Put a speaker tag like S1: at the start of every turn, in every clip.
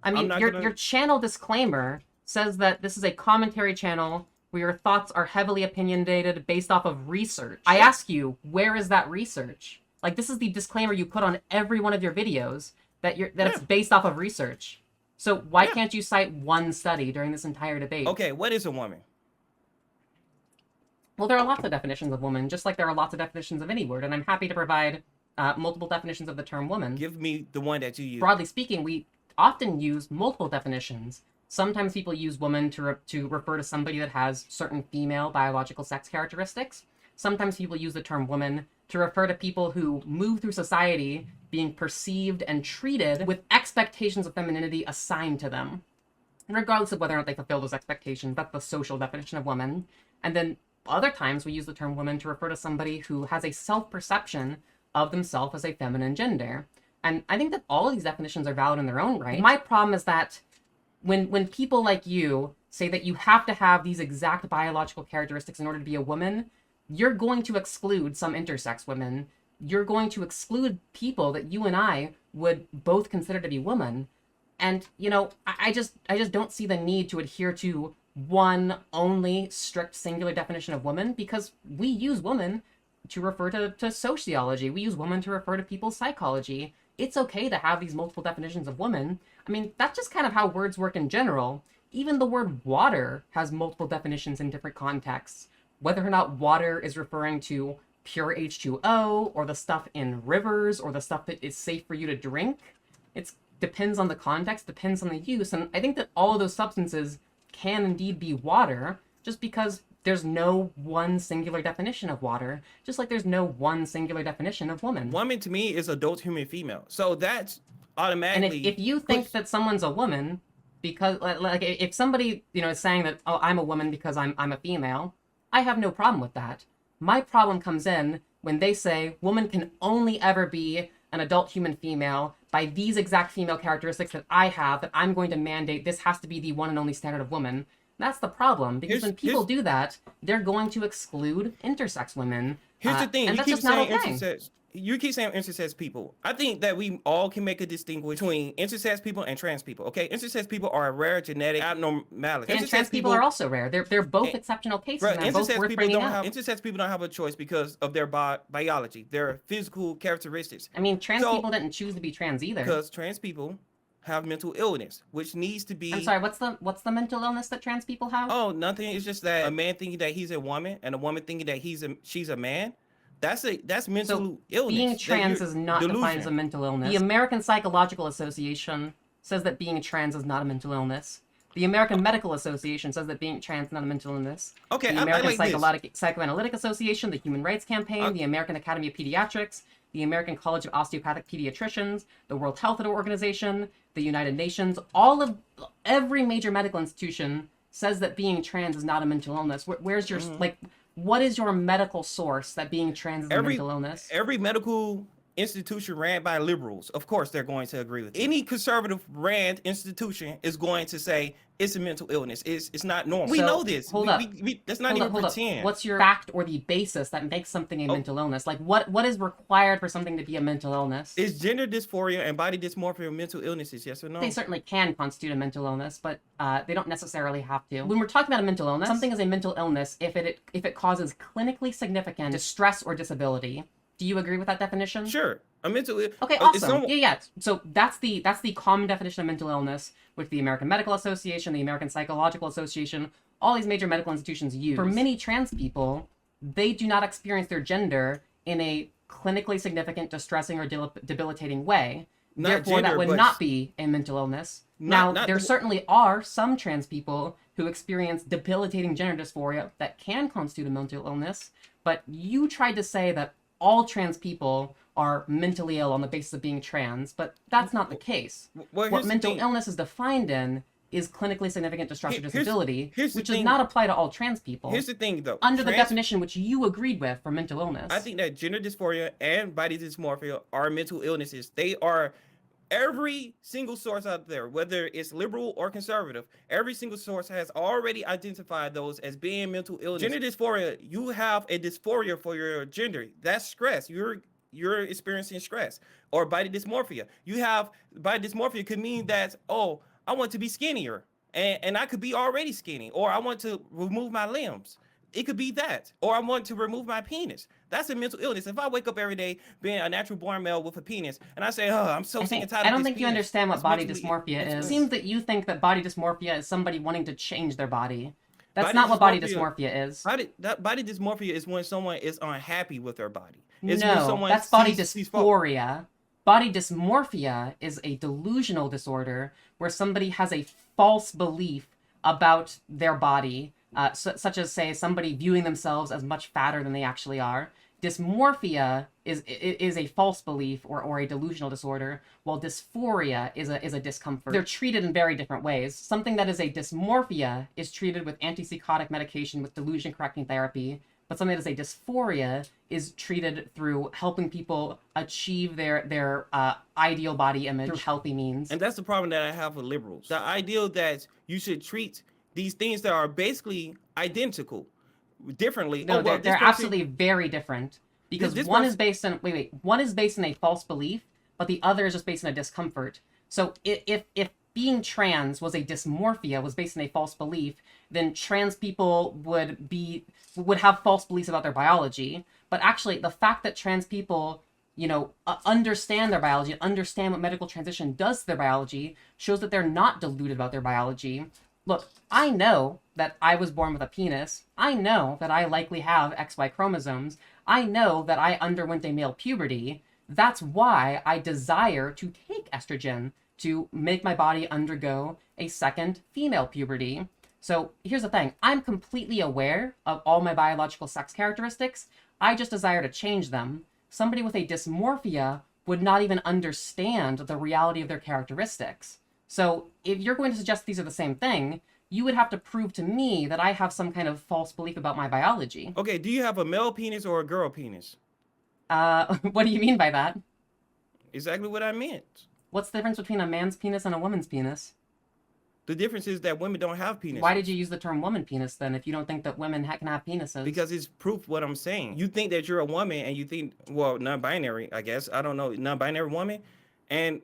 S1: I mean, your channel disclaimer says that this is a commentary channel where your thoughts are heavily opinionated based off of research. I ask you, where is that research? Like, this is the disclaimer you put on every one of your videos that it's based off of research. So why can't you cite one study during this entire debate?
S2: Okay, what is a woman?
S1: Well, there are lots of definitions of woman, just like there are lots of definitions of any word, and I'm happy to provide multiple definitions of the term woman.
S2: Give me the one that you use.
S1: Broadly speaking, we often use multiple definitions. Sometimes people use woman to refer to somebody that has certain female biological sex characteristics. Sometimes people use the term woman to refer to people who move through society being perceived and treated with expectations of femininity assigned to them. Regardless of whether or not they fulfill those expectations, that's the social definition of woman. And then other times we use the term woman to refer to somebody who has a self-perception of themselves as a feminine gender. And I think that all of these definitions are valid in their own right. My problem is that when people like you say that you have to have these exact biological characteristics in order to be a woman, you're going to exclude some intersex women. You're going to exclude people that you and I would both consider to be women. And, you know, I just don't see the need to adhere to one only strict singular definition of woman, because we use woman to refer to sociology. We use woman to refer to people's psychology. It's okay to have these multiple definitions of woman. I mean, that's just kind of how words work in general. Even the word water has multiple definitions in different contexts. Whether or not water is referring to pure H2O, or the stuff in rivers, or the stuff that is safe for you to drink, it depends on the context, depends on the use. And I think that all of those substances can indeed be water, just because there's no one singular definition of water, just like there's no one singular definition of woman.
S2: Woman to me is adult human female. So that's automatically...
S1: And if you think that someone's a woman, because, like, if somebody, you know, is saying that, oh, I'm a woman because I'm a female, I have no problem with that. My problem comes in when they say woman can only ever be an adult human female by these exact female characteristics that I have, that I'm going to mandate this has to be the one and only standard of woman. That's the problem, because when people do that, they're going to exclude intersex women.
S2: Here's the thing,
S1: and
S2: you
S1: that's
S2: keep
S1: just not
S2: saying
S1: okay.
S2: intersex. You keep saying intersex people. I think that we all can make a distinction between intersex people and trans people. Okay, intersex people are a rare genetic abnormality.
S1: And trans people are also rare. They're both exceptional cases.
S2: Right,
S1: and they're both worth bringing up.
S2: Intersex people don't have a choice because of their biology, their physical characteristics.
S1: I mean, trans people didn't choose to be trans either.
S2: Because trans people have mental illness, which needs to be...
S1: I'm sorry, what's the mental illness that trans people have?
S2: Oh, nothing. It's just that a man thinking that he's a woman and a woman thinking that she's a man. That's mental illness.
S1: Being trans is not defined as a mental illness. The American Psychological Association says that being trans is not a mental illness. The American Medical Association says that being trans is not a mental illness.
S2: Okay,
S1: the American Psychoanalytic Association, the Human Rights Campaign, the American Academy of Pediatrics, the American College of Osteopathic Pediatricians, the World Health Organization, the United Nations, every major medical institution says that being trans is not a mental illness. Where's your, what is your medical source that being trans is a mental illness?
S2: Every medical institution ran by liberals, of course they're going to agree with it. Any conservative ran institution is going to say it's a mental illness. It's not normal. We know this.
S1: Hold up.
S2: That's not even pretend.
S1: What's your fact or the basis that makes something a mental illness? Like, what is required for something to be a mental illness?
S2: Is gender dysphoria and body dysmorphia mental illnesses, yes or no?
S1: They certainly can constitute a mental illness, but they don't necessarily have to. When we're talking about a mental illness, something is a mental illness if it causes clinically significant distress or disability. Do you agree with that definition?
S2: Sure. A mental illness.
S1: Okay, awesome. Yeah. So that's the common definition of mental illness, which the American Medical Association, the American Psychological Association, all these major medical institutions use. For many trans people, they do not experience their gender in a clinically significant, distressing, or debilitating way. Therefore, that would not be a mental illness. There certainly are some trans people who experience debilitating gender dysphoria that can constitute a mental illness, but you tried to say that all trans people are mentally ill on the basis of being trans, but that's not the case. What mental illness is defined in is clinically significant distress or disability, which does not apply to all trans people.
S2: Here's the thing, though.
S1: Under the definition which you agreed with for mental illness.
S2: I think that gender dysphoria and body dysmorphia are mental illnesses. They are... Every single source out there, whether it's liberal or conservative, every single source has already identified those as being mental illness. Gender dysphoria, you have a dysphoria for your gender. That's stress. You're experiencing stress. Or body dysmorphia. You have body dysmorphia could mean that, oh, I want to be skinnier, and I could be already skinny, or I want to remove my limbs. It could be that, or I want to remove my penis. That's a mental illness. If I wake up every day being a natural born male with a penis, and I say, "Oh, I'm so sick and tired
S1: I
S2: of
S1: don't
S2: this
S1: think you
S2: penis,"
S1: understand what
S2: that's
S1: body
S2: mental
S1: dysmorphia is. It
S2: illness.
S1: seems that you think that body dysmorphia is somebody wanting to change their body. That's
S2: Body
S1: not what body
S2: dysmorphia.
S1: dysmorphia is.
S2: Body dysmorphia is when someone is unhappy with their body. It's when
S1: No,
S2: someone
S1: that's body
S2: sees fault.
S1: dysphoria. Body dysmorphia is a delusional disorder where somebody has a false belief about their body, such as, say, somebody viewing themselves as much fatter than they actually are. Dysmorphia is a false belief or a delusional disorder, while dysphoria is a discomfort. They're treated in very different ways. Something that is a dysmorphia is treated with antipsychotic medication with delusion correcting therapy, but something that is a dysphoria is treated through helping people achieve their ideal body image through healthy means.
S2: And that's the problem that I have with liberals. The ideal that you should treat these things that are basically identical differently.
S1: No, they're absolutely very different because one is based on one is based on a false belief, but the other is just based on a discomfort. So if being trans was a dysmorphia, was based on a false belief, then trans people would have false beliefs about their biology. But actually, the fact that trans people, understand their biology, understand what medical transition does to their biology, shows that they're not deluded about their biology. Look, I know that I was born with a penis. I know that I likely have XY chromosomes. I know that I underwent a male puberty. That's why I desire to take estrogen to make my body undergo a second female puberty. So here's the thing. I'm completely aware of all my biological sex characteristics. I just desire to change them. Somebody with a dysmorphia would not even understand the reality of their characteristics. So if you're going to suggest these are the same thing, you would have to prove to me that I have some kind of false belief about my biology.
S2: Okay, do you have a male penis or a girl penis?
S1: What do you mean by that?
S2: Exactly what I meant.
S1: What's the difference between a man's penis and a woman's penis?
S2: The difference is that women don't have penises.
S1: Why did you use the term woman penis then if you don't think that women can have penises?
S2: Because it's proof what I'm saying. You think that you're a woman and you think, well, non-binary, I guess. I don't know, non-binary woman. And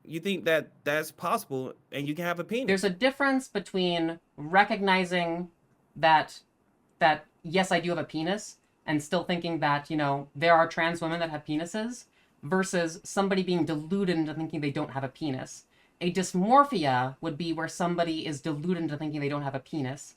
S2: you think that that's possible and you can have a penis.
S1: There's a difference between recognizing that yes, I do have a penis and still thinking that, there are trans women that have penises versus somebody being deluded into thinking they don't have a penis. A dysmorphia would be where somebody is deluded into thinking they don't have a penis.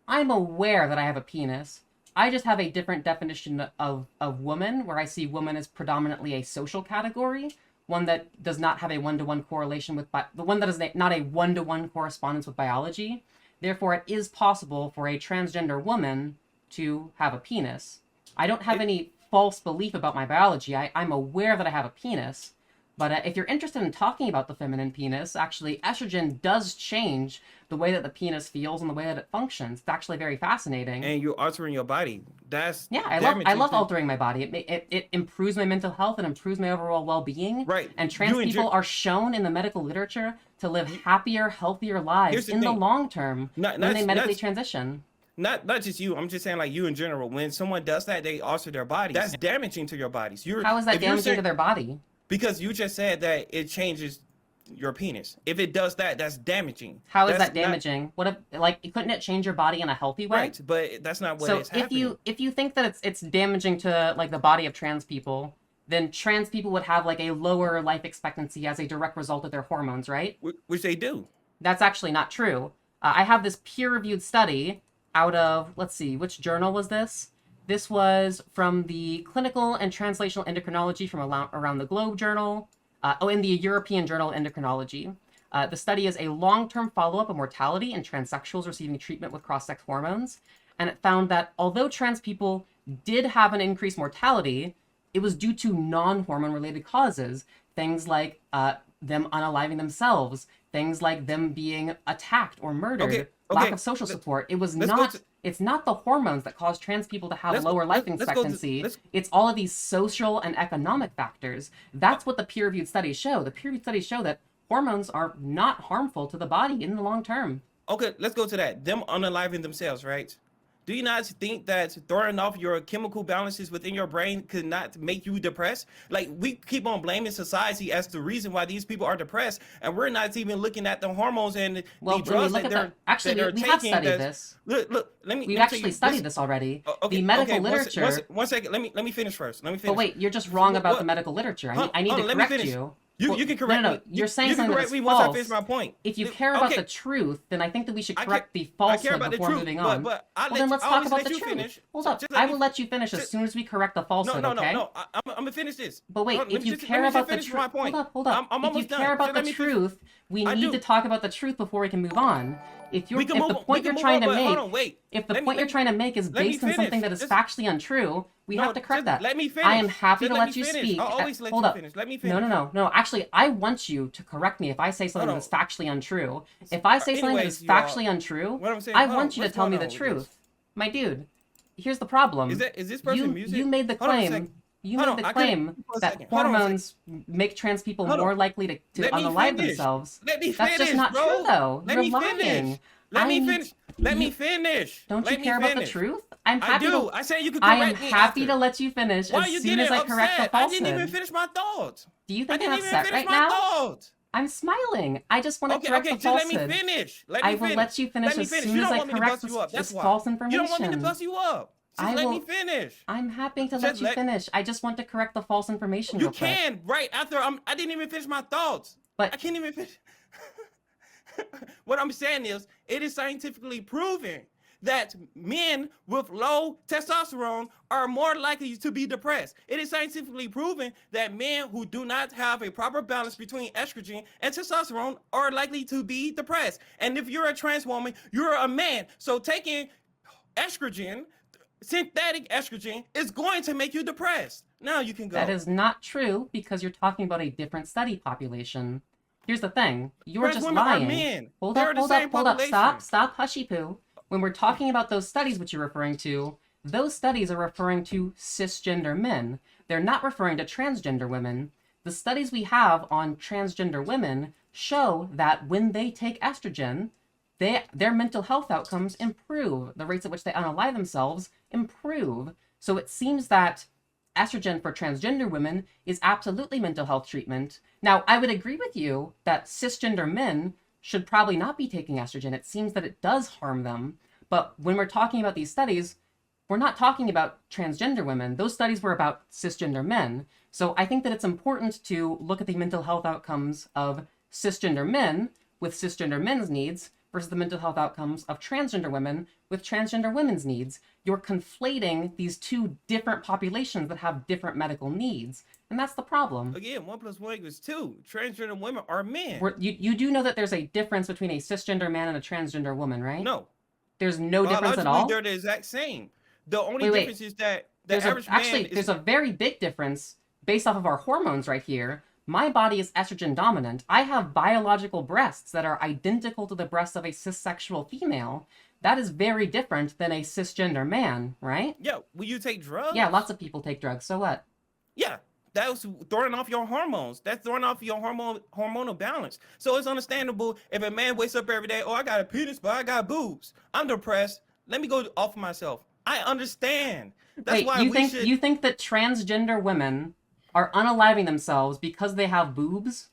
S1: I'm aware that I have a penis. I just have a different definition of woman, where I see woman as predominantly a social category, one that does not have a one-to-one correlation with the one that is not a one-to-one correspondence with biology. Therefore, it is possible for a transgender woman to have a penis. I don't have any false belief about my biology. I'm aware that I have a penis. But if you're interested in talking about the feminine penis, actually, estrogen does change the way that the penis feels and the way that it functions. It's actually very fascinating.
S2: And you're altering your body.
S1: I love altering my body. It improves my mental health and improves my overall well-being.
S2: Right.
S1: And trans people are shown in the medical literature to live happier, healthier lives in the long term when they medically transition.
S2: Not just you. I'm just saying, like, you in general. When someone does that, they alter their bodies. That's damaging to your bodies.
S1: How is that damaging to their body?
S2: Because you just said that it changes your penis. If it does that, that's damaging.
S1: How is that damaging? What if couldn't it change your body in a healthy way?
S2: Right, but that's not what is happening.
S1: So if you think that it's damaging to the body of trans people, then trans people would have a lower life expectancy as a direct result of their hormones, right?
S2: Which they do.
S1: That's actually not true. I have this peer-reviewed study out of, let's see, which journal was this? This was from the Clinical and Translational Endocrinology from Around the Globe journal. In the European Journal of Endocrinology. The study is a long-term follow-up of mortality in transsexuals receiving treatment with cross-sex hormones. And it found that although trans people did have an increased mortality, it was due to non-hormone related causes. Things like them unaliving themselves, things like them being attacked or murdered, lack of social support. It was not... It's not the hormones that cause trans people to have lower life expectancy. It's all of these social and economic factors. That's what the peer-reviewed studies show. The peer-reviewed studies show that hormones are not harmful to the body in the long term.
S2: Okay, let's go to that. Them unaliving themselves, right? Do you not think that throwing off your chemical balances within your brain could not make you depressed? Like, we keep on blaming society as the reason why these people are depressed, and we're not even looking at the hormones and the
S1: Well, when we
S2: drugs
S1: look
S2: that
S1: at the
S2: they're
S1: actually,
S2: that they're
S1: we have
S2: taking.
S1: studied
S2: That's
S1: this.
S2: look.
S1: We've
S2: Let me tell
S1: actually
S2: you
S1: studied
S2: this.
S1: this already. The
S2: Okay,
S1: medical
S2: okay.
S1: literature.
S2: One second. Let me finish first. Let me
S1: But
S2: finish.
S1: wait, you're just wrong about the
S2: What?
S1: medical literature.
S2: Hold
S1: I need
S2: on,
S1: to
S2: let me
S1: correct
S2: finish.
S1: you.
S2: You
S1: Well,
S2: you can
S1: no,
S2: correct
S1: no, no.
S2: me.
S1: You're saying
S2: You can
S1: something that
S2: correct
S1: is
S2: me once I finish
S1: false.
S2: my point.
S1: If you care about
S2: Okay,
S1: the truth, then I think that we should
S2: I
S1: correct the
S2: care
S1: falsehood
S2: about the
S1: before
S2: truth,
S1: moving on.
S2: but
S1: Well, then let's
S2: I
S1: talk
S2: always
S1: about
S2: let
S1: the
S2: you
S1: truth.
S2: finish.
S1: Hold
S2: So
S1: up.
S2: just
S1: I
S2: let
S1: will
S2: me.
S1: let you finish as
S2: Just,
S1: soon as we correct the
S2: no,
S1: falsehood,
S2: no, no,
S1: okay?
S2: no. I'm gonna finish this.
S1: But wait, if you
S2: Let
S1: care
S2: me
S1: about
S2: just
S1: the
S2: finish
S1: truth,
S2: my point.
S1: hold up.
S2: I'm
S1: If you
S2: almost done.
S1: care about
S2: Just
S1: the
S2: let me finish.
S1: truth, we
S2: I
S1: need to
S2: do.
S1: talk about the truth before we can move on. If
S2: We can
S1: if the
S2: move. We
S1: point
S2: can
S1: you're
S2: move
S1: trying
S2: on,
S1: to
S2: but hold
S1: make,
S2: on. Wait.
S1: if the
S2: Let
S1: point
S2: me
S1: you're trying to make is
S2: let me
S1: based on something
S2: finish.
S1: that is
S2: Just
S1: factually untrue, we have
S2: no.
S1: to correct
S2: Just
S1: that.
S2: let me
S1: I am
S2: finish.
S1: happy
S2: Just
S1: to
S2: let me
S1: let you
S2: finish.
S1: speak.
S2: I'll always let
S1: Hold
S2: you
S1: up.
S2: finish. Let me
S1: No,
S2: finish.
S1: no, no, no. Actually, I want you to correct me if I say
S2: Hold
S1: something that's
S2: on.
S1: factually untrue. If I say something that is
S2: Anyways, you all.
S1: factually untrue,
S2: What I'm saying.
S1: I
S2: Hold on.
S1: want you to
S2: What's
S1: tell
S2: going
S1: me the
S2: on with this?
S1: truth. My dude, here's the problem.
S2: Is this person
S1: You
S2: music?
S1: made the
S2: Hold on a
S1: claim.
S2: second.
S1: You
S2: Hold
S1: made
S2: on.
S1: the
S2: I couldn't
S1: claim
S2: for a
S1: that
S2: second. Hold on a second.
S1: hormones make trans people
S2: Hold on.
S1: more likely to
S2: Let me
S1: unalive
S2: finish.
S1: themselves.
S2: Let me
S1: That's just
S2: finish,
S1: not true,
S2: bro.
S1: though.
S2: Let
S1: You're
S2: me finish.
S1: lying.
S2: Let
S1: I
S2: me
S1: need
S2: finish. Let me
S1: you.
S2: finish.
S1: Don't you
S2: Let me
S1: care about the
S2: finish.
S1: truth? I'm
S2: I
S1: happy
S2: do.
S1: to.
S2: I said you could
S1: I am
S2: correct me
S1: happy to
S2: after.
S1: let you finish
S2: Why are
S1: as
S2: you
S1: soon
S2: getting
S1: as I correct the
S2: upset? I didn't even
S1: falsehood.
S2: finish my thoughts.
S1: Do you
S2: I
S1: think I'm
S2: didn't even
S1: upset
S2: finish
S1: right
S2: my
S1: now?
S2: thoughts.
S1: I'm smiling. I just want to
S2: Okay,
S1: correct
S2: okay,
S1: the
S2: just let me
S1: falsehood.
S2: finish. Let
S1: I
S2: me
S1: will
S2: finish.
S1: let you finish
S2: Let me
S1: as
S2: finish.
S1: soon
S2: You
S1: as
S2: don't
S1: I
S2: want me to
S1: correct
S2: bust you up. That's
S1: this
S2: why.
S1: false
S2: You don't want me to
S1: information.
S2: bust you up. Just
S1: I
S2: let me
S1: will.
S2: finish.
S1: I'm happy to let
S2: Just
S1: you
S2: let
S1: finish. I just want to correct the false information
S2: you
S1: real quick.
S2: can right after I didn't even finish my thoughts. I
S1: But
S2: can't even finish. What I'm saying is, it is scientifically proven that men with low testosterone are more likely to be depressed. It is scientifically proven that men who do not have a proper balance between estrogen and testosterone are likely to be depressed. And if you're a trans woman, you're a man. So taking estrogen, synthetic estrogen, is going to make you depressed. Now you can
S1: that
S2: go.
S1: is not true because you're talking about a different study population. Here's the thing. You're
S2: Trans
S1: just
S2: women are
S1: lying.
S2: men.
S1: Hold
S2: They're
S1: up,
S2: the
S1: hold
S2: same
S1: up, hold up. Stop,
S2: population.
S1: stop, hushy poo. When we're talking about those studies which you're referring to, those studies are referring to cisgender men. They're not referring to transgender women. The studies we have on transgender women show that when they take estrogen, their mental health outcomes improve. The rates at which they unalive themselves improve. So it seems that estrogen for transgender women is absolutely mental health treatment. Now, I would agree with you that cisgender men should probably not be taking estrogen. It seems that it does harm them. But when we're talking about these studies, we're not talking about transgender women. Those studies were about cisgender men. So I think that it's important to look at the mental health outcomes of cisgender men with cisgender men's needs versus the mental health outcomes of transgender women with transgender women's needs. You're conflating these two different populations that have different medical needs. And that's the problem.
S2: Again, 1+1=2. Transgender women are men.
S1: You do know that there's a difference between a cisgender man and a transgender woman, right?
S2: No.
S1: There's no difference at all?
S2: They're the exact same. The only
S1: Wait.
S2: difference is that the average man is...
S1: There's a very big difference based off of our hormones right here. My body is estrogen dominant. I have biological breasts that are identical to the breasts of a cissexual female. That is very different than a cisgender man, right?
S2: Yeah, will you take drugs?
S1: Yeah, lots of people take drugs. So what?
S2: Yeah, that's throwing off your hormones. That's throwing off your hormonal balance. So it's understandable if a man wakes up every day, oh, I got a penis, but I got boobs. I'm depressed. Let me go off myself. I understand. That's
S1: Wait,
S2: why
S1: you think that transgender women are unaliving themselves because they have boobs?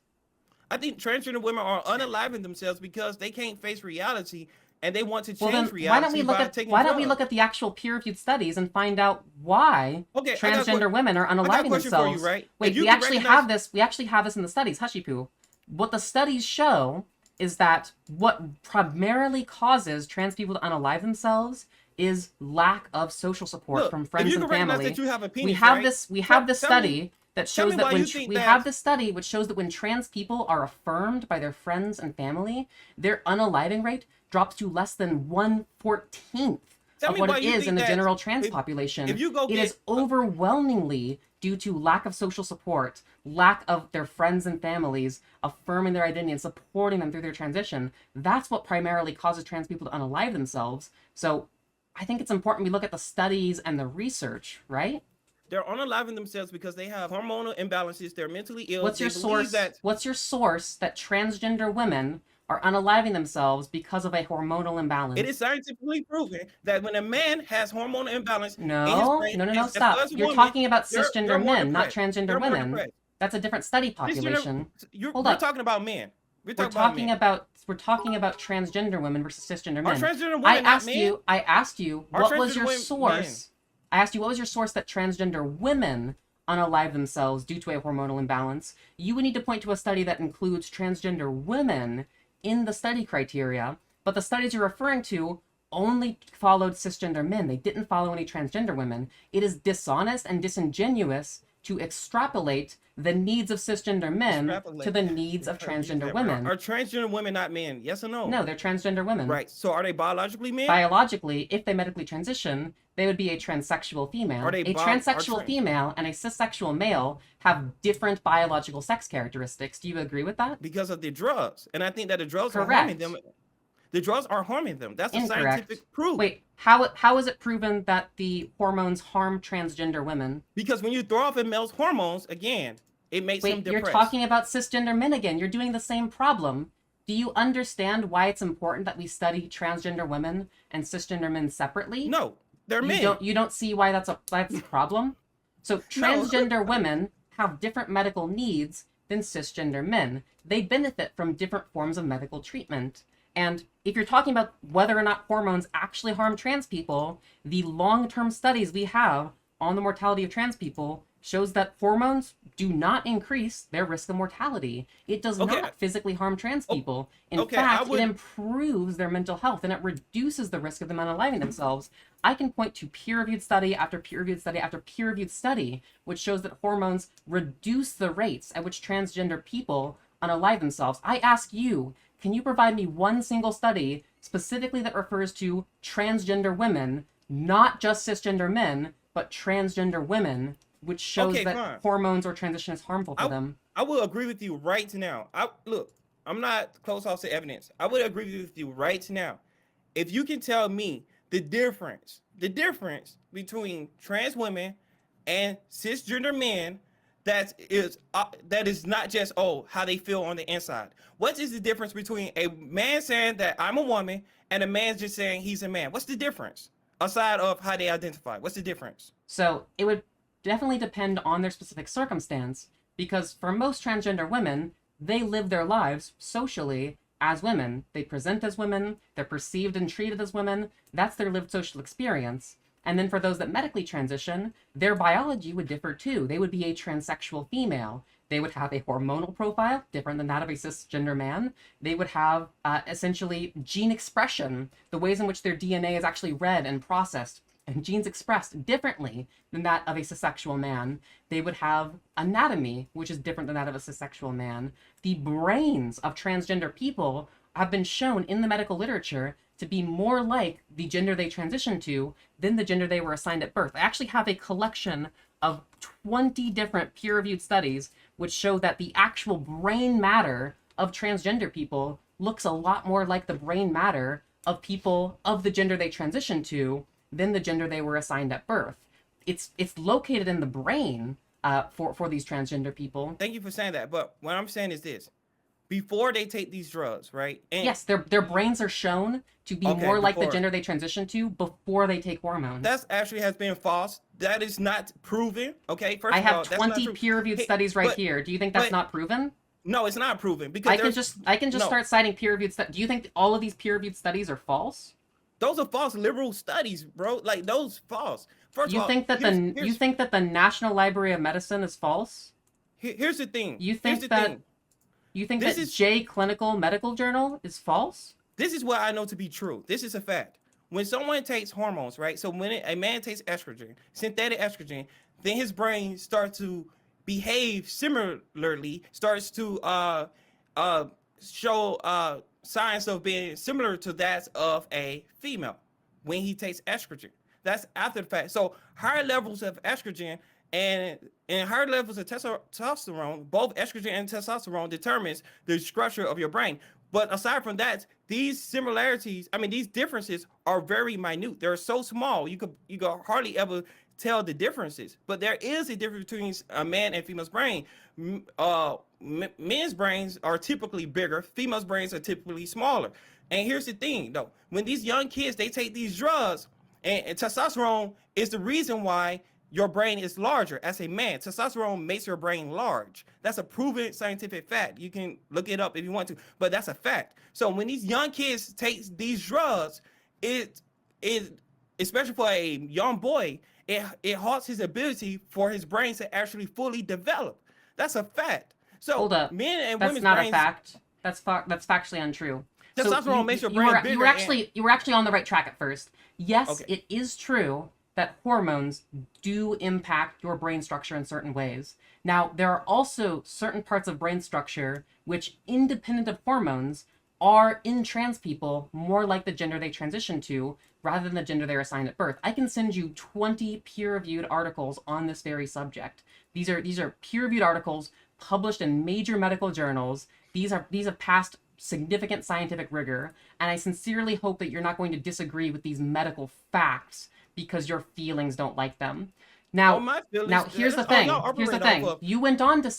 S2: I think transgender women are unaliving themselves because they can't face reality and they want to change reality.
S1: Why don't we look at the actual peer-reviewed studies and find out why transgender women are unaliving themselves?
S2: For you, right?
S1: Wait, we actually have this. We actually have this in the studies, Hushy Poo. What the studies show is that what primarily causes trans people to unalive themselves is lack of social support from friends and family.
S2: That you have a penis,
S1: we have
S2: right?
S1: this. We have this study that shows that when have this study which shows that when trans people are affirmed by their friends and family, their unaliving rate drops to less than 1/14 of what it is in the general trans population. It is overwhelmingly due to lack of social support, lack of their friends and families affirming their identity and supporting them through their transition. That's what primarily causes trans people to unalive themselves. So I think it's important we look at the studies and the research, right?
S2: They're unaliving themselves because they have hormonal imbalances. They're mentally ill.
S1: What's your source that transgender women are unaliving themselves because of a hormonal imbalance.
S2: It is scientifically proven that when a man has hormonal imbalance in his
S1: No,
S2: brain,
S1: no, no, no,
S2: as well
S1: stop.
S2: as a
S1: You're
S2: woman,
S1: talking about
S2: you're
S1: cisgender
S2: more
S1: men, not
S2: depressed.
S1: transgender
S2: You're more
S1: women.
S2: depressed.
S1: That's a different study
S2: Cisgender,
S1: population. Hold
S2: we're
S1: up.
S2: talking about men. We're
S1: We're
S2: talking about men.
S1: we're talking about transgender women versus cisgender
S2: Are
S1: men.
S2: transgender women not men?
S1: I asked you
S2: Are
S1: what was
S2: transgender
S1: your
S2: women men?
S1: source? I asked you what was your source that transgender women unalive themselves due to a hormonal imbalance. You would need to point to a study that includes transgender women in the study criteria, but the studies you're referring to only followed cisgender men. They didn't follow any transgender women. It is dishonest and disingenuous to extrapolate the needs of cisgender men to
S2: Extrapolate.
S1: the needs of transgender women.
S2: Are transgender women not men? Yes or no?
S1: No, they're transgender women.
S2: Right. So are they biologically men?
S1: Biologically, if they medically transition, they would be a transsexual female.
S2: Are they
S1: A transsexual female and a cissexual male have different biological sex characteristics. Do you agree with that?
S2: Because of the drugs. And I think that the drugs are
S1: Correct.
S2: harming them. The drugs are harming them. That's a
S1: Incorrect.
S2: scientific proof.
S1: Wait, how is it proven that the hormones harm transgender women?
S2: Because when you throw off a male's hormones, again, it makes him
S1: Wait,
S2: depressed.
S1: you're talking about cisgender men again. You're doing the same problem. Do you understand why it's important that we study transgender women and cisgender men separately?
S2: No, they're men.
S1: You don't see why that's a problem? So transgender women have different medical needs than cisgender men. They benefit from different forms of medical treatment. And if you're talking about whether or not hormones actually harm trans people, the long-term studies we have on the mortality of trans people shows that hormones do not increase their risk of mortality. It does not physically harm trans people. In fact, it improves their mental health and it reduces the risk of them unaliving themselves. I can point to peer-reviewed study after peer-reviewed study after peer-reviewed study, which shows that hormones reduce the rates at which transgender people unalive themselves. I ask you, can you provide me one single study specifically that refers to transgender women, not just cisgender men, but transgender women, which shows that hormones or transition is harmful for them?
S2: I will agree with you right now. Look, I'm not close off to evidence. I would agree with you right now. If you can tell me the difference between trans women and cisgender men, that is not just how they feel on the inside. What is the difference between a man saying that I'm a woman and a man just saying he's a man? What's the difference aside of how they identify? What's the difference?
S1: So it would definitely depend on their specific circumstance, because for most transgender women, they live their lives socially as women. They present as women, they're perceived and treated as women. That's their lived social experience. And then for those that medically transition, their biology would differ too. They would be a transsexual female. They would have a hormonal profile different than that of a cisgender man. They would have essentially gene expression, the ways in which their DNA is actually read and processed, and genes expressed differently than that of a cissexual man. They would have anatomy, which is different than that of a cissexual man. The brains of transgender people have been shown in the medical literature to be more like the gender they transitioned to than the gender they were assigned at birth. I actually have a collection of 20 different peer-reviewed studies which show that the actual brain matter of transgender people looks a lot more like the brain matter of people of the gender they transitioned to than the gender they were assigned at birth. It's located in the brain for these transgender people.
S2: Thank you for saying that. But what I'm saying is this. Before they take these drugs, right?
S1: And yes, their brains are shown to be more like the gender they transition to before they take hormones.
S2: That actually has been false. That is not proven. Okay,
S1: first of all, I have 20 peer-reviewed studies right here. Do you think that's not proven?
S2: No, it's not proven because
S1: I can just start citing peer-reviewed studies. Do you think all of these peer-reviewed studies are false?
S2: Those are false liberal studies, bro. Like those false.
S1: First of all, you think that the National Library of Medicine is false?
S2: Here's the thing.
S1: You think that J Clinical Medical Journal is false?
S2: This is what I know to be true. This is a fact. When someone takes hormones, right? So when a man takes estrogen, synthetic estrogen, then his brain starts to behave similarly, starts to show signs of being similar to that of a female when he takes estrogen. That's after the fact. So higher levels of estrogen and higher levels of testosterone, both estrogen and testosterone, determines the structure of your brain. But aside from that, these these differences are very minute. They're so small, you could hardly ever tell the differences. But there is a difference between a man and female's brain. men's brains are typically bigger, females' brains are typically smaller. And here's the thing, though: when these young kids they take these drugs, and testosterone is the reason why your brain is larger as a man. Testosterone makes your brain large. That's a proven scientific fact. You can look it up if you want to, but that's a fact. So when these young kids take these drugs, it especially for a young boy, it halts his ability for his brain to actually fully develop. That's a fact. So
S1: Hold up.
S2: men and
S1: That's
S2: women's
S1: not
S2: brains,
S1: a fact. That's factually untrue. So
S2: testosterone makes your brain bigger.
S1: You were actually on the right track at first. Yes,
S2: Okay.
S1: it is true that hormones do impact your brain structure in certain ways. Now, there are also certain parts of brain structure which, independent of hormones, are in trans people more like the gender they transition to rather than the gender they're assigned at birth. I can send you 20 peer-reviewed articles on this very subject. These are peer-reviewed articles published in major medical journals. These have passed significant scientific rigor, and I sincerely hope that you're not going to disagree with these medical facts because your feelings don't like them. Now,
S2: my feelings.
S1: now here's the thing. Here's the thing. You went on to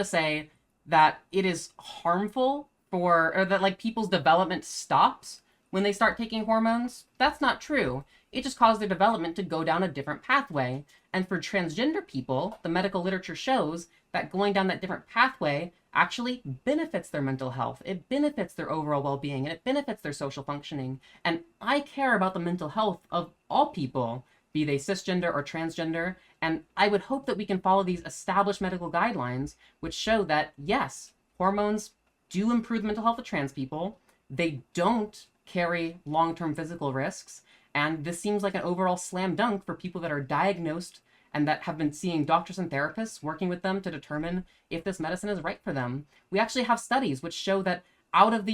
S1: say that it is harmful or that like people's development stops when they start taking hormones. That's not true. It just causes their development to go down a different pathway. And for transgender people, the medical literature shows that going down that different pathway actually benefits their mental health. It benefits their overall well-being, and it benefits their social functioning. And I care about the mental health of all people, be they cisgender or transgender, and I would hope that we can follow these established medical guidelines, which show that, yes, hormones do improve the mental health of trans people. They don't carry long-term physical risks, and this seems like an overall slam dunk for people that are diagnosed and that have been seeing doctors and therapists working with them to determine if this medicine is right for them. We actually have studies which show that out of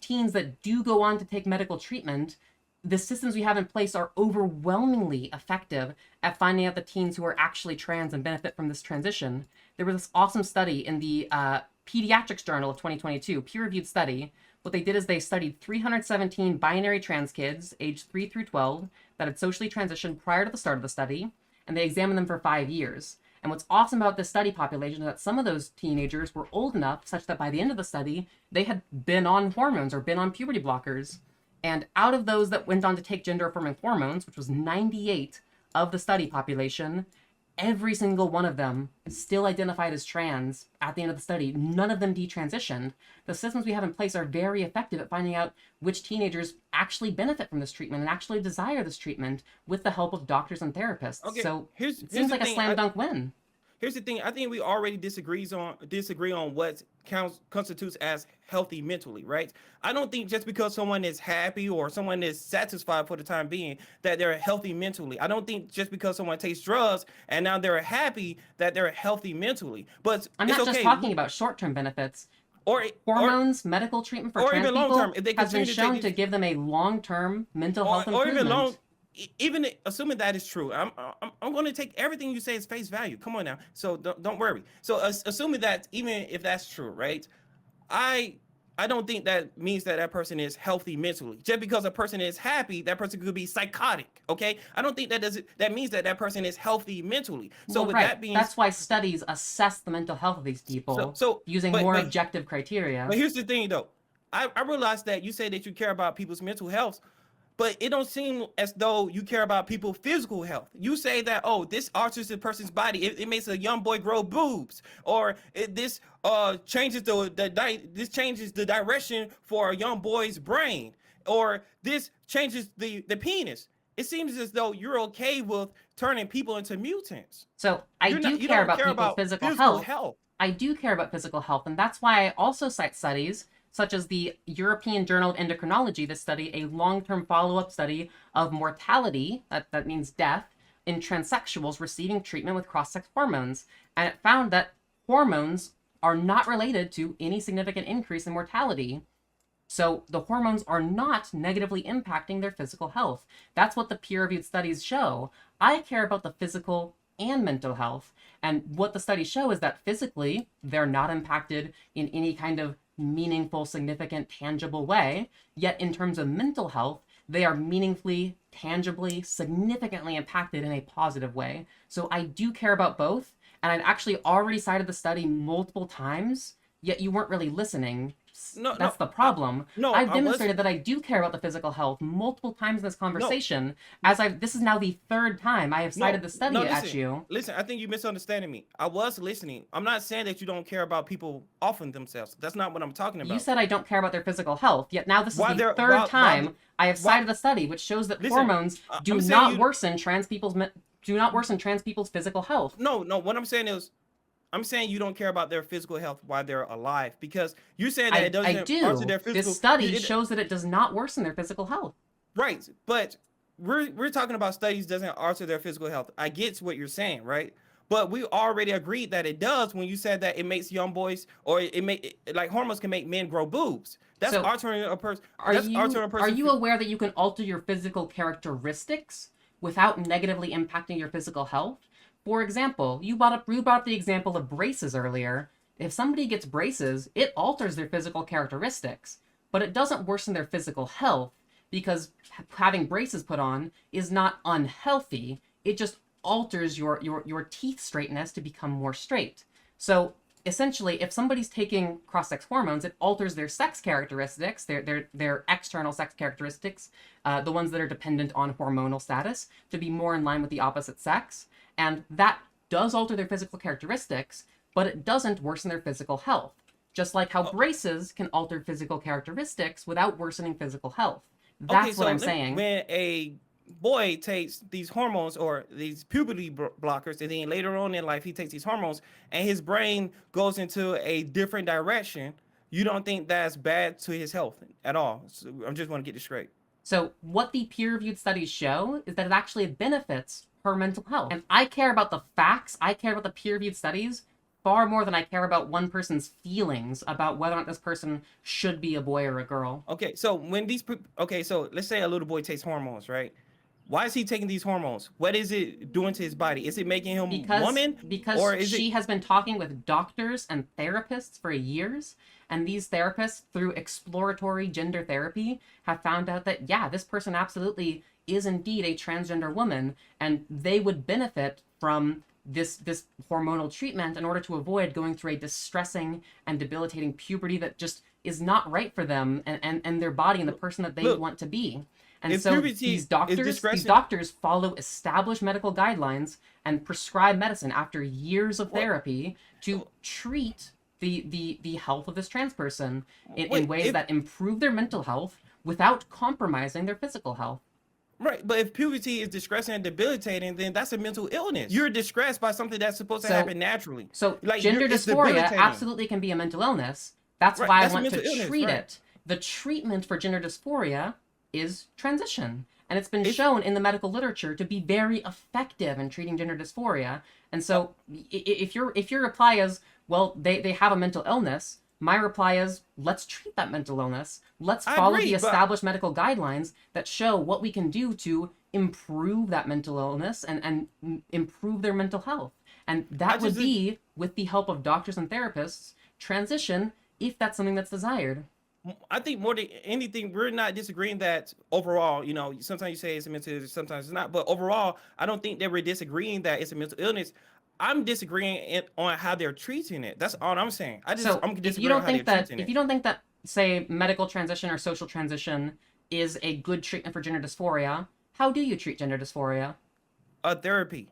S1: teens that do go on to take medical treatment, the systems we have in place are overwhelmingly effective at finding out the teens who are actually trans and benefit from this transition. There was this awesome study in the Pediatrics Journal of 2022, peer-reviewed study. What they did is they studied 317 binary trans kids aged 3 through 12 that had socially transitioned prior to the start of the study, and they examined them for 5 years. And what's awesome about this study population is that some of those teenagers were old enough such that by the end of the study, they had been on hormones or been on puberty blockers. And out of those that went on to take gender-affirming hormones, which was 98 of the study population, every single one of them still identified as trans at the end of the study. None of them detransitioned. The systems we have in place are very effective at finding out which teenagers actually benefit from this treatment and actually desire this treatment with the help of doctors and therapists.
S2: Okay,
S1: So
S2: here's
S1: it seems
S2: the
S1: like a
S2: thing.
S1: slam dunk win.
S2: Here's the thing. I think we already disagree on what constitutes as healthy mentally, right? I don't think just because someone is happy or someone is satisfied for the time being that they're healthy mentally. I don't think just because someone takes drugs and now they're happy that they're healthy mentally. But
S1: I'm
S2: it's
S1: not just
S2: okay.
S1: talking about short-term benefits.
S2: or
S1: Hormones, medical treatment for
S2: or
S1: trans
S2: even long
S1: people
S2: term, if they
S1: has been
S2: continue to
S1: shown
S2: take
S1: to
S2: these,
S1: give them a long-term mental health
S2: or even
S1: improvement.
S2: even assuming that is true, I'm going to take everything you say as face value. Come on now, so don't worry. So assuming that even if that's true, right? I I don't think that means that that person is healthy mentally. Just because a person is happy, that person could be psychotic. Okay, I don't think that means that that person is healthy mentally. So
S1: Well,
S2: with
S1: right.
S2: that being,
S1: That's why studies assess the mental health of these people using more objective criteria.
S2: but here's the thing though. I realized that you say that you care about people's mental health, but it don't seem as though you care about people's physical health. You say that, oh, this alters the person's body. It makes a young boy grow boobs, or this changes this changes the direction for a young boy's brain, or this changes the penis. It seems as though you're okay with turning people into mutants.
S1: So I do care about people's physical health. I do care about physical health, and that's why I also cite studies such as the European Journal of Endocrinology, that study a long-term follow-up study of mortality, that means death, in transsexuals receiving treatment with cross-sex hormones. And it found that hormones are not related to any significant increase in mortality. So the hormones are not negatively impacting their physical health. That's what the peer-reviewed studies show. I care about the physical and mental health. And what the studies show is that physically, they're not impacted in any kind of meaningful, significant, tangible way. Yet in terms of mental health, they are meaningfully, tangibly, significantly impacted in a positive way. So I do care about both. and I'd actually already cited the study multiple times, yet you weren't really listening.
S2: No,
S1: That's
S2: no,
S1: the problem.
S2: no,
S1: I've
S2: I wasn't.
S1: demonstrated that I do care about the physical health multiple times in this
S2: No,
S1: conversation. This is now the third time I have cited
S2: no,
S1: the
S2: no.
S1: study at you.
S2: Listen. I think you misunderstanding me. I was listening. I'm not saying that you don't care about people offing themselves. That's not what I'm talking
S1: You
S2: about.
S1: said I don't care about their physical health, yet now this is
S2: Why
S1: the
S2: they're
S1: third
S2: why
S1: time I have
S2: why?
S1: cited the study, which shows that
S2: Listen,
S1: hormones
S2: I'm saying you.
S1: do not worsen trans people's physical health.
S2: No, no. What I'm saying is, I'm saying you don't care about their physical health while they're alive because you're saying that it
S1: I
S2: doesn't alter
S1: do.
S2: their
S1: This
S2: physical.
S1: study shows that it does not worsen their physical health.
S2: Right, but we're talking about studies doesn't alter their physical health. I get what you're saying, right? But we already agreed that it does when you said that it makes young boys or it make like hormones can make men grow boobs. That's
S1: So,
S2: altering a person.
S1: Are
S2: That's
S1: you
S2: altering a
S1: are
S2: person.
S1: you aware that you can alter your physical characteristics without negatively impacting your physical health? For example, you brought up the example of braces earlier. If somebody gets braces, it alters their physical characteristics, but it doesn't worsen their physical health because having braces put on is not unhealthy. It just alters your teeth straightness to become more straight. So essentially, if somebody's taking cross-sex hormones, it alters their sex characteristics, their external sex characteristics, the ones that are dependent on hormonal status, to be more in line with the opposite sex, and that does alter their physical characteristics, but it doesn't worsen their physical health. Just like how braces can alter physical characteristics without worsening physical health. That's what I'm saying.
S2: When a boy takes these hormones or these puberty blockers, and then later on in life he takes these hormones, and his brain goes into a different direction, you don't think that's bad to his health at all? So I just want to get this straight.
S1: So what the peer-reviewed studies show is that it actually benefits her mental health. And I care about the facts, I care about the peer-reviewed studies far more than I care about one person's feelings about whether or not this person should be a boy or a girl.
S2: Okay, so so let's say a little boy takes hormones, right? Why is he taking these hormones? What is it doing to his body? Is it making him woman?
S1: Because
S2: or is
S1: she has been talking with doctors and therapists for years, and these therapists, through exploratory gender therapy, have found out that, yeah, this person absolutely is indeed a transgender woman, and they would benefit from this hormonal treatment in order to avoid going through a distressing and debilitating puberty that just is not right for them and their body and the person that they want to be. And so these doctors follow established medical guidelines and prescribe medicine after years of therapy to treat the health of this trans person in ways that improve their mental health without compromising their physical health.
S2: Right, but if puberty is distressing and debilitating, then that's a mental illness. You're distressed by something that's supposed to happen naturally.
S1: So like gender dysphoria absolutely can be a mental illness. That's why I want to treat it. The treatment for gender dysphoria is transition. And it's been shown in the medical literature to be very effective in treating gender dysphoria. And so if your reply is, well, they have a mental illness, my reply is, let's treat that mental illness. Let's follow the established medical guidelines that show what we can do to improve that mental illness and improve their mental health. And that would be, with the help of doctors and therapists, transition if that's something that's desired.
S2: I think more than anything, we're not disagreeing that overall, sometimes you say it's a mental illness, sometimes it's not. But overall, I don't think that we're disagreeing that it's a mental illness. I'm disagreeing on how they're treating it. That's all I'm saying. I'm disagreeing
S1: if you don't think that, say, medical transition or social transition is a good treatment for gender dysphoria, how do you treat gender dysphoria?
S2: Therapy.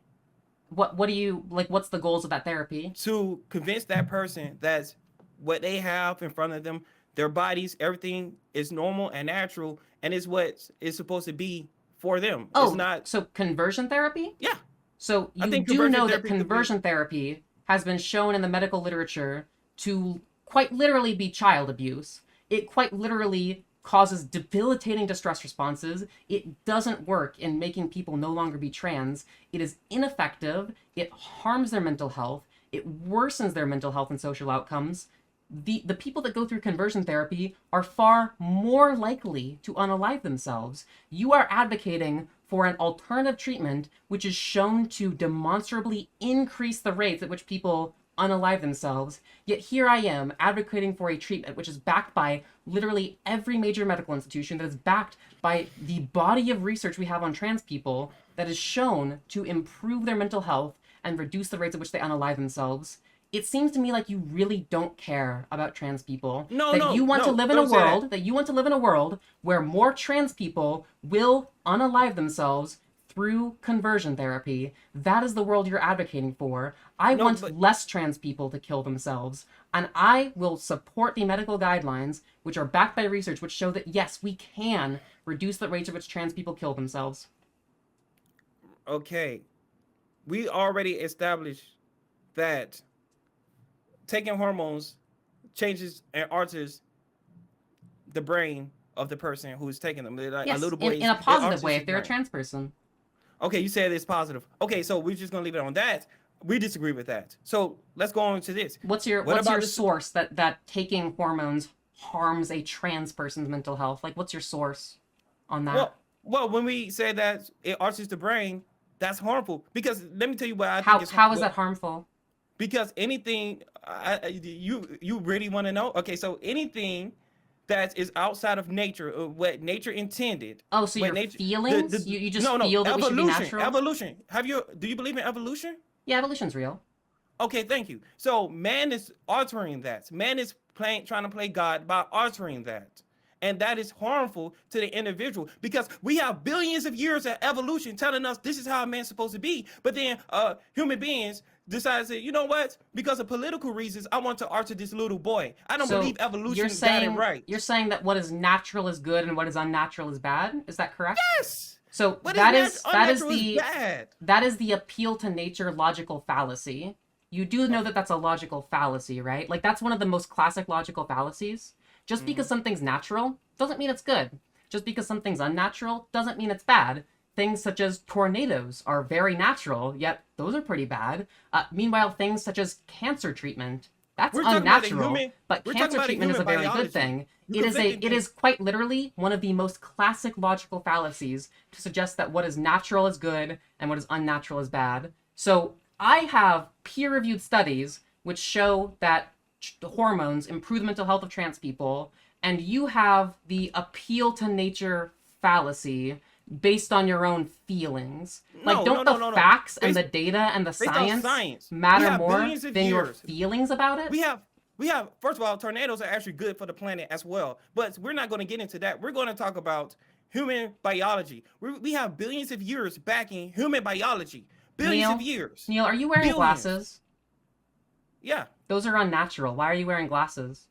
S1: What do you like? What's the goals of that therapy?
S2: To convince that person that what they have in front of them, their bodies, everything is normal and natural, and is what is supposed to be for them.
S1: Oh,
S2: it's not.
S1: So conversion therapy?
S2: Yeah.
S1: So you do know that conversion therapy has been shown in the medical literature to quite literally be child abuse. It quite literally causes debilitating distress responses. It doesn't work in making people no longer be trans. It is ineffective. It harms their mental health. It worsens their mental health and social outcomes. The people that go through conversion therapy are far more likely to unalive themselves. You are advocating for an alternative treatment which is shown to demonstrably increase the rates at which people unalive themselves, yet here I am advocating for a treatment which is backed by literally every major medical institution, that is backed by the body of research we have on trans people, that is shown to improve their mental health and reduce the rates at which they unalive themselves, it seems to me like you really don't care about trans people. You want to live in a world where more trans people will unalive themselves through conversion therapy. That is the world you're advocating for. I want less trans people to kill themselves, and I will support the medical guidelines, which are backed by research, which show that yes, we can reduce the rates at which trans people kill themselves.
S2: Okay, we already established that taking hormones changes and alters the brain of the person who's taking them. Like
S1: yes,
S2: a little boy
S1: in a positive way if they're a trans person.
S2: Okay, you said it's positive. Okay, so we're just gonna leave it on that. We disagree with that. So let's go on to this.
S1: What's your source that taking hormones harms a trans person's mental health? Like, what's your source on that?
S2: Well, when we say that it alters the brain, that's harmful. Because let me tell you what I
S1: think. How is
S2: that
S1: harmful?
S2: Because anything, you really want to know? Okay, so anything that is outside of nature, what nature intended.
S1: Oh, so your feelings? You just feel that we should be natural?
S2: Evolution. Do you believe in evolution?
S1: Yeah, evolution's real.
S2: Okay, thank you. So man is altering that. Man is trying to play God by altering that. And that is harmful to the individual because we have billions of years of evolution telling us this is how a man's supposed to be. But then human beings decide to say, you know what? Because of political reasons, I want to alter this little boy. I don't believe evolution is bad and right.
S1: You're saying that what is natural is good and what is unnatural is bad? Is that correct?
S2: Yes.
S1: So that is the appeal to nature logical fallacy. You do know that that's a logical fallacy, right? Like that's one of the most classic logical fallacies. Just because something's natural doesn't mean it's good. Just because something's unnatural doesn't mean it's bad. Things such as tornadoes are very natural, yet those are pretty bad. Meanwhile, things such as cancer treatment, that's unnatural, but cancer treatment is a very good thing. It is quite literally one of the most classic logical fallacies to suggest that what is natural is good and what is unnatural is bad. So I have peer-reviewed studies which show that hormones improve the mental health of trans people, and you have the appeal to nature fallacy based on your own feelings. Don't the facts and the data and the science matter more than your feelings about it?
S2: We have first of all, tornadoes are actually good for the planet as well, but we're not going to get into that. We're going to talk about human biology. We have billions of years backing human biology. Billions of years.
S1: Neil, are you wearing glasses?
S2: Yeah.
S1: Those are unnatural. Why are you wearing glasses?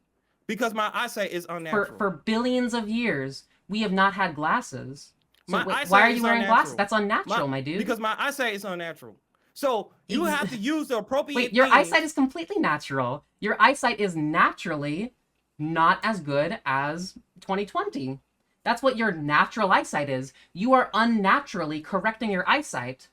S2: Because my eyesight is unnatural.
S1: For billions of years, we have not had glasses. So why are you wearing glasses? That's unnatural, my dude.
S2: Because my eyesight is unnatural. So you have to use the appropriate
S1: Wait, your eyesight is completely natural. Your eyesight is naturally not as good as 2020. That's what your natural eyesight is. You are unnaturally correcting your eyesight.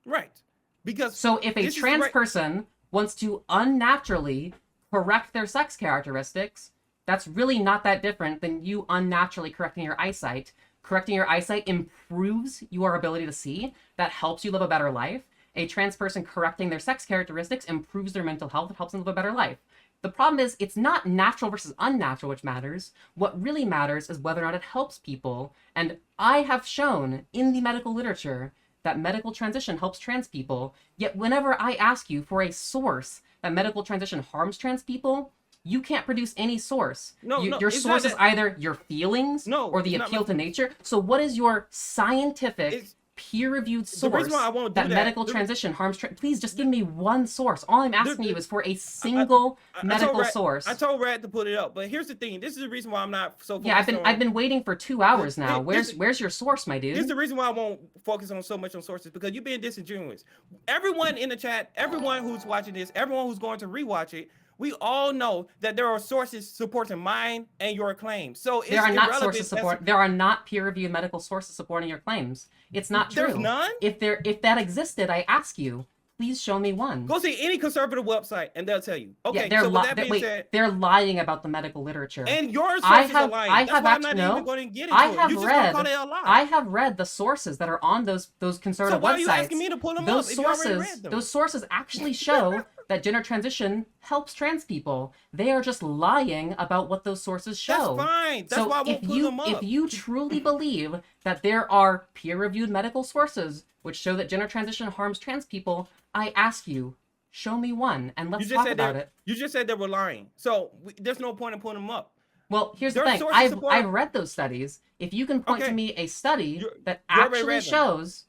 S2: Right. Because
S1: so if a trans person wants to unnaturally correct their sex characteristics, that's really not that different than you unnaturally correcting your eyesight. Correcting your eyesight improves your ability to see. That helps you live a better life. A trans person correcting their sex characteristics improves their mental health. It helps them live a better life. The problem is it's not natural versus unnatural which matters. What really matters is whether or not it helps people. And I have shown in the medical literature that medical transition helps trans people. Yet whenever I ask you for a source that medical transition harms trans people, you can't produce any source. Your source is either your feelings or the appeal to nature. So what is your scientific, peer-reviewed source that medical transition harms trans? Please just give me one source. All I'm asking you is for a single medical source.
S2: I told Rad to put it up, but here's the thing. This is the reason why I'm not so focused.
S1: Yeah, I've been waiting for 2 hours now. Where's your source, my dude?
S2: This is the reason why I won't focus on so much on sources, because you're being disingenuous. Everyone in the chat, everyone who's watching this, everyone who's going to rewatch it, we all know that there are sources supporting mine and your claims. So
S1: there are not sources support. There are not peer-reviewed medical sources supporting your claims. It's not true.
S2: There's none.
S1: If that existed, I ask you, please show me one.
S2: Go see any conservative website and they'll tell you. Okay. Yeah, so with that being said,
S1: they're lying about the medical literature.
S2: And your sources are lying. That's why I'm not even going to get into it. You just gonna call it a lie.
S1: I have read the sources that are on those conservative websites.
S2: So why are you asking me to pull them up if you already read them?
S1: Those sources actually show that gender transition helps trans people. They are just lying about what those sources show.
S2: That's fine. That's why I won't put them up.
S1: If you truly believe that there are peer-reviewed medical sources which show that gender transition harms trans people, I ask you, show me one, and let's talk about it.
S2: You just said they were lying. So there's no point in putting them up.
S1: Well, here's the thing. I've read those studies. If you can point to me a study that actually shows...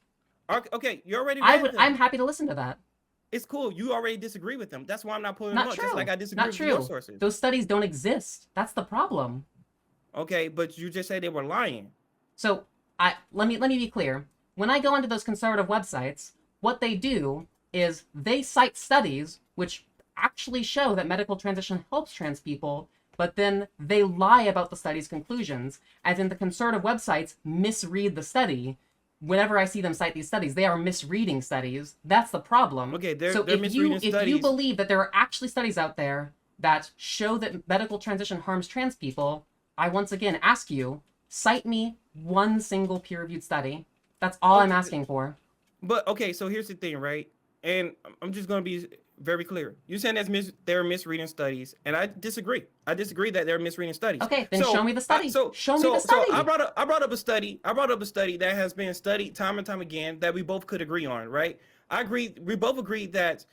S2: Okay, you already read them.
S1: I'm happy to listen to that.
S2: It's cool. You already disagree with them. That's why I'm not putting them up.
S1: True.
S2: Just like I disagree with your sources.
S1: Those studies don't exist. That's the problem.
S2: Okay, but you just said they were lying.
S1: So let me be clear. When I go onto those conservative websites, what they do is they cite studies which actually show that medical transition helps trans people, but then they lie about the study's conclusions, as in the conservative websites misread the study. Whenever I see them cite these studies, they are misreading studies. That's the problem.
S2: Okay, they're misreading studies.
S1: If you believe that there are actually studies out there that show that medical transition harms trans people, I once again ask you, cite me one single peer-reviewed study. That's all I'm asking for.
S2: But, okay, so here's the thing, right? And I'm just going to be very clear. You're saying they're misreading studies, and I disagree. I disagree that they're misreading studies.
S1: Okay, then show me the study. Show me the study.
S2: So I brought up a study. I brought up a study that has been studied time and time again that we both could agree on, right? I agree. We both agreed that,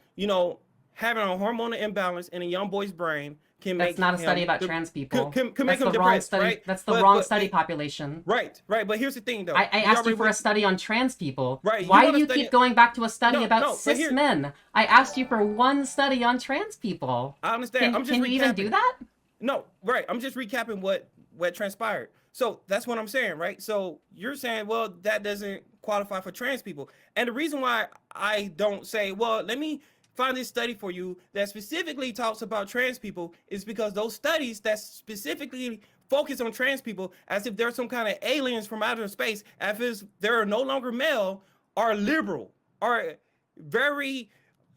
S2: having a hormonal imbalance in a young boy's brain can make
S1: That's not a study about trans people.
S2: Can make him depressed, right?
S1: That's the wrong study population.
S2: Right. But here's the thing, though.
S1: I asked you for a study on trans people.
S2: Right.
S1: Why do you keep going back to a study about cis men? I asked you for one study on trans people.
S2: I understand.
S1: Can you even do that?
S2: No, right. I'm just recapping what transpired. So that's what I'm saying, right? So you're saying, well, that doesn't qualify for trans people. And the reason why I don't say, well, let me find this study for you that specifically talks about trans people is because those studies that specifically focus on trans people as if they're some kind of aliens from outer space, as if they're no longer male, are liberal, are very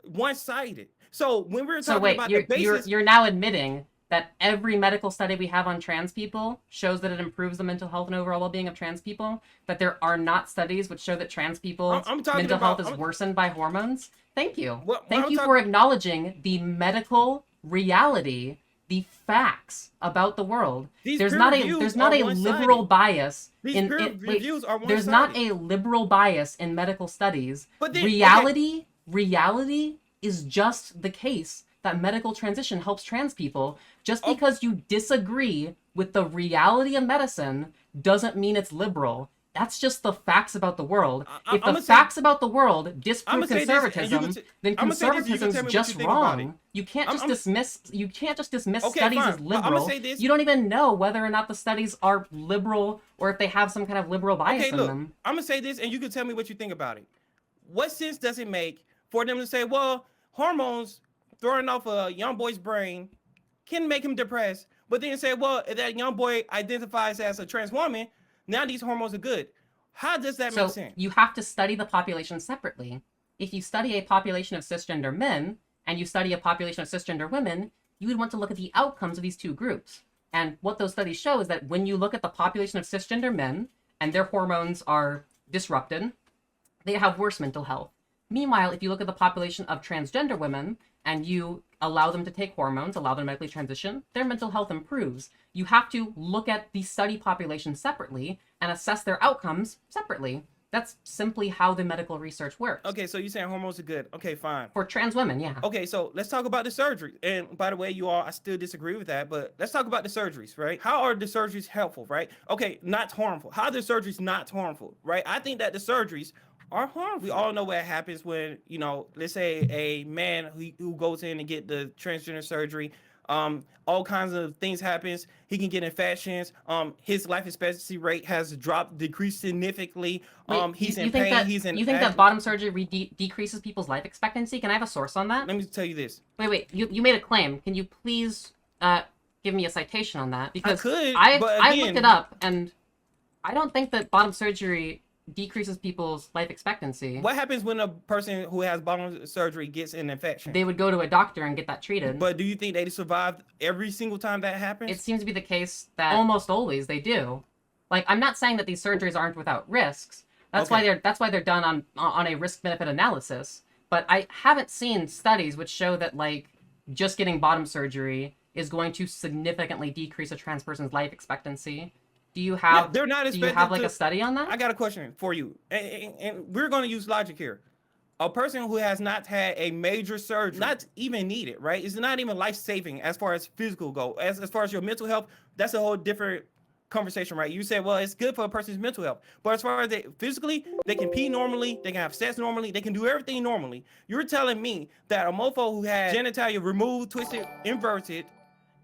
S2: one-sided. So when we're talking about the basis...
S1: you're now admitting that every medical study we have on trans people shows that it improves the mental health and overall well-being of trans people, that there are not studies which show that trans people's mental health is worsened by hormones. Thank you. Thank you for acknowledging the medical reality, the facts about the world. There's not a liberal bias in there's not a liberal bias in medical studies. But reality is just the case that medical transition helps trans people. Just because you disagree with the reality of medicine doesn't mean it's liberal. That's just the facts about the world. If the facts about the world disprove conservatism, then conservatism's just wrong. You can't just dismiss studies as liberal. You don't even know whether or not the studies are liberal or if they have some kind of liberal bias in them.
S2: I'm gonna say this, and you can tell me what you think about it. What sense does it make for them to say, well, hormones throwing off a young boy's brain can make him depressed, but then say, well, if that young boy identifies as a trans woman, now these hormones are good. How does that make sense?
S1: You have to study the population separately. If you study a population of cisgender men and you study a population of cisgender women, you would want to look at the outcomes of these two groups. And what those studies show is that when you look at the population of cisgender men and their hormones are disrupted, they have worse mental health. Meanwhile, if you look at the population of transgender women and you allow them to take hormones, allow them to medically transition, their mental health improves. You have to look at the study population separately and assess their outcomes separately. That's simply how the medical research works.
S2: Okay, so you're saying hormones are good. Okay, fine.
S1: For trans women, yeah.
S2: Okay, so let's talk about the surgery. And by the way, you all, I still disagree with that, but let's talk about the surgeries, right? How are the surgeries helpful, right? Okay, not harmful. How are the surgeries not harmful, right? I think that the surgeries are harmful. We all know what happens when, let's say a man who goes in and get the transgender surgery, all kinds of things happens. He can get infections. His life expectancy rate has decreased significantly. He's in pain.
S1: You think that bottom surgery decreases people's life expectancy? Can I have a source on that?
S2: Let me tell you this.
S1: Wait. You made a claim. Can you please give me a citation on that? Because
S2: I
S1: looked it up, and I don't think that bottom surgery decreases people's life expectancy.
S2: What happens when a person who has bottom surgery gets an infection?
S1: They would go to a doctor and get that treated.
S2: But do you think they survive every single time that happens?
S1: It seems to be the case that almost always they do. Like, I'm not saying that these surgeries aren't without risks. That's why they're done on a risk-benefit analysis. But I haven't seen studies which show that like just getting bottom surgery is going to significantly decrease a trans person's life expectancy. Do you have
S2: they're not
S1: do you have
S2: expected
S1: like
S2: to.
S1: a study on that?
S2: I got a question for you, and we're going to use logic here. A person who has not had a major surgery, not even needed, right? It's not even life saving as far as physical go. As far as your mental health, that's a whole different conversation, right? You said, well, it's good for a person's mental health, but as far as they physically, they can pee normally, they can have sex normally, they can do everything normally. You're telling me that a mofo who had genitalia removed, twisted, inverted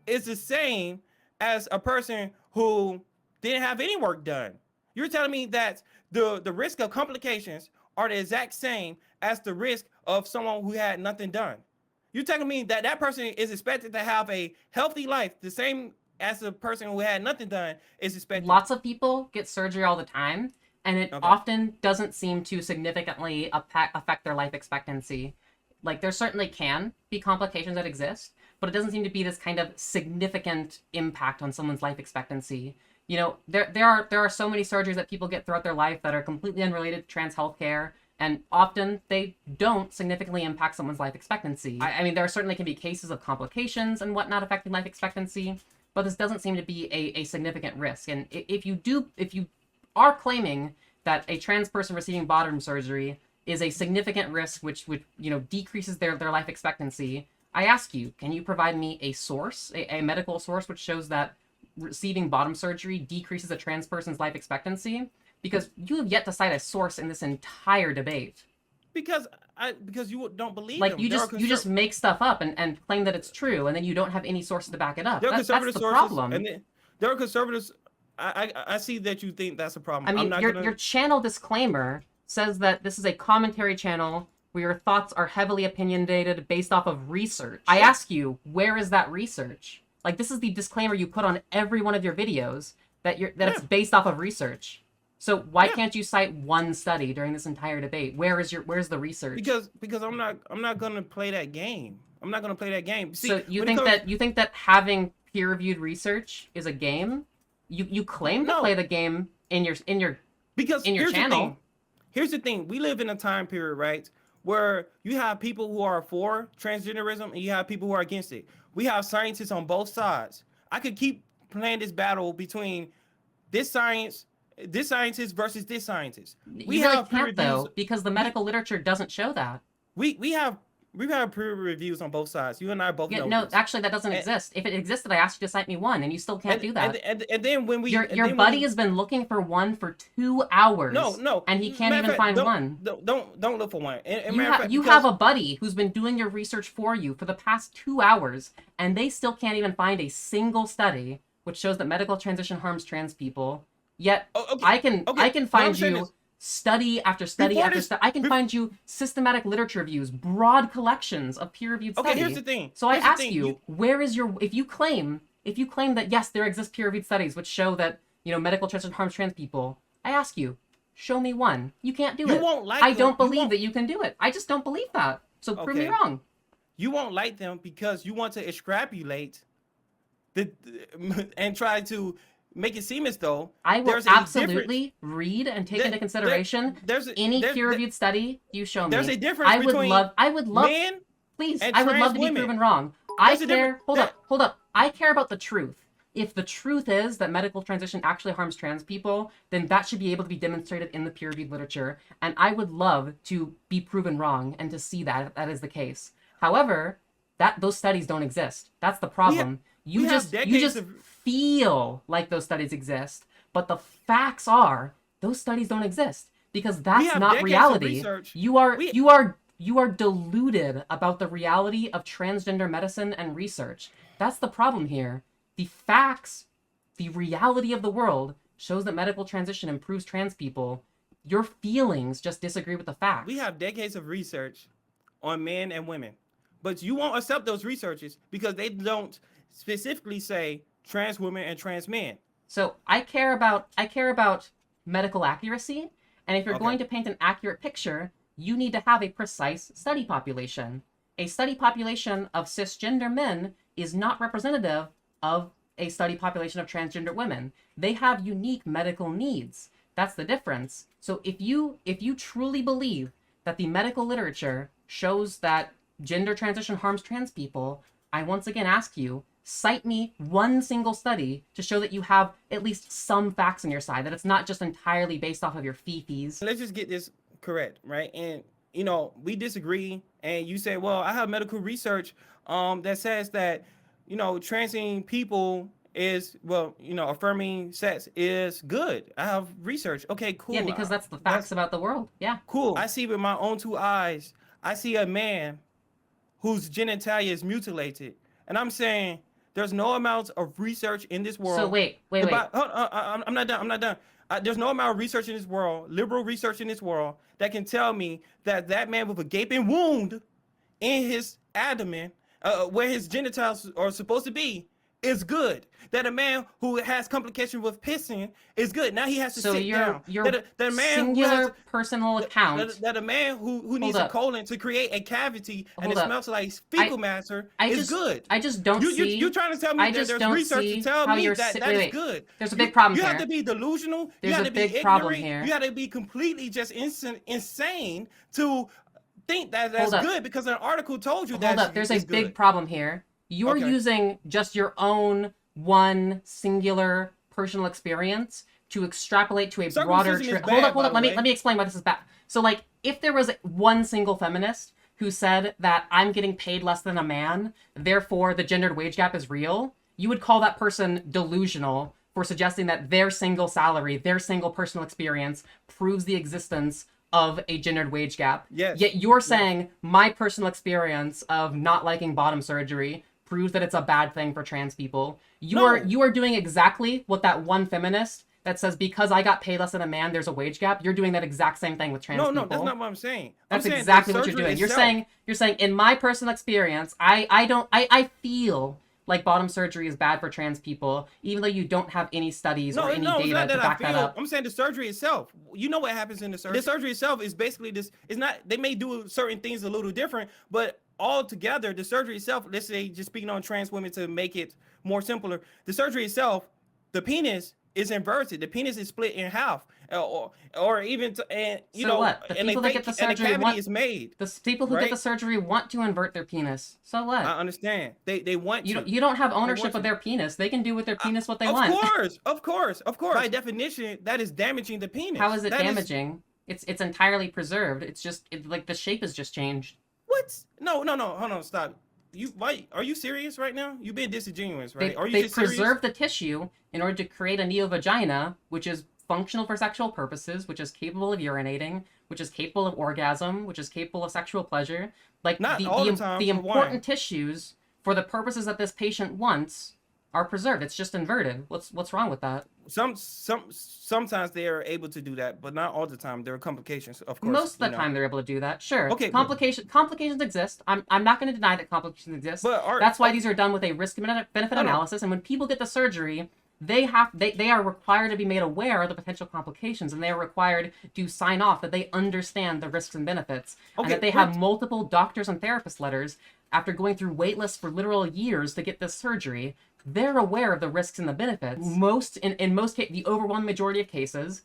S2: is the same as a person who didn't have any work done. You're telling me that the risk of complications are the exact same as the risk of someone who had nothing done. You're telling me that that person is expected to have a healthy life, the same as the person who had nothing done is expected.
S1: Lots of people get surgery all the time, and it often doesn't seem to significantly affect their life expectancy. Like, there certainly can be complications that exist, but it doesn't seem to be this kind of significant impact on someone's life expectancy. You know, there are so many surgeries that people get throughout their life that are completely unrelated to trans healthcare, and often they don't significantly impact someone's life expectancy. I mean, there certainly can be cases of complications and whatnot affecting life expectancy, but this doesn't seem to be a significant risk. And if you are claiming that a trans person receiving bottom surgery is a significant risk which decreases their life expectancy, I ask you, can you provide me a source, a medical source which shows that receiving bottom surgery decreases a trans person's life expectancy? Because you have yet to cite a source in this entire debate.
S2: Because you don't believe
S1: like
S2: them.
S1: you just make stuff up and claim that it's true, and then you don't have any sources to back it up. That's the problem.
S2: And there are conservatives. I see that you think that's a problem.
S1: I mean, your channel disclaimer says that this is a commentary channel where your thoughts are heavily opinionated based off of research. I ask you, where is that research? Like, this is the disclaimer you put on every one of your videos that it's based off of research. So why can't you cite one study during this entire debate? Where's the research?
S2: Because I'm not gonna play that game. I'm not gonna play that game. See,
S1: so you think that having peer-reviewed research is a game? You claim to play the game in your channel.
S2: Here's the thing. We live in a time period, right, where you have people who are for transgenderism and you have people who are against it. We have scientists on both sides. I could keep playing this battle between this scientist versus this scientist.
S1: We really can't, though, because the medical literature doesn't show that.
S2: We have peer reviews on both sides. You and I both know.
S1: No,
S2: this.
S1: Actually, that doesn't exist. If it existed, I asked you to cite me one, and you still can't do that.
S2: And then when we
S1: your buddy has been looking for one for 2 hours.
S2: No,
S1: and he can't even find one.
S2: Don't look for one.
S1: You have a buddy who's been doing your research for you for the past 2 hours, and they still can't even find a single study which shows that medical transition harms trans people. Yet I can find you study after study after study. I can find you systematic literature reviews, broad collections of peer-reviewed studies.
S2: Okay, here's the thing.
S1: So I ask you, where is your if you claim that yes, there exist peer-reviewed studies which show that medical transition harms trans people, I ask you, show me one. You can't do it.
S2: You won't like
S1: I don't believe that you can do it. I just don't believe that. So prove me wrong.
S2: You won't like them because you want to extrapolate and try to make it seem as though
S1: I will absolutely read and take into consideration any peer-reviewed study you show me.
S2: There's a difference between men
S1: please,
S2: and
S1: I would love to
S2: women.
S1: be proven wrong. Hold up. I care about the truth. If the truth is that medical transition actually harms trans people, then that should be able to be demonstrated in the peer-reviewed literature. And I would love to be proven wrong and to see that if that is the case. However, those studies don't exist. That's the problem. You just feel like those studies exist, but the facts are those studies don't exist because that's not reality. You are deluded about the reality of transgender medicine and research. That's the problem here. The facts, the reality of the world shows that medical transition improves trans people. Your feelings just disagree with the facts.
S2: We have decades of research on men and women, but you won't accept those researches because they don't specifically say trans women and trans men.
S1: So I care about medical accuracy, and if you're going to paint an accurate picture, you need to have a precise study population. A study population of cisgender men is not representative of a study population of transgender women. They have unique medical needs. That's the difference. So if you truly believe that the medical literature shows that gender transition harms trans people, I once again ask you, cite me one single study to show that you have at least some facts on your side, that it's not just entirely based off of your fifis.
S2: Let's just get this correct, right? And we disagree, and you say, well, I have medical research that says that transing people is, well, affirming sex is good. I have research. Okay, cool.
S1: Yeah, because that's the facts about the world. Yeah.
S2: Cool. I see with my own two eyes. I see a man whose genitalia is mutilated, and I'm saying there's no amount of research in this world.
S1: So wait.
S2: I'm not done. There's no amount of research in this world, liberal research in this world, that can tell me that man with a gaping wound in his abdomen, where his genitals are supposed to be, is good. That a man who has complications with pissing is good. Now he has to sit down.
S1: Your
S2: that a man
S1: singular personal account.
S2: That a man who needs a colon to create a cavity and it smells like fecal matter is good.
S1: I just don't see.
S2: You're trying to tell me that there's research to tell me that is good.
S1: There's a big problem here.
S2: You have to be delusional.
S1: There's
S2: you have
S1: a
S2: to be
S1: big
S2: ignorant.
S1: problem here.
S2: You have to be completely just insane to think that that's good because an article told you that.
S1: Hold up. There's a big problem here. You're using just your own one singular personal experience to extrapolate to a broader hold up. Let me explain why this is bad. So, like, if there was one single feminist who said that I'm getting paid less than a man, therefore the gendered wage gap is real, you would call that person delusional for suggesting that their single salary, their single personal experience proves the existence of a gendered wage gap.
S2: Yes.
S1: Yet you're saying my personal experience of not liking bottom surgery proves that it's a bad thing for trans people. You are doing exactly what that one feminist that says because I got paid less than a man, there's a wage gap. You're doing that exact same thing with trans people.
S2: No, that's not what I'm saying.
S1: That's exactly what you're doing. You're saying in my personal experience, I feel like bottom surgery is bad for trans people, even though you don't have any studies or any data to back that up.
S2: I'm saying the surgery itself. You know what happens in the surgery. The surgery itself is basically this. It's not. They may do certain things a little different, but altogether, the surgery itself. Let's say, just speaking on trans women to make it more simpler, the surgery itself, the penis is inverted. The penis is split in half, or even
S1: what? The people that get the surgery
S2: is made.
S1: The people who get the surgery want to invert their penis. So what?
S2: I understand. They want to.
S1: You don't have ownership of their penis. They can do with their penis what they want.
S2: Of course. By definition, that is damaging the penis.
S1: How is it damaging? It's entirely preserved. It's just like the shape has just changed.
S2: What? No. Hold on. Stop. Why are you serious right now? You've been disingenuous, right?
S1: They preserve the tissue in order to create a neovagina, which is functional for sexual purposes, which is capable of urinating, which is capable of orgasm, which is capable of sexual pleasure. Like the important tissues for the purposes that this patient wants are preserved. It's just inverted. What's wrong with that?
S2: Sometimes they are able to do that, but not all the time. There are complications, of course.
S1: Most of the time they're able to do that. Sure.
S2: Okay.
S1: Complications exist. I'm not going to deny that complications exist.
S2: But
S1: that's why these are done with a risk-benefit analysis. And when people get the surgery, they are required to be made aware of the potential complications, and they are required to sign off that they understand the risks and benefits, and that they have multiple doctors and therapist letters after going through wait lists for literal years to get this surgery. They're aware of the risks and the benefits. In most cases, the overwhelming majority of cases,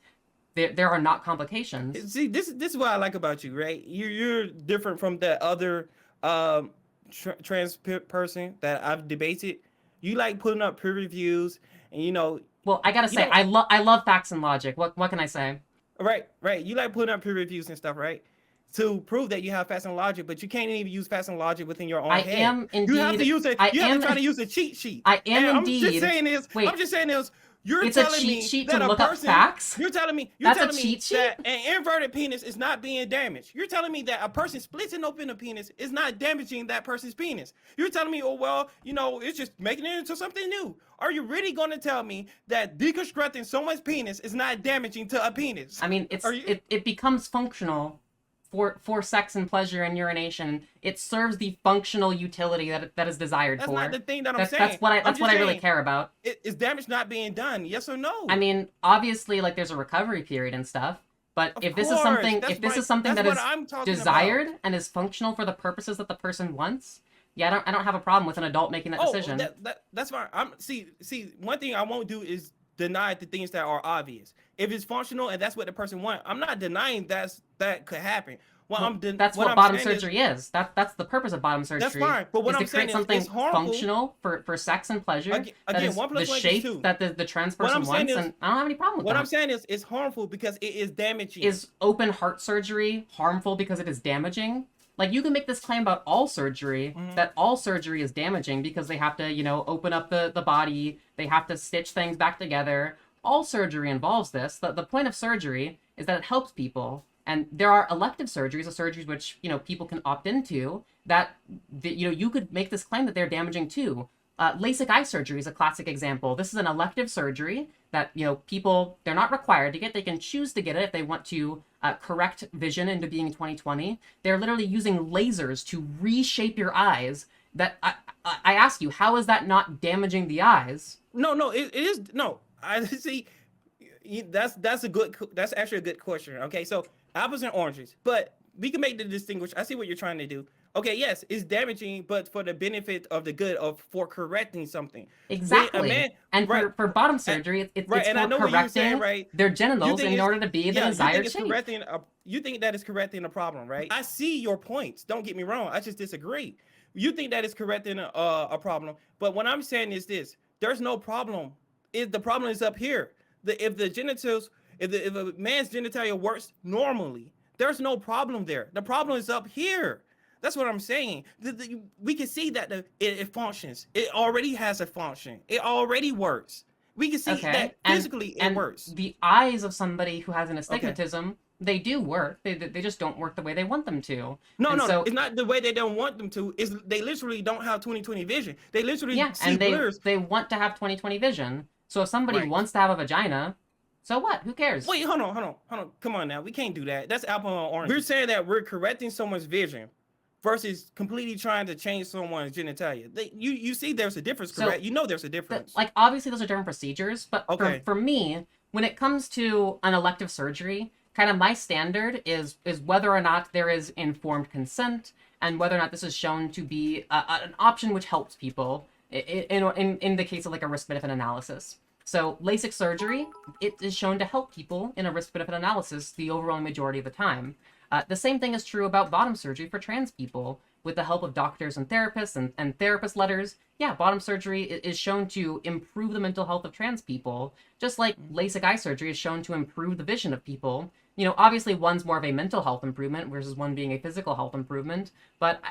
S1: there are not complications.
S2: See, this is what I like about you, right? You're different from the other trans person that I've debated. You like putting up peer reviews, and
S1: Well, I gotta say, I love facts and logic. What can I say?
S2: Right. You like putting up peer reviews and stuff, right? To prove that you have facts and logic, but you can't even use facts and logic within your own head.
S1: I am indeed.
S2: You have to use it. You have to try to use a cheat sheet.
S1: I am indeed.
S2: I'm just saying this. You're
S1: it's a
S2: telling
S1: cheat
S2: me
S1: sheet
S2: that
S1: to
S2: a
S1: look
S2: person,
S1: up facts.
S2: You're telling me
S1: That's a cheat sheet?
S2: that an inverted penis is not being damaged. You're telling me that a person splitting open a penis is not damaging that person's penis. You're telling me, it's just making it into something new. Are you really going to tell me that deconstructing someone's penis is not damaging to a penis?
S1: I mean, it becomes functional for sex and pleasure and urination. It serves the functional utility that is desired
S2: that's
S1: for.
S2: That's not the thing that I'm saying.
S1: That's what I really care about.
S2: Is damage not being done? Yes or no?
S1: I mean, obviously, like, there's a recovery period and stuff. But if this is something that is desired and is functional for the purposes that the person wants, yeah, I don't have a problem with an adult making that decision.
S2: That's fine. See, one thing I won't do is deny the things that are obvious. If it's functional and that's what the person wants, I'm not denying that could happen.
S1: Well, that's what bottom surgery is. That's the purpose of bottom surgery.
S2: That's fine. But what
S1: is
S2: I'm
S1: to create
S2: saying
S1: something
S2: is it's harmful.
S1: functional for sex and pleasure.
S2: Again,
S1: that is
S2: 1 +
S1: the
S2: 1 =
S1: shape
S2: 2.
S1: that the trans person wants, and I don't have any problem with
S2: What
S1: that.
S2: I'm saying is it's harmful because it is damaging.
S1: Is open heart surgery harmful because it is damaging? Like, you can make this claim about all surgery, that all surgery is damaging because they have to, open up the body, they have to stitch things back together. All surgery involves this. The point of surgery is that it helps people. And there are elective surgeries, which, people can opt into, that, you could make this claim that they're damaging too. LASIK eye surgery is a classic example. This is an elective surgery that, people, they're not required to get. They can choose to get it if they want to correct vision into being 20/20. They're literally using lasers to reshape your eyes. That I ask you, how is that not damaging the eyes?
S2: No, it is. No, I see. That's actually a good question. Okay, so apples and oranges, but we can make the distinguish. I see what you're trying to do. Okay, yes, it's damaging, but for the benefit of the good for correcting something.
S1: Exactly. And
S2: right,
S1: for bottom surgery, it's
S2: right, and I
S1: for
S2: know what you're saying,
S1: correcting
S2: right?
S1: their genitals in order to be the desired shape.
S2: You think that is correcting a problem, right? I see your points. Don't get me wrong. I just disagree. You think that is correcting a problem, but what I'm saying is this: there's no problem. The problem is up here. If a man's genitalia works normally, there's no problem there. The problem is up here. That's what I'm saying. We can see that it functions. It already has a function. It already works. We can see that physically it works.
S1: The eyes of somebody who has an astigmatism, they do work. They just don't work the way they want them to.
S2: No, it's not the way they don't want them to. Is they literally don't have 20/20 vision. They literally see blurs.
S1: They want to have 20/20 vision. So if somebody wants to have a vagina, so what? Who cares?
S2: Wait, hold on. Come on now. We can't do that. That's apple and orange. We're saying that we're correcting someone's vision versus completely trying to change someone's genitalia. You see there's a difference, correct? There's a difference.
S1: Obviously those are different procedures, but for me, when it comes to an elective surgery, kind of my standard is whether or not there is informed consent and whether or not this is shown to be an option which helps people in the case of like a risk-benefit analysis. So LASIK surgery, it is shown to help people in a risk-benefit analysis the overwhelming majority of the time. The same thing is true about bottom surgery for trans people. With the help of doctors and therapists and therapist letters, bottom surgery is shown to improve the mental health of trans people, just like LASIK eye surgery is shown to improve the vision of people. Obviously one's more of a mental health improvement versus one being a physical health improvement, but,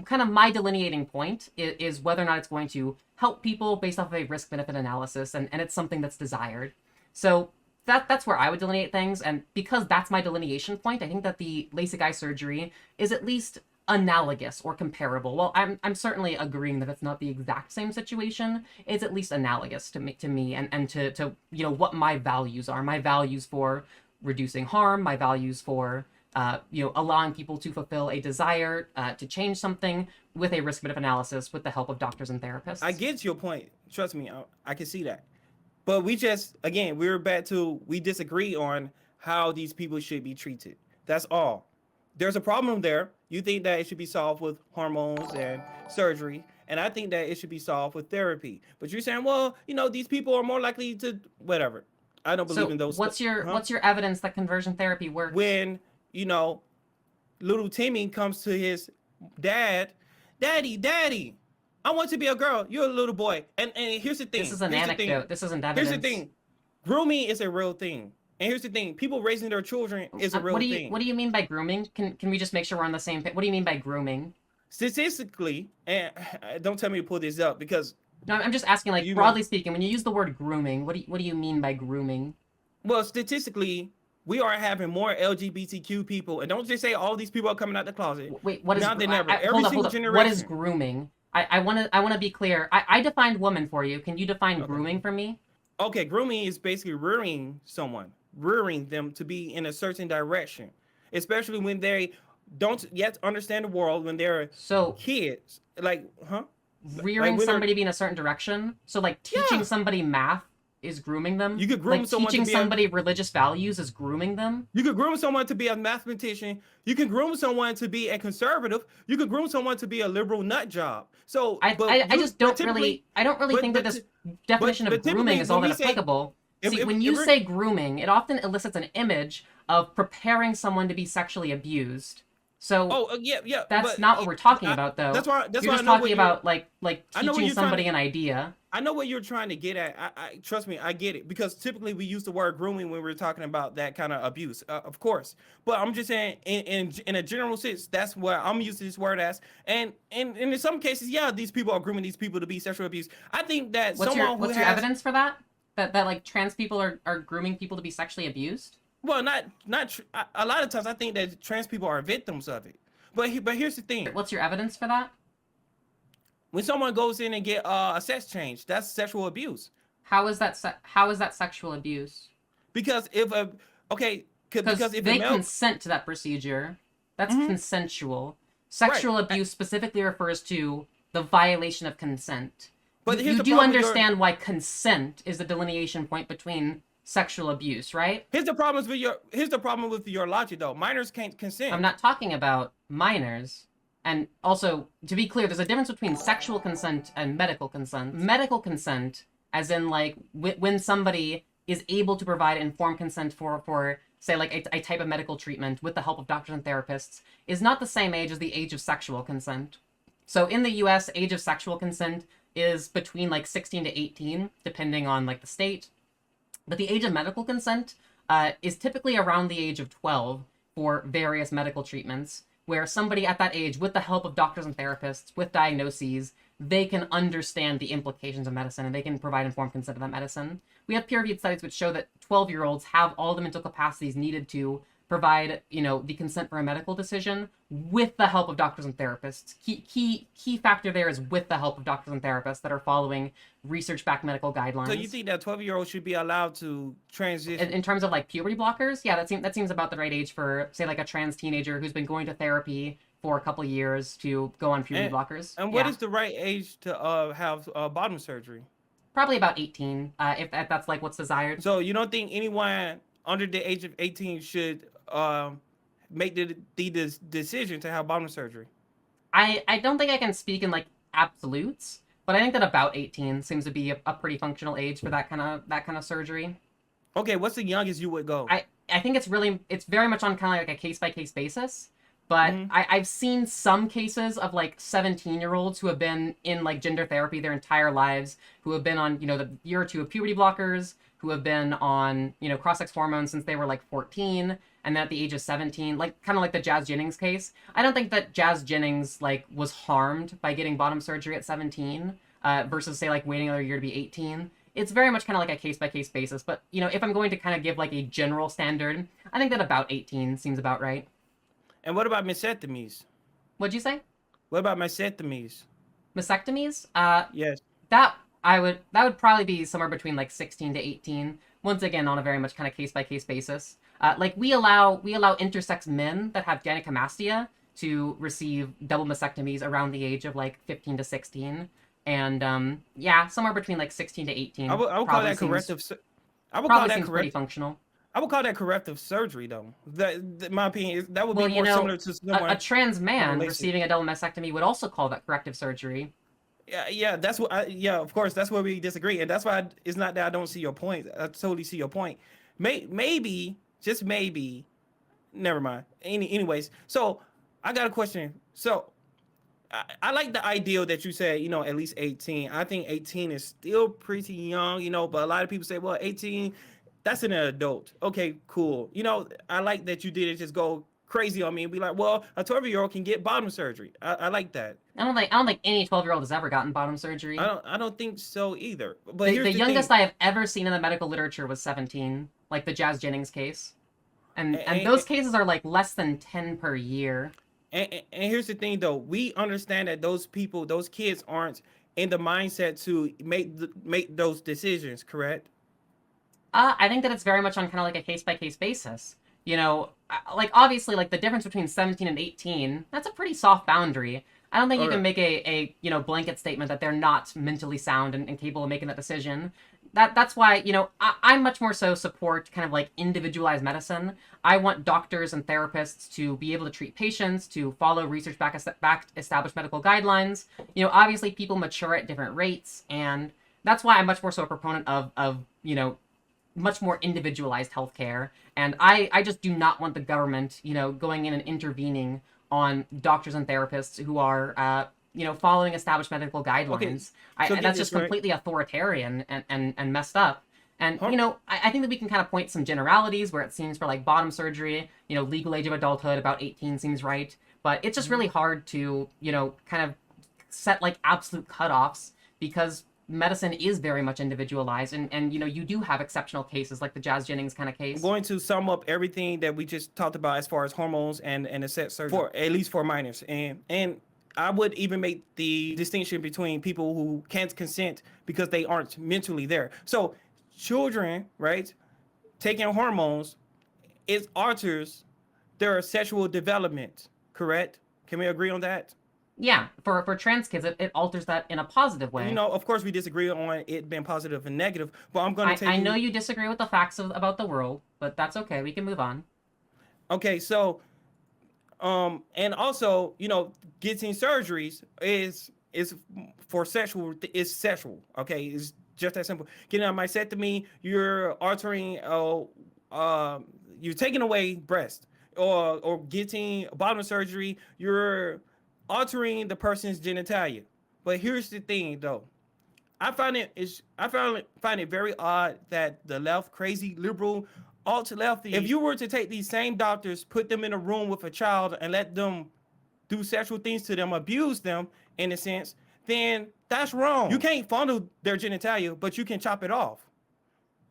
S1: kind of my delineating point is whether or not it's going to help people based off of a risk-benefit analysis, and it's something that's desired. So that's where I would delineate things, and because that's my delineation point, I think that the LASIK eye surgery is at least analogous or comparable. Well, I'm certainly agreeing that it's not the exact same situation. It's at least analogous to me and to what my values are. My values for reducing harm, my values for allowing people to fulfill a desire to change something with a risk-benefit analysis with the help of doctors and therapists.
S2: I get your point. Trust me, I can see that. But we disagree on how these people should be treated. That's all. There's a problem there. You think that it should be solved with hormones and surgery, and I think that it should be solved with therapy. But you're saying, well, these people are more likely to whatever. I don't believe in those.
S1: What's your evidence that conversion therapy works?
S2: When little Timmy comes to his dad, Daddy, I want to be a girl. You're a little boy. And here's the thing.
S1: This is an anecdote. This isn't evidence.
S2: Here's the thing. Grooming is a real thing. And here's the thing. People raising their children is a real thing.
S1: What do you mean by grooming? Can we just make sure we're on the same page? What do you mean by grooming?
S2: Statistically, and don't tell me to pull this up because...
S1: No, I'm just asking, broadly speaking, when you use the word grooming, what do you mean by grooming?
S2: Well, statistically, we are having more LGBTQ people, and don't just say all these people are coming out the closet.
S1: Wait, what is
S2: every single generation?
S1: What is grooming? I want to be clear. I defined woman for you. Can you define grooming for me?
S2: Okay, grooming is basically rearing them to be in a certain direction, especially when they don't yet understand the world, when they're kids.
S1: Rearing somebody to be in a certain direction. So teaching somebody math is grooming them.
S2: You could groom someone
S1: teaching somebody religious values is grooming them.
S2: You could groom someone to be a mathematician. You can groom someone to be a conservative. You could groom someone to be a liberal nut job. So I don't really think that this definition of grooming is all that applicable. See, when you say grooming, it often elicits an image
S1: of preparing someone to be sexually abused. So
S2: yeah,
S1: that's
S2: but
S1: not what we're talking about,
S2: that's
S1: though.
S2: why
S1: You're
S2: I
S1: just
S2: know
S1: talking
S2: what you're.
S1: about like
S2: I know what
S1: teaching
S2: you're trying to.
S1: somebody an idea.
S2: I know what you're trying to get at. Trust me, I get it because typically we use the word grooming when we're talking about that kind of abuse, of course. But I'm just saying, in a general sense, that's what I'm using this word as. And in some cases, yeah, these people are grooming these people to be sexual abuse. I think that someone who
S1: What's your
S2: has,
S1: evidence for that? That like trans people are grooming people to be sexually abused?
S2: well, a lot of times I think that trans people are victims of it. But here's the thing:
S1: What's your evidence for that?
S2: when someone goes in and get a sex change, that's sexual abuse.
S1: How is that sexual abuse?
S2: Because if a okay,
S1: Because
S2: because if a
S1: they
S2: male,
S1: consent to that procedure. That's
S2: mhm,
S1: consensual.
S2: right.
S1: Sexual abuse specifically refers to the violation of consent.
S2: But here's
S1: You
S2: the
S1: do
S2: problem with your
S1: understand why consent is the delineation point between sexual abuse, right?
S2: here's the problem with your logic though. Minors can't
S1: I'm
S2: consent.
S1: not talking about minors. And also, to be clear, there's a difference between sexual consent and medical consent. Medical consent, as in like when somebody is able to provide informed consent for say like a type of medical treatment with the help of doctors and therapists, is not the same age as the age of sexual consent. So in the US, age of sexual consent is between like 16 to 18, depending on like the state. But the age of medical consent is typically around the age of 12 for various medical treatments, where somebody at that age, with the help of doctors and therapists, with diagnoses, they can understand the implications of medicine and they can provide informed consent to that medicine. We have peer-reviewed studies which show that 12-year-olds have all the mental capacities needed to provide, the consent for a medical decision with the help of doctors and therapists. Key factor there is with the help of doctors and therapists that are following research-backed medical guidelines.
S2: So you think that 12-year-old should be allowed to transition?
S1: In terms of like puberty blockers, yeah, that seems about the right age for say like a trans teenager who's been going to therapy for a couple years to go on puberty
S2: And
S1: blockers.
S2: and what
S1: Yeah,
S2: is the right age to have bottom surgery?
S1: probably about 18, if that's like what's desired.
S2: So you don't think anyone under the age of 18 should make the decision to have bottom surgery?
S1: I don't think I can speak in like absolutes, but I think that about 18 seems to be a pretty functional age for that kind of surgery.
S2: Okay, what's the youngest you would go?
S1: I think it's very much on kind of like a case by case basis. But
S2: Hmm.
S1: I've seen some cases of like 17-year-olds who have been in like gender therapy their entire lives, who have been on, the year or two of puberty blockers, who have been on, cross-sex hormones since they were like 14, and then at the age of 17, like kind of like the Jazz Jennings case. I don't think that Jazz Jennings like was harmed by getting bottom surgery at 17, versus say like waiting another year to be 18. It's very much kind of like a case by case basis, but if I'm going to kind of give like a general standard, I think that about 18 seems about right.
S2: And what about mastectomies?
S1: What'd you say?
S2: What about mastectomies?
S1: Mastectomies?
S2: Yes.
S1: That would probably be somewhere between like 16 to 18. Once again, on a very much kind of case by case basis. Like we allow intersex men that have gynecomastia to receive double mastectomies around the age of like 15 to 16, and yeah, somewhere between like 16 to 18.
S2: I would call that corrective. I would call
S1: Probably
S2: that
S1: seems pretty
S2: correct.
S1: functional.
S2: I would call that corrective surgery, though. My opinion is that would
S1: Well,
S2: be more similar to
S1: a
S2: someone
S1: trans man
S2: having LASIK.
S1: receiving a double mastectomy would also call that corrective surgery.
S2: Yeah, yeah, that's what. Yeah, of course, that's where we disagree, and that's why it's not that I don't see your point. I totally see your point. Maybe, just maybe. Never mind. Anyways, so I got a question. So I like the ideal that you said. At least 18. I think 18 is still pretty young. But a lot of people say, well, 18, that's an adult. Okay, cool. I like that you didn't just go crazy on me and be like, well, a 12-year-old can get bottom surgery. I like that.
S1: I don't think any 12-year-old has ever gotten bottom surgery.
S2: I don't think so either. But
S1: The
S2: here's the
S1: youngest
S2: thing.
S1: I have ever seen in the medical literature was 17, like the Jazz Jennings case. And
S2: And,
S1: those cases are like less than 10 per year.
S2: and here's the thing, though. We understand that those people, those kids, aren't in the mindset to make those decisions. Correct?
S1: I think that it's very much on kind of like a case by case basis. Like obviously, like the difference between 17 and 18, that's a pretty soft boundary. I don't think you
S2: Or
S1: can make a blanket statement that they're not mentally sound and capable of making that decision. That's why I'm much more so support kind of like individualized medicine. I want doctors and therapists to be able to treat patients, to follow research backed established medical guidelines. Obviously people mature at different rates, and that's why I'm much more so a proponent of much more individualized healthcare. And I just do not want the government, going in and intervening on doctors and therapists who are, following established medical
S2: Okay,
S1: guidelines.
S2: so get
S1: That's just
S2: this right.
S1: completely authoritarian and messed up. And,
S2: Huh?
S1: I think that we can kind of point some generalities where it seems for like bottom surgery, legal age of adulthood, about 18 seems right. But it's just really hard to, kind of set like absolute cutoffs because medicine is very much individualized and you do have exceptional cases like the Jazz Jennings kind of
S2: I'm
S1: case.
S2: going to sum up everything that we just talked about as far as hormones and the sex surgery for at least for minors, and I would even make the distinction between people who can't consent because they aren't mentally there. So children, right, taking hormones, it alters their sexual development. Correct? Can we agree on that?
S1: Yeah, for trans kids, it alters that in a positive way.
S2: Of course, we disagree on it being positive and negative, but I'm going to tell
S1: I know
S2: you.
S1: you disagree with the facts about the world, but that's okay. We can move on.
S2: Okay, so and also, getting surgeries is for sexual. Is sexual. Okay, it's just that simple. Getting a mastectomy, you're altering. You're taking away breast, or getting bottom surgery, you're altering the person's genitalia. But here's the thing, though. I find it very odd that the left, crazy liberal, alt lefty, if you were to take these same doctors, put them in a room with a child and let them do sexual things to them, abuse them in a sense, then that's wrong. You can't fondle their genitalia, but you can chop it off.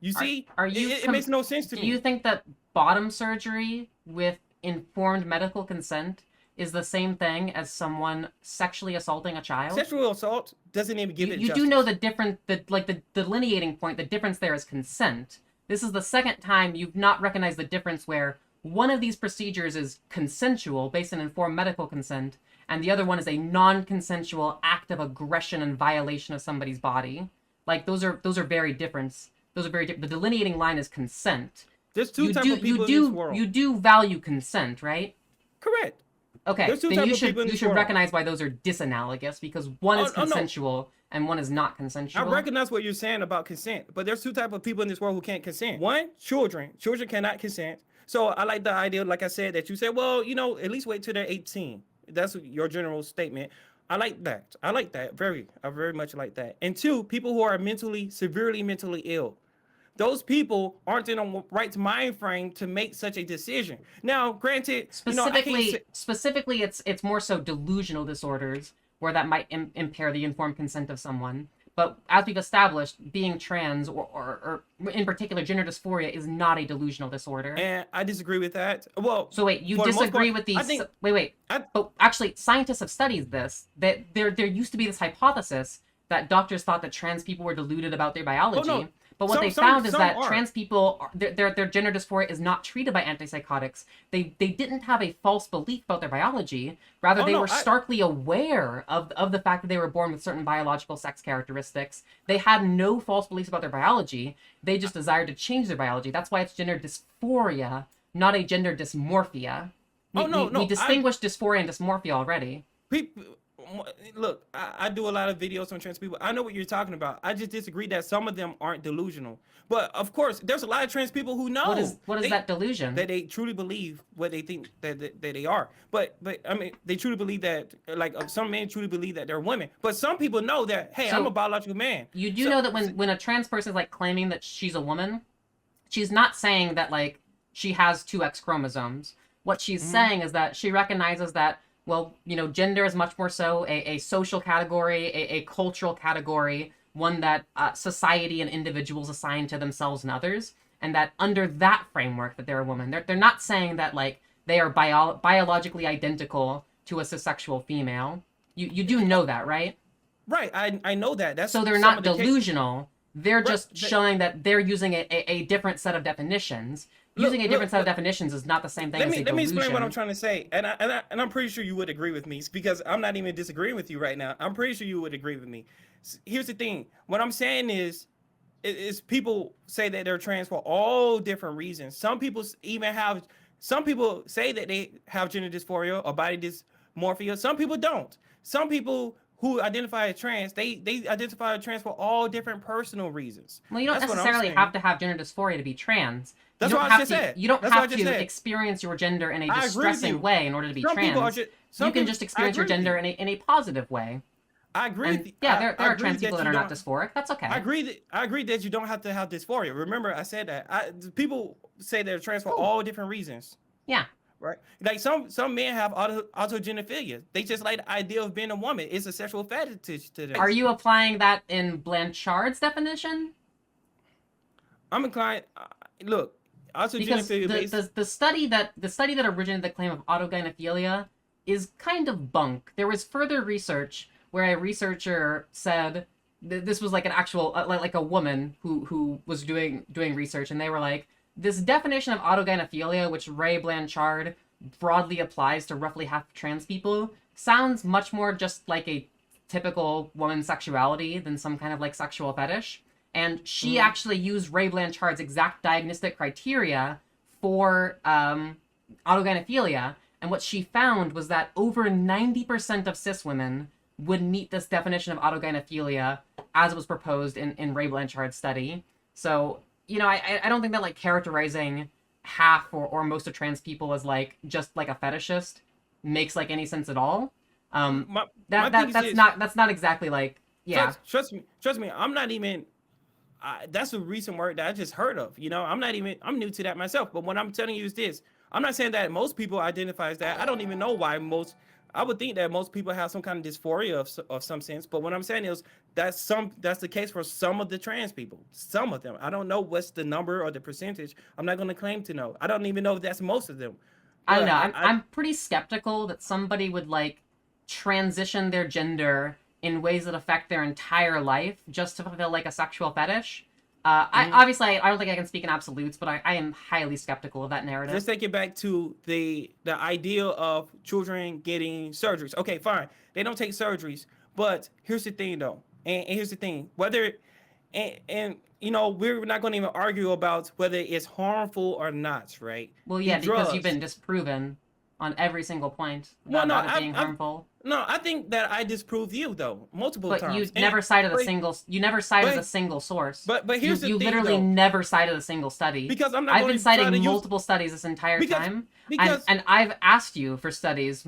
S2: You
S1: Are
S2: see,
S1: are you?
S2: it makes no sense to
S1: Do you
S2: me.
S1: think that bottom surgery with informed medical consent is the same thing as someone sexually assaulting a child?
S2: Sexual assault doesn't even give it
S1: You do know
S2: justice.
S1: the different the delineating point. The difference there is consent. This is the second time you've not recognized the difference where one of these procedures is consensual based on informed medical consent, and the other one is a non-consensual act of aggression and violation of somebody's body. Like those are very different. Those are very different. The delineating line is consent.
S2: There's two type of people in this world.
S1: You do value consent, right?
S2: Correct.
S1: Okay,
S2: There's two
S1: then
S2: type
S1: you
S2: of people
S1: should
S2: in
S1: you
S2: this
S1: should
S2: world.
S1: recognize why those are disanalogous because one is
S2: Oh, no.
S1: consensual and one is not
S2: I
S1: consensual.
S2: recognize what you're saying about consent, but there's two type of people in this world who can't consent. One, children. Children cannot consent. So I like the idea, like I said, that you said, well, at least wait till they're 18. That's your general statement. I like that. I like that. I very much like that. And two, people who are severely mentally ill. Those people aren't in a right mind frame to make such a decision. Now, granted, I can't say.
S1: Specifically, it's more so delusional disorders where that might impair the informed consent of someone. But as we've established, being trans or in particular gender dysphoria is not a delusional disorder.
S2: And I disagree with that. Well,
S1: So wait, you
S2: for the most
S1: disagree
S2: part,
S1: with these?
S2: I think.
S1: Wait.
S2: I,
S1: But actually, scientists have studied this. That there used to be this hypothesis that doctors thought that trans people were deluded about their
S2: oh
S1: biology.
S2: no,
S1: But what they
S2: some
S1: found is
S2: some
S1: that
S2: are.
S1: trans people, their gender dysphoria is not treated by antipsychotics. They didn't have a false belief about their biology. Rather,
S2: Oh
S1: they
S2: no,
S1: were starkly aware of the fact that they were born with certain biological sex characteristics. They had no false beliefs about their biology. They just desired to change their biology. That's why it's gender dysphoria, not a gender dysmorphia.
S2: Oh no,
S1: We
S2: no.
S1: distinguished dysphoria and dysmorphia already.
S2: People look. I do a lot of videos on trans people. I know what you're talking about. I just disagree that some of them aren't delusional. But of course, there's a lot of trans people who know
S1: What is that delusion?
S2: that they truly believe what they think that they are. But I mean, they truly believe that. Like some men truly believe that they're women. But some people know that. Hey, I'm
S1: So
S2: a biological man.
S1: you do
S2: So
S1: know that when a trans person is like claiming that she's a woman, she's not saying that like she has two X chromosomes. What she's saying is that she recognizes that, well, gender is much more so a social category, a cultural category, one that society and individuals assign to themselves and others, and that under that framework that they're a woman. They're not saying that like they are biologically identical to a cisexual female. You do know that, right?
S2: right, I know that. That's
S1: So they're
S2: some
S1: not
S2: of the case.
S1: delusional. They're
S2: Right,
S1: just showing that they're using a different set of definitions. Using a different set of definitions is not the same thing as a
S2: let
S1: delusion.
S2: me explain what I'm trying to say, and I'm pretty sure you would agree with me because I'm not even disagreeing with you right now. I'm pretty sure you would agree with me. Here's the thing: what I'm saying is people say that they're trans for all different reasons. Some people say that they have gender dysphoria or body dysmorphia. Some people don't. Some people who identify as trans, they identify as trans for all different personal reasons.
S1: Well, you don't
S2: That's what I'm
S1: necessarily
S2: saying.
S1: have to have gender dysphoria to be trans. You
S2: That's
S1: don't
S2: what I
S1: have
S2: just
S1: to.
S2: said.
S1: You don't
S2: That's what I
S1: have
S2: just
S1: to
S2: said.
S1: experience your gender in a
S2: I agree with
S1: distressing
S2: you.
S1: way in order to be
S2: Some people are
S1: trans.
S2: just.
S1: You can just
S2: I
S1: experience your
S2: agree with
S1: gender
S2: you.
S1: in a positive way.
S2: I agree
S1: And
S2: with you.
S1: yeah,
S2: I
S1: there are
S2: agree
S1: trans people that
S2: you
S1: are not
S2: don't.
S1: dysphoric. That's okay.
S2: I agree that you don't have to have dysphoria. Remember, I said that. People say they're trans for
S1: Cool.
S2: all different reasons,
S1: Yeah.
S2: right? Like some men have autogenophilia. They just like the idea of being a woman. It's a sexual fetish to them.
S1: Are you applying that in Blanchard's definition?
S2: I'm inclined. Look,
S1: Because
S2: autogenophilia based.
S1: the study that originated the claim of autogynephilia is kind of bunk. There was further research where a researcher said this was like an actual like a woman who was doing research, and they were like, this definition of autogynephilia, which Ray Blanchard broadly applies to roughly half of trans people, sounds much more just like a typical woman's sexuality than some kind of like sexual fetish. And she actually used Ray Blanchard's exact diagnostic criteria for autogynephilia. And what she found was that over 90% of cis women would meet this definition of autogynephilia as it was proposed in Ray Blanchard's study. So, you know, I don't think that like characterizing half or most of trans people as like just like a fetishist makes like any sense at all. That's not exactly like, yeah.
S2: Trust me. I'm not even. That's a recent word that I just heard of. You know, I'm new to that myself. But what I'm telling you is this: I'm not saying that most people identify as that. I don't even know why most. I would think that most people have some kind of dysphoria of some sense. But what I'm saying is that's the case for some of the trans people. Some of them. I don't know what's the number or the percentage. I'm not going to claim to know. I don't even know if that's most of them.
S1: I don't know. I'm pretty skeptical that somebody would like transition their gender in ways that affect their entire life just to fulfill like a sexual fetish. I obviously I don't think I can speak in absolutes, but I am highly skeptical of that narrative.
S2: Let's take it back to the idea of children getting surgeries. Okay, fine. They don't take surgeries, but here's the thing though. And here's the thing. Whether and you know, we're not going to even argue about whether it's harmful or not, right?
S1: Well, yeah, because you've been disproven on every single point about it being harmful.
S2: No, I think that I disproved you though multiple times.
S1: But you never cited a single source.
S2: But here's the thing,
S1: you literally never cited a single study.
S2: Because I'm not.
S1: I've been citing multiple studies this entire time, and I've asked you for studies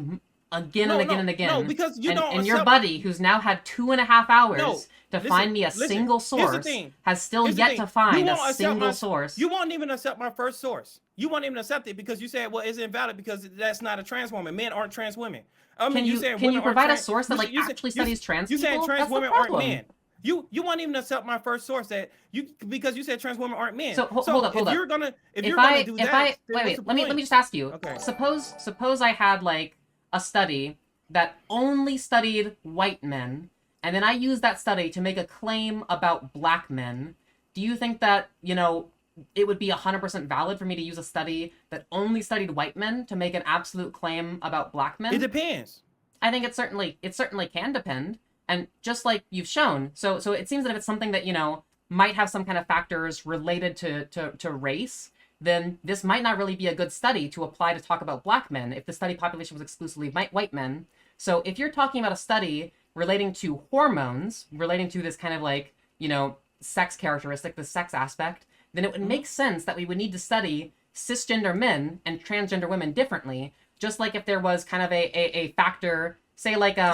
S1: again and again and again.
S2: No, because you don't.
S1: And your buddy, who's now had 2.5 hours to find me a single source, has still yet to find a single source.
S2: You won't even accept my first source. You won't even accept it because you said, well, it's invalid because that's not a trans woman. Men aren't trans women. I mean,
S1: can you provide a source that actually studies trans people?
S2: You said trans women aren't men. You won't even accept my first source that you because you said trans women aren't men.
S1: So hold up.
S2: If you're gonna do that,
S1: wait, let me just ask you.
S2: Okay.
S1: Suppose I had like a study that only studied white men, and then I used that study to make a claim about black men. Do you think that, you know, it would be 100% valid for me to use a study that only studied white men to make an absolute claim about black men?
S2: It depends.
S1: I think it certainly can depend, and just like you've shown. So it seems that if it's something that, you know, might have some kind of factors related to race, then this might not really be a good study to apply to talk about black men if the study population was exclusively white men. So if you're talking about a study relating to hormones, relating to this kind of like, you know, sex characteristic, the sex aspect, then it would make sense that we would need to study cisgender men and transgender women differently, just like if there was kind of a factor, say like a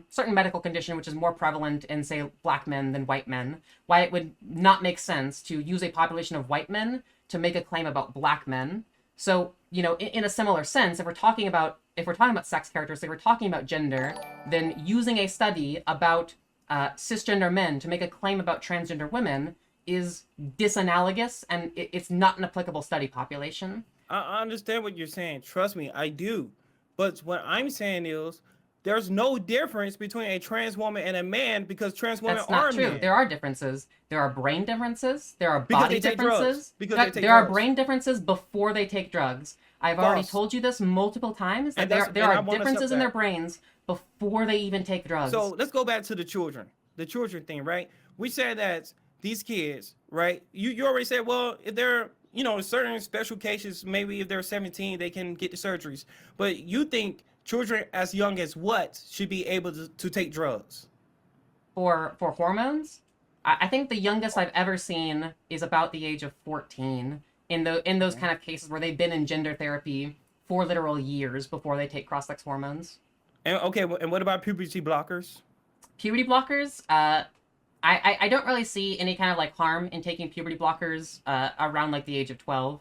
S1: certain medical condition which is more prevalent in, say, black men than white men, why it would not make sense to use a population of white men to make a claim about black men. So, you know, in a similar sense, if we're talking about sex characteristics, if we're talking about gender, then using a study about cisgender men to make a claim about transgender women is disanalogous, and it's not an applicable study population.
S2: I understand what you're saying. Trust me, I do. But what I'm saying is there's no difference between a trans woman and a man because trans women
S1: That's not
S2: are
S1: true.
S2: men.
S1: There are differences. There are brain differences. There are body differences.
S2: There
S1: are brain differences before they take drugs. I've already told you this multiple times, that there are differences in their brains before they even take drugs.
S2: So let's go back to the children thing, right? We said that these kids, right? You already said, well, if they're, you know, certain special cases, maybe if they're 17, they can get the surgeries. But you think children as young as what should be able to take drugs?
S1: For hormones, I think the youngest I've ever seen is about the age of 14 in those kind of cases where they've been in gender therapy for literal years before they take cross-sex hormones.
S2: And okay, and what about puberty blockers?
S1: Puberty blockers, I don't really see any kind of like harm in taking puberty blockers around like the age of 12.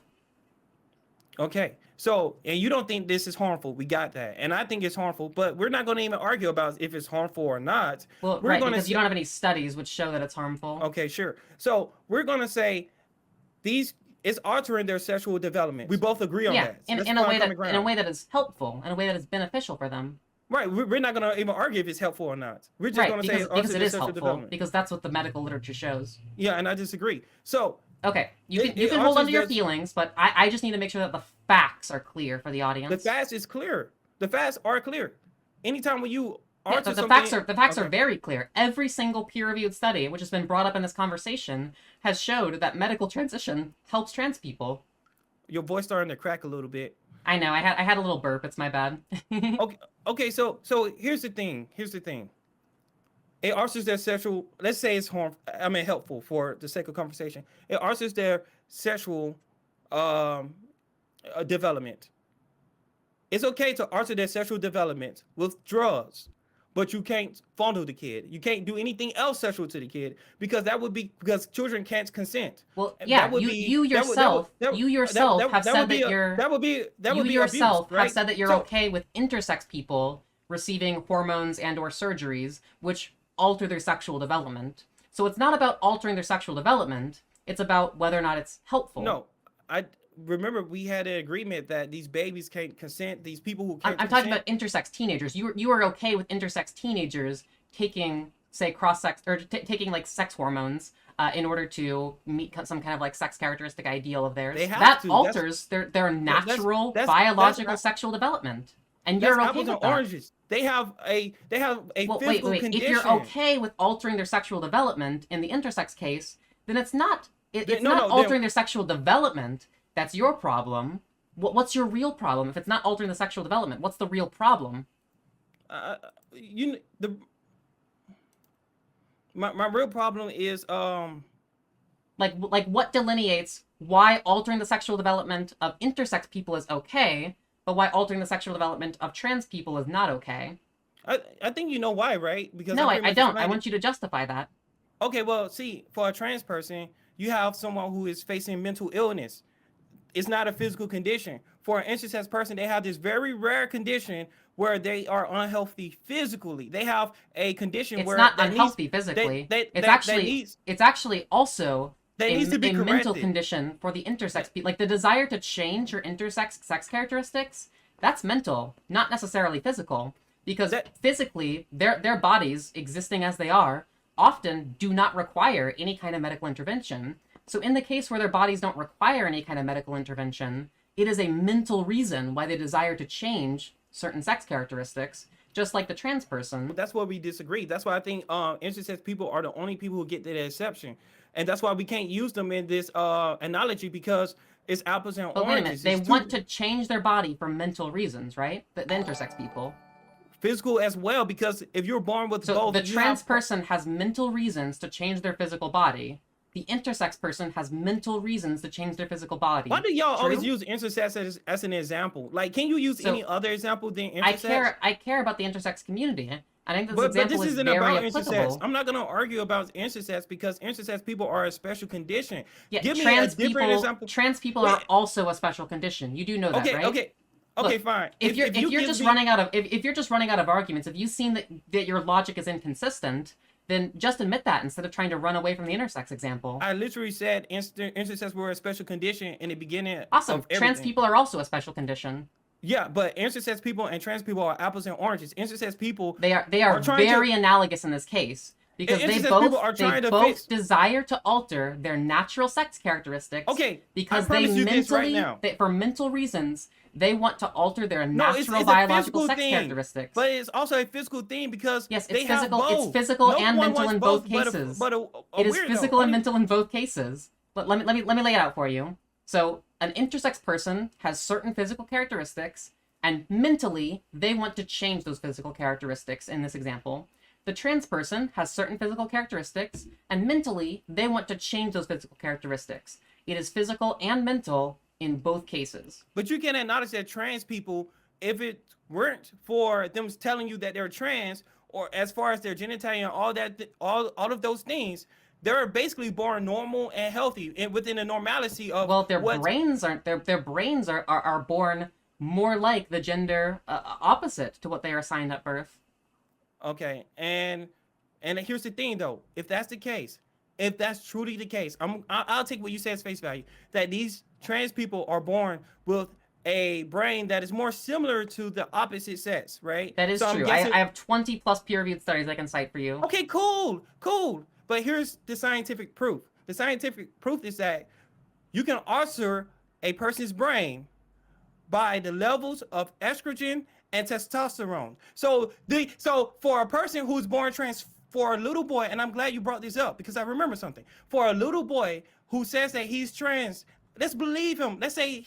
S2: Okay, so and you don't think this is harmful? We got that, and I think it's harmful, but we're not going to even argue about if it's harmful or not.
S1: Well,
S2: we're
S1: right,
S2: gonna
S1: because you don't have any studies which show that it's harmful.
S2: Okay, sure. So we're going to say these it's altering their sexual development. We both agree on that. So
S1: in a way that is helpful, in a way that is beneficial for them.
S2: Right, we're not going to even argue if it's helpful or not. We're just going to say
S1: because it is helpful, because that's what the medical literature shows.
S2: Yeah, and I disagree. So
S1: okay, you can hold on to your feelings, but I just need to make sure that the facts are clear for the audience.
S2: The facts is clear. The facts are clear. Anytime when you alter
S1: the facts are very clear. Every single peer-reviewed study, which has been brought up in this conversation, has showed that medical transition helps trans people.
S2: Your voice starting to crack a little bit.
S1: I know. I had a little burp. It's my bad.
S2: Okay. So here's the thing. It alters their sexual. Let's say it's helpful for the sake of conversation. It alters their sexual development. It's okay to alter their sexual development with drugs, but you can't fondle the kid. You can't do anything else sexual to the kid because because children can't consent.
S1: Well, yeah, you yourself have said that you're okay with intersex people receiving hormones and or surgeries which alter their sexual development. So it's not about altering their sexual development. It's about whether or not it's helpful.
S2: No, I remember we had an agreement that these babies can't consent. These people who can't.
S1: I'm talking about intersex teenagers. You are okay with intersex teenagers taking, say, cross-sex or taking like sex hormones in order to meet some kind of like sex characteristic ideal of theirs. That alters their natural biological sexual development, and you're okay with that.
S2: Oranges. They have a physical condition.
S1: If you're okay with altering their sexual development in the intersex case, then it's not. It's not altering their sexual development. That's your problem. What's your real problem? If it's not altering the sexual development, what's the real problem?
S2: My real problem is
S1: like what delineates why altering the sexual development of intersex people is okay, but why altering the sexual development of trans people is not okay.
S2: I think you know why, right? Because
S1: no, I don't. I want you to justify that.
S2: Okay, well, see, for a trans person, you have someone who is facing mental illness. It's not a physical condition. For an intersex person, they have this very rare condition where they are unhealthy physically. They have a condition where
S1: it's not unhealthy physically. It's actually also a mental condition for the intersex people. Like the desire to change your intersex sex characteristics, that's mental, not necessarily physical. Because physically, their bodies, existing as they are, often do not require any kind of medical intervention. So in the case where their bodies don't require any kind of medical intervention, it is a mental reason why they desire to change certain sex characteristics, just like the trans person.
S2: That's where we disagree. That's why I think intersex people are the only people who get the exception. And that's why we can't use them in this analogy because it's apples and oranges.
S1: Wait a minute. They want to change their body for mental reasons, right? The intersex people.
S2: Physical as well, because if you're born with both...
S1: the trans person has mental reasons to change their physical body. The intersex person has mental reasons to change their physical body.
S2: Why do y'all always use intersex as an example? Like, can you use any other example than intersex?
S1: I care about the intersex community. I think this example is very applicable.
S2: Intersex. I'm not going to argue about intersex because intersex people are a special condition.
S1: Yeah,
S2: Give me a different example.
S1: Trans people are also a special condition. You do know that, right?
S2: Okay, fine.
S1: If you're just running out of arguments, if you've seen that your logic is inconsistent, then just admit that instead of trying to run away from the intersex example.
S2: I literally said intersex were a special condition in the beginning.
S1: Awesome. Trans people are also a special condition.
S2: Yeah, but intersex people and trans people are apples and oranges. Intersex people
S1: they are very analogous in this case because they both desire to alter their natural sex characteristics.
S2: Okay,
S1: because for mental reasons. They want to alter their natural biological sex characteristics.
S2: But it's also a physical thing because
S1: it's physical and mental in both cases. It is physical and mental in both cases. But let me lay it out for you. So an intersex person has certain physical characteristics and mentally they want to change those physical characteristics in this example. The trans person has certain physical characteristics, and mentally they want to change those physical characteristics. It is physical and mental in both cases.
S2: But you can acknowledge that trans people, if it weren't for them telling you that they're trans, or as far as their genitalia and all that, all of those things, they're basically born normal and healthy and within the normalcy of
S1: Well, their
S2: what.
S1: brains aren't. Their brains are born more like the gender opposite to what they are assigned at birth.
S2: Okay, and here's the thing though, if that's the case, if that's truly the case, I'll take what you say as face value, that these trans people are born with a brain that is more similar to the opposite sex, right?
S1: That is
S2: So
S1: true. I have 20 plus peer-reviewed studies I can cite for you.
S2: Okay, cool. But here's the scientific proof. The scientific proof is that you can alter a person's brain by the levels of estrogen and testosterone. So for a person who's born trans, for a little boy, and I'm glad you brought this up because I remember something. For a little boy who says that he's trans, let's believe him. Let's say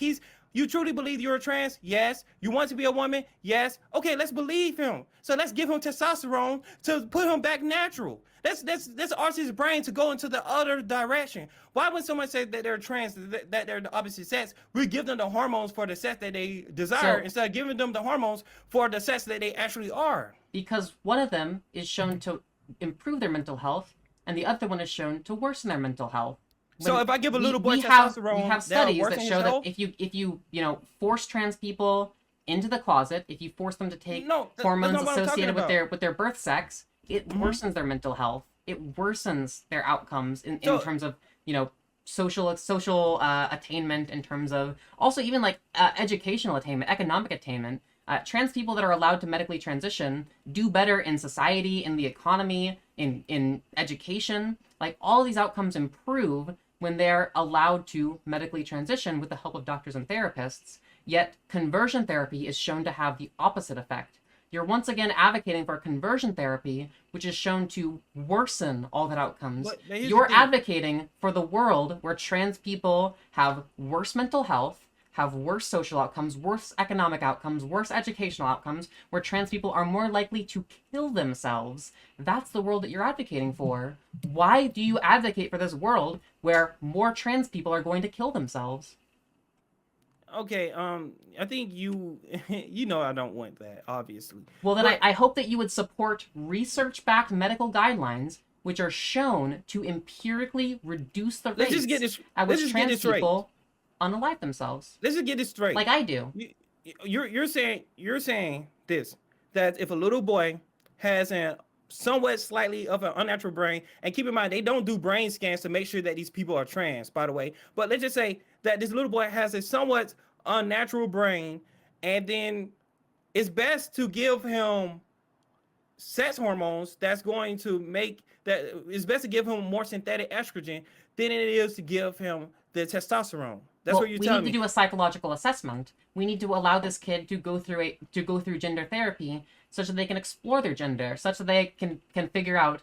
S2: you truly believe you're trans? Yes. You want to be a woman? Yes. Okay, let's believe him. So let's give him testosterone to put him back natural. Let's arch his brain to go into the other direction. Why when someone says that they're trans, that they're the opposite sex, we give them the hormones for the sex that they desire instead of giving them the hormones for the sex that they actually are?
S1: Because one of them is shown to improve their mental health, and the other one is shown to worsen their mental health.
S2: So if I give a little boy testosterone,
S1: we have studies that show that if you force trans people into the closet, if you force them to take hormones associated with their birth sex, it worsens their mental health. It worsens their outcomes in terms of social attainment, in terms of also even like educational attainment, economic attainment. Trans people that are allowed to medically transition do better in society, in the economy, in education. Like all of these outcomes improve when they're allowed to medically transition with the help of doctors and therapists. Yet conversion therapy is shown to have the opposite effect. You're once again advocating for conversion therapy, which is shown to worsen all that outcomes. You're advocating for the world where trans people have worse mental health, have worse social outcomes, worse economic outcomes, worse educational outcomes, where trans people are more likely to kill themselves. That's the world that you're advocating for. Why do you advocate for this world where more trans people are going to kill themselves?
S2: Okay, I think you know I don't want that, obviously.
S1: Well, then I hope that you would support research-backed medical guidelines which are shown to empirically reduce the rates at which trans people unalive themselves.
S2: Let's just get this straight.
S1: Like I do.
S2: You're saying this, that if a little boy has a somewhat slightly of an unnatural brain, and keep in mind they don't do brain scans to make sure that these people are trans, by the way, but let's just say that this little boy has a somewhat unnatural brain, and then it's best to give him sex hormones that's going to make that, it's best to give him more synthetic estrogen than it is to give him the testosterone. That's what you're telling me.
S1: We need to do a psychological assessment. We need to allow this kid to go through gender therapy such that they can explore their gender, such that they can figure out,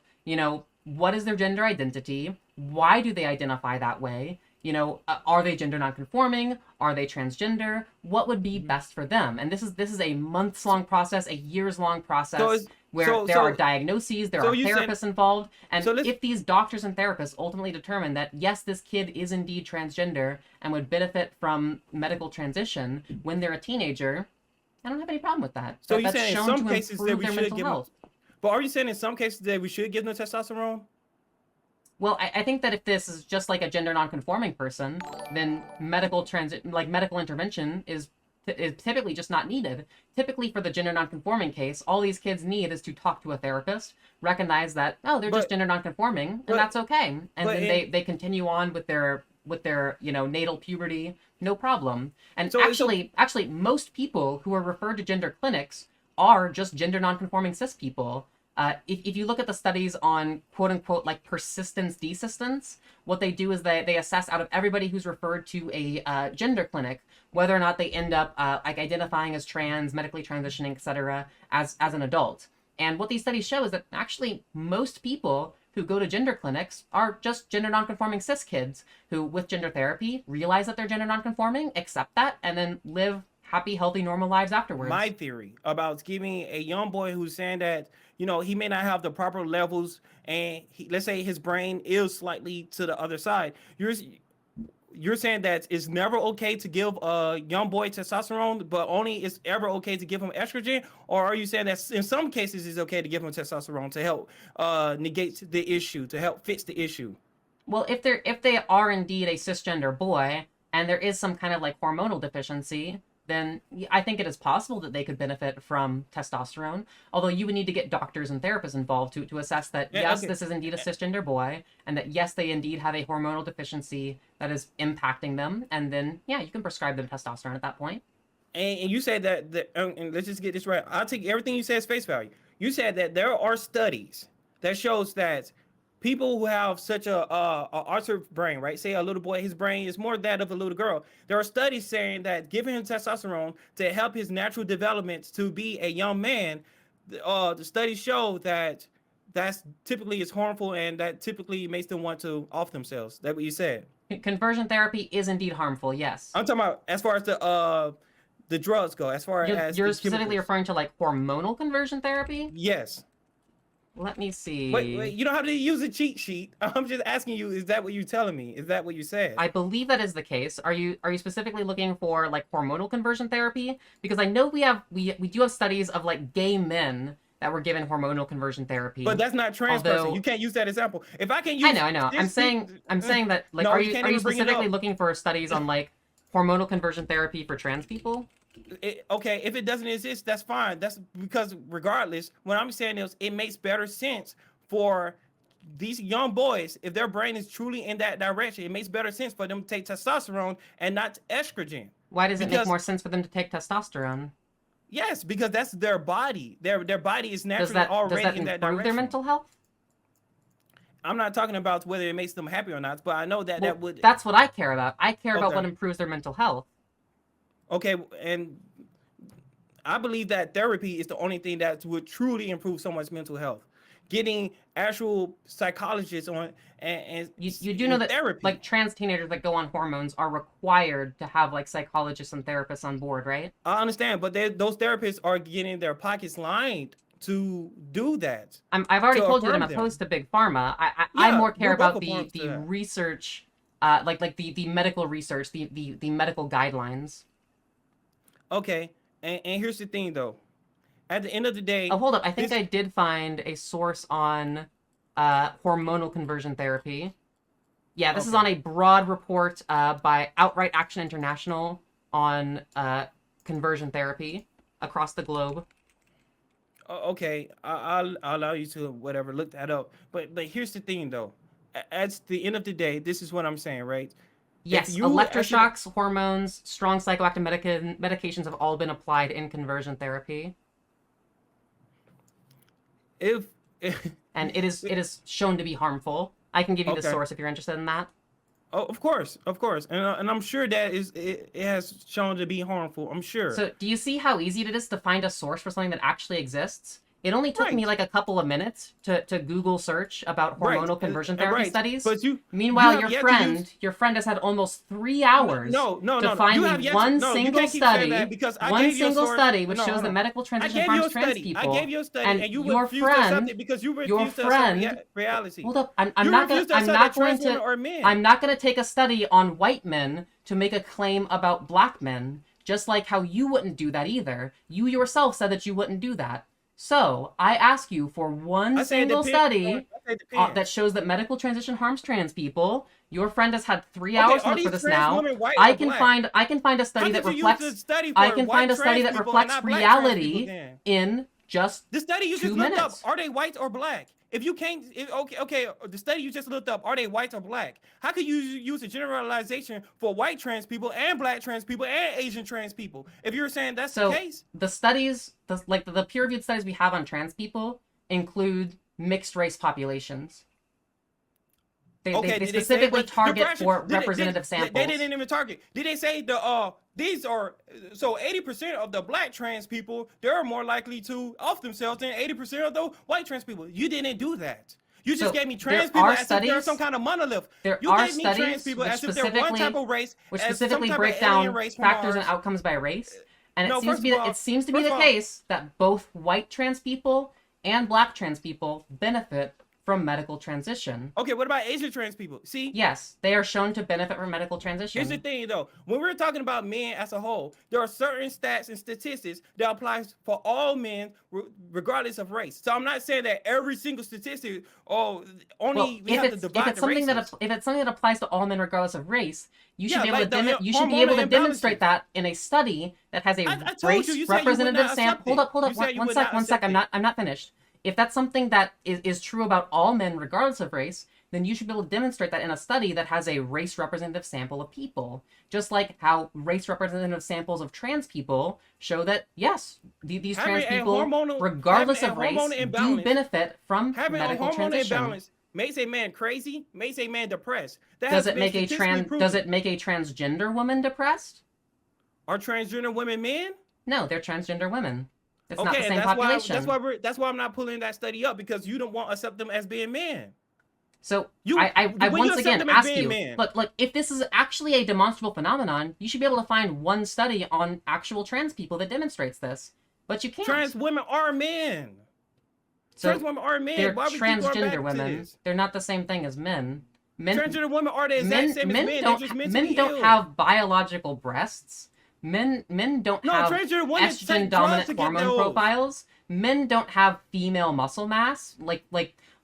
S1: what is their gender identity? Why do they identify that way? Are they gender nonconforming? Are they transgender? What would be best for them? And this is a months-long process, a years-long process where there are diagnoses, there are therapists involved. And if these doctors and therapists ultimately determine that, yes, this kid is indeed transgender and would benefit from medical transition when they're a teenager, I don't have any problem with that.
S2: So you're saying in some cases that we should give them, but are you saying in some cases that we should give them testosterone?
S1: Well, I think that if this is just like a gender nonconforming person, then medical intervention is typically just not needed. Typically for the gender nonconforming case, all these kids need is to talk to a therapist, recognize that, they're just gender nonconforming, and that's okay. And then they continue on with their natal puberty, no problem. And actually, most people who are referred to gender clinics are just gender nonconforming cis people. If you look at the studies on quote unquote like persistence desistance, what they do is they assess out of everybody who's referred to a gender clinic whether or not they end up identifying as trans, medically transitioning, etc. as an adult. And what these studies show is that actually most people who go to gender clinics are just gender nonconforming cis kids who, with gender therapy, realize that they're gender nonconforming, accept that, and then live happy, healthy, normal lives afterwards.
S2: My theory about giving a young boy who's saying that, you know, he may not have the proper levels, and let's say his brain is slightly to the other side. You're saying that it's never okay to give a young boy testosterone, but only it's ever okay to give him estrogen? Or are you saying that in some cases it's okay to give him testosterone to help negate the issue, to help fix the issue?
S1: Well, if they are indeed a cisgender boy and there is some kind of like hormonal deficiency, then I think it is possible that they could benefit from testosterone. Although you would need to get doctors and therapists involved to assess that, yes,
S2: okay.
S1: this is indeed a cisgender boy, and that, yes, they indeed have a hormonal deficiency that is impacting them. And then, yeah, you can prescribe them testosterone at that point.
S2: And you said that, and let's just get this right. I'll take everything you said as face value. You said that there are studies that shows that people who have such a altered brain, right? Say a little boy, his brain is more that of a little girl. There are studies saying that giving him testosterone to help his natural development to be a young man, the studies show that that's typically is harmful, and that typically makes them want to off themselves. That's what you said.
S1: Conversion therapy is indeed harmful, yes.
S2: I'm talking about as far as the drugs go, as far as
S1: you're
S2: the
S1: specifically
S2: chemicals.
S1: referring to like hormonal conversion therapy?
S2: Yes.
S1: Let me see.
S2: Wait, you don't have to use a cheat sheet. I'm just asking you, is that what you're telling me? Is that what you said?
S1: I believe that is the case. Are you specifically looking for like hormonal conversion therapy? Because I know we do have studies of like gay men that were given hormonal conversion therapy.
S2: But that's not trans person. You can't use that example. If I can use
S1: I know. I'm saying that like
S2: no,
S1: are you
S2: even bring it
S1: specifically
S2: up.
S1: looking for studies on like hormonal conversion therapy for trans people?
S2: Okay, if it doesn't exist, that's fine. That's because regardless, what I'm saying is it makes better sense for these young boys, if their brain is truly in that direction, it makes better sense for them to take testosterone and not estrogen.
S1: Why does it make more sense for them to take testosterone?
S2: Yes, because that's their body. Their body is naturally already in that direction. Does that improve
S1: their mental health?
S2: I'm not talking about whether it makes them happy or not, but I know that that would.
S1: That's what I care about. I care about what improves their mental health.
S2: Okay, and I believe that therapy is the only thing that would truly improve someone's mental health. Getting actual psychologists on and
S1: you do know that therapy, like trans teenagers that go on hormones are required to have like psychologists and therapists on board, right?
S2: I understand, but those therapists are getting their pockets lined to do that.
S1: I've already told you that I'm opposed to big pharma. I more care about the research, like the medical research, the medical guidelines.
S2: Okay, and here's the thing though. At the end of the day...
S1: Oh, hold up. I think I did find a source on hormonal conversion therapy. Yeah, this is on a broad report by Outright Action International on conversion therapy across the globe.
S2: Okay, I'll allow you to whatever, look that up. But here's the thing, though. At the end of the day, this is what I'm saying, right?
S1: Yes, electroshocks, hormones, strong psychoactive medications have all been applied in conversion therapy. And it is shown to be harmful. I can give you the source if you're interested in that.
S2: Oh, of course, and I'm sure that it has shown to be harmful. I'm sure.
S1: So, do you see how easy it is to find a source for something that actually exists? It only took me like a couple of minutes to Google search about hormonal conversion therapy studies.
S2: But
S1: meanwhile, your friend has had almost 3 hours to find me one single study which shows that medical transition harms trans people.
S2: I gave you a study, and you refused to accept it because you refused to accept reality.
S1: Hold up, I'm not going to take a study on white men to make a claim about black men, just like how you wouldn't do that either. You yourself said that you wouldn't do that. So, I ask you for one single study that shows that medical transition harms trans people. Your friend has had 3 hours to look for this now. I can find a study that reflects reality in just
S2: the study you
S1: 2
S2: just
S1: minutes.
S2: looked up. Are they white or black? If you can't, okay, the study you just looked up, are they white or black? How could you use a generalization for white trans people and black trans people and Asian trans people if you're saying that's the case?
S1: The studies, the peer-reviewed studies we have on trans people include mixed race populations. They specifically target for representative samples.
S2: They didn't even target. Did they say these are 80% of the black trans people, they're more likely to off themselves than 80% of the white trans people? You didn't do that. You just gave me trans people as if they're some kind of monolith. You gave me trans people as if they're one type of race,
S1: which specifically break down factors and outcomes by race. And
S2: No, first of all,
S1: it seems to be
S2: first
S1: the
S2: of all-
S1: case that both white trans people and black trans people benefit from medical transition.
S2: Okay, what about Asian trans people? See,
S1: Yes, they are shown to benefit from medical
S2: here's the
S1: transition.
S2: thing though. When we're talking about men as a whole, there are certain stats and statistics that applies for all men regardless of race. So I'm not saying that every single statistic,
S1: Well,
S2: we have to divide the races.
S1: if it's something that applies to all men regardless of race, you should
S2: Yeah,
S1: be able
S2: like
S1: to
S2: the
S1: you should be able to
S2: hormonal
S1: demonstrate
S2: imbalances.
S1: that in a study that has a
S2: I told
S1: race
S2: you said you would
S1: representative
S2: not
S1: sample.
S2: accept
S1: Hold
S2: it.
S1: up,
S2: You said you would not
S1: one sec.
S2: accept
S1: I'm not finished. If that's something that is true about all men regardless of race, then you should be able to demonstrate that in a study that has a race representative sample of people. Just like how race representative samples of trans people show that, yes, these trans people, regardless of race, do benefit from
S2: Having a
S1: medical
S2: hormonal
S1: transition.
S2: imbalance makes a man crazy, makes a man depressed.
S1: Does it make a transgender woman depressed?
S2: Are transgender women men?
S1: No, they're transgender women. It's
S2: Okay,
S1: not the
S2: and
S1: same
S2: that's
S1: population.
S2: that's why I'm not pulling that study up, because you don't want to accept them as being men.
S1: So
S2: You-
S1: I
S2: when
S1: once
S2: you accept
S1: again
S2: them as
S1: ask
S2: being
S1: you,
S2: men.
S1: look, if this is actually a demonstrable phenomenon, you should be able to find one study on actual trans people that demonstrates this. But you can't.
S2: Trans women are men.
S1: So
S2: Trans women are men.
S1: they're
S2: Why we keep going back
S1: transgender
S2: to
S1: women.
S2: this?
S1: They're not the same thing as men.
S2: Transgender women are the exact same as men. They're just mentally
S1: men don't
S2: ill.
S1: have biological breasts. Men don't have
S2: transgender women take
S1: estrogen
S2: drugs
S1: dominant
S2: to get
S1: hormone
S2: those.
S1: profiles. Men don't have female muscle mass. Like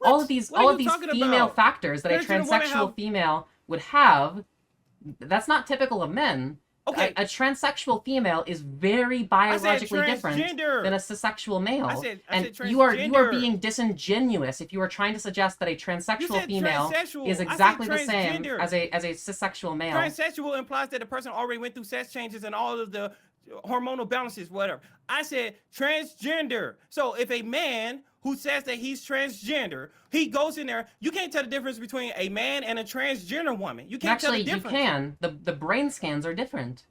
S1: all of these
S2: What are you talking
S1: female
S2: about?
S1: factors that a
S2: Transgender women
S1: transsexual
S2: have-
S1: female would have. That's not typical of men.
S2: Okay.
S1: A transsexual female is very biologically different
S2: transgender.
S1: than a cissexual male.
S2: I said
S1: you are
S2: transgender.
S1: being disingenuous if you are trying to suggest that a transsexual
S2: said
S1: female
S2: transsexual.
S1: is
S2: I said
S1: exactly the same
S2: transgender.
S1: as a cissexual male.
S2: Transsexual implies that the person already went through sex changes and all of the hormonal balances, whatever. I said transgender. So if a man who says that he's transgender, he goes in there, you can't tell the difference between a man and a transgender woman. You can't
S1: Actually,
S2: tell the
S1: you
S2: difference.
S1: can. The brain scans are different.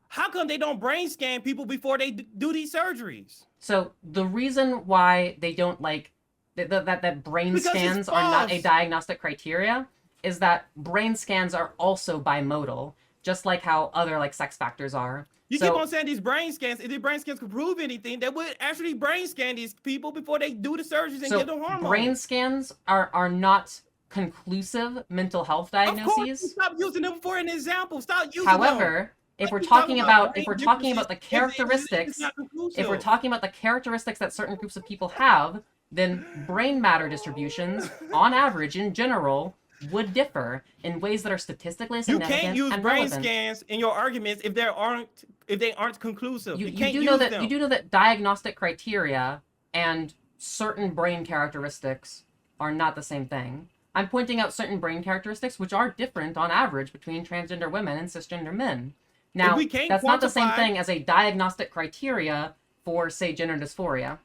S2: How come they don't brain scan people before they do these surgeries?
S1: So the reason why they don't like that brain
S2: Because it's
S1: scans are not a
S2: false.
S1: diagnostic criteria is that brain scans are also bimodal, just like how other like sex factors are.
S2: You
S1: So-
S2: keep on saying these brain scans. If these brain scans could prove anything, they would actually brain scan these people before they do the surgeries and
S1: So
S2: give them hormones.
S1: brain scans are not conclusive mental health
S2: Of course,
S1: diagnoses.
S2: stop using them for an example. Stop using them.
S1: However, if
S2: Like
S1: we're
S2: you
S1: talking about
S2: brain
S1: if we're talking about the
S2: differences,
S1: characteristics,
S2: it's not conclusive.
S1: if we're talking about the characteristics that certain groups of people have, then brain matter distributions, on average, in general, would differ in ways that are statistically
S2: you
S1: significant
S2: can't use
S1: and
S2: brain
S1: relevant.
S2: scans in your arguments if they aren't conclusive. You, can't
S1: do
S2: use
S1: know that
S2: them.
S1: you do know that diagnostic criteria and certain brain characteristics are not the same thing. I'm pointing out certain brain characteristics which are different on average between transgender women and cisgender men. Now,
S2: we can't
S1: that's not the same
S2: quantify-
S1: thing as a diagnostic criteria for, say, gender dysphoria.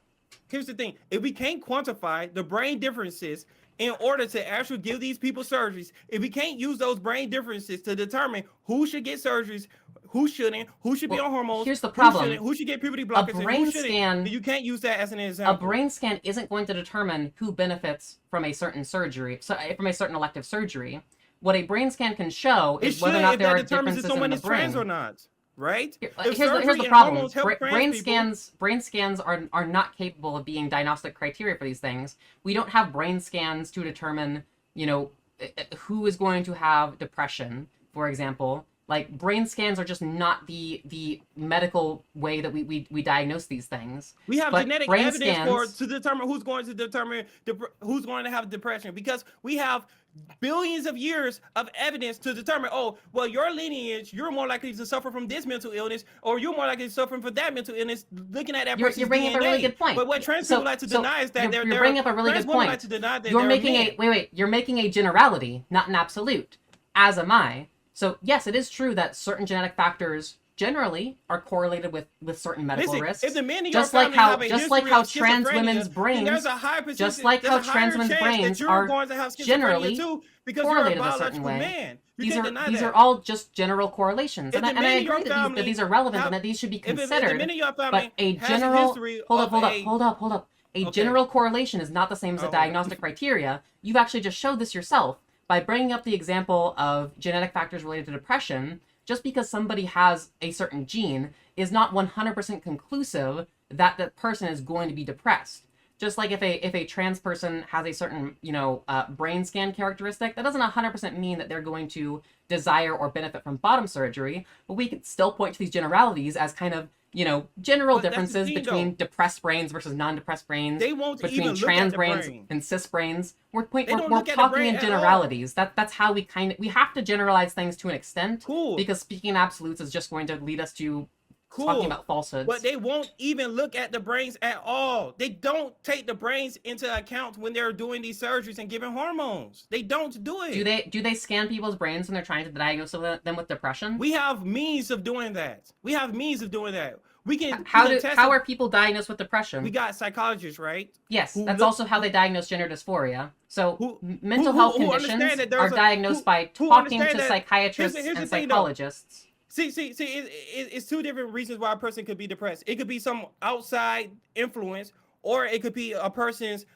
S2: Here's the thing: if we can't quantify the brain differences in order to actually give these people surgeries, if we can't use those brain differences to determine who should get surgeries, who shouldn't, who should be
S1: Well,
S2: on hormones,
S1: here's the problem.
S2: who should get puberty blockers, and
S1: brain
S2: who shouldn't,
S1: scan-
S2: then you can't use that as an
S1: A
S2: example.
S1: brain scan isn't going to determine who benefits from a certain surgery, from a certain elective surgery. What a brain scan can show
S2: It
S1: is
S2: should
S1: whether or not
S2: if
S1: there
S2: that
S1: are
S2: determines if
S1: differences in
S2: someone
S1: the
S2: is trans
S1: brain.
S2: or not, right?
S1: Here's
S2: If
S1: the
S2: surgery and
S1: problem.
S2: hormones help trans
S1: Brain
S2: people-
S1: scans are not capable of being diagnostic criteria for these things. We don't have brain scans to determine, who is going to have depression, for example. Like, brain scans are just not the medical way that we diagnose these things.
S2: We have
S1: But
S2: genetic
S1: brain
S2: evidence
S1: scans-
S2: to determine who's going to have depression, because we have billions of years of evidence to determine, oh, well, your lineage, you're more likely to suffer from this mental illness, or you're more likely to suffer from that mental illness, looking at that
S1: You're
S2: person's
S1: bringing up a really
S2: DNA.
S1: good point.
S2: But what trans
S1: So-
S2: people like to
S1: so
S2: deny is that
S1: you're
S2: they're
S1: bringing up a really
S2: trans
S1: good
S2: women
S1: point.
S2: like to deny that
S1: You're
S2: they're
S1: making
S2: men.
S1: you're making a generality, not an absolute, as am I. So yes, it is true that certain genetic factors generally are correlated with certain medical
S2: Listen,
S1: risks.
S2: if the men in
S1: just
S2: your
S1: like
S2: family
S1: how
S2: have a
S1: just like
S2: history
S1: how
S2: of
S1: trans
S2: schizophrenia,
S1: women's
S2: then
S1: brains
S2: there's a high
S1: just like
S2: there's
S1: how
S2: a higher
S1: trans women's
S2: chance
S1: brains
S2: that you're
S1: are
S2: going to have schizophrenia
S1: generally
S2: too, because you're a
S1: correlated a certain
S2: biological
S1: way.
S2: man. You
S1: These
S2: can't
S1: are
S2: deny
S1: these
S2: that.
S1: are all just general correlations,
S2: If
S1: and
S2: the
S1: I
S2: men in your
S1: agree that
S2: family
S1: these are relevant
S2: have-
S1: and that these should be
S2: if the
S1: considered.
S2: men in your
S1: But
S2: family
S1: a
S2: has
S1: general
S2: history
S1: hold
S2: of
S1: up. A
S2: Okay.
S1: general correlation is not the same as a
S2: Oh.
S1: diagnostic criteria. You've actually just showed this yourself by bringing up the example of genetic factors related to depression. just because somebody has a certain gene is not 100% conclusive that that person is going to be depressed. Just like if a trans person has a certain brain scan characteristic, that doesn't 100% mean that they're going to desire or benefit from bottom surgery. But we can still point to these generalities as kind of general
S2: But that's the
S1: differences
S2: thing,
S1: between
S2: though.
S1: depressed brains versus non-depressed brains,
S2: They won't
S1: between
S2: even look
S1: trans
S2: at the
S1: brains
S2: brain.
S1: and cis brains. We're
S2: They don't
S1: we're
S2: look at the
S1: talking
S2: brain
S1: in
S2: at all.
S1: generalities. That's how we have to generalize things to an extent,
S2: Cool.
S1: because speaking in absolutes is just going to lead us to talking
S2: Cool.
S1: about falsehoods.
S2: But they won't even look at the brains at all. They don't take the brains into account when they're doing these surgeries and giving hormones. They don't do it.
S1: Do they scan people's brains when they're trying to diagnose them with depression?
S2: We have means of doing that. We have means of doing that. We can
S1: How are people diagnosed with depression?
S2: We got psychologists, right?
S1: Yes, that's also how they diagnoose gender dysphoria. So mental health conditions are diagnosed by talking to psychiatrists and psychologists.
S2: See, it's two different reasons why a person could be depressed. It could be some outside influence, or it could be a person's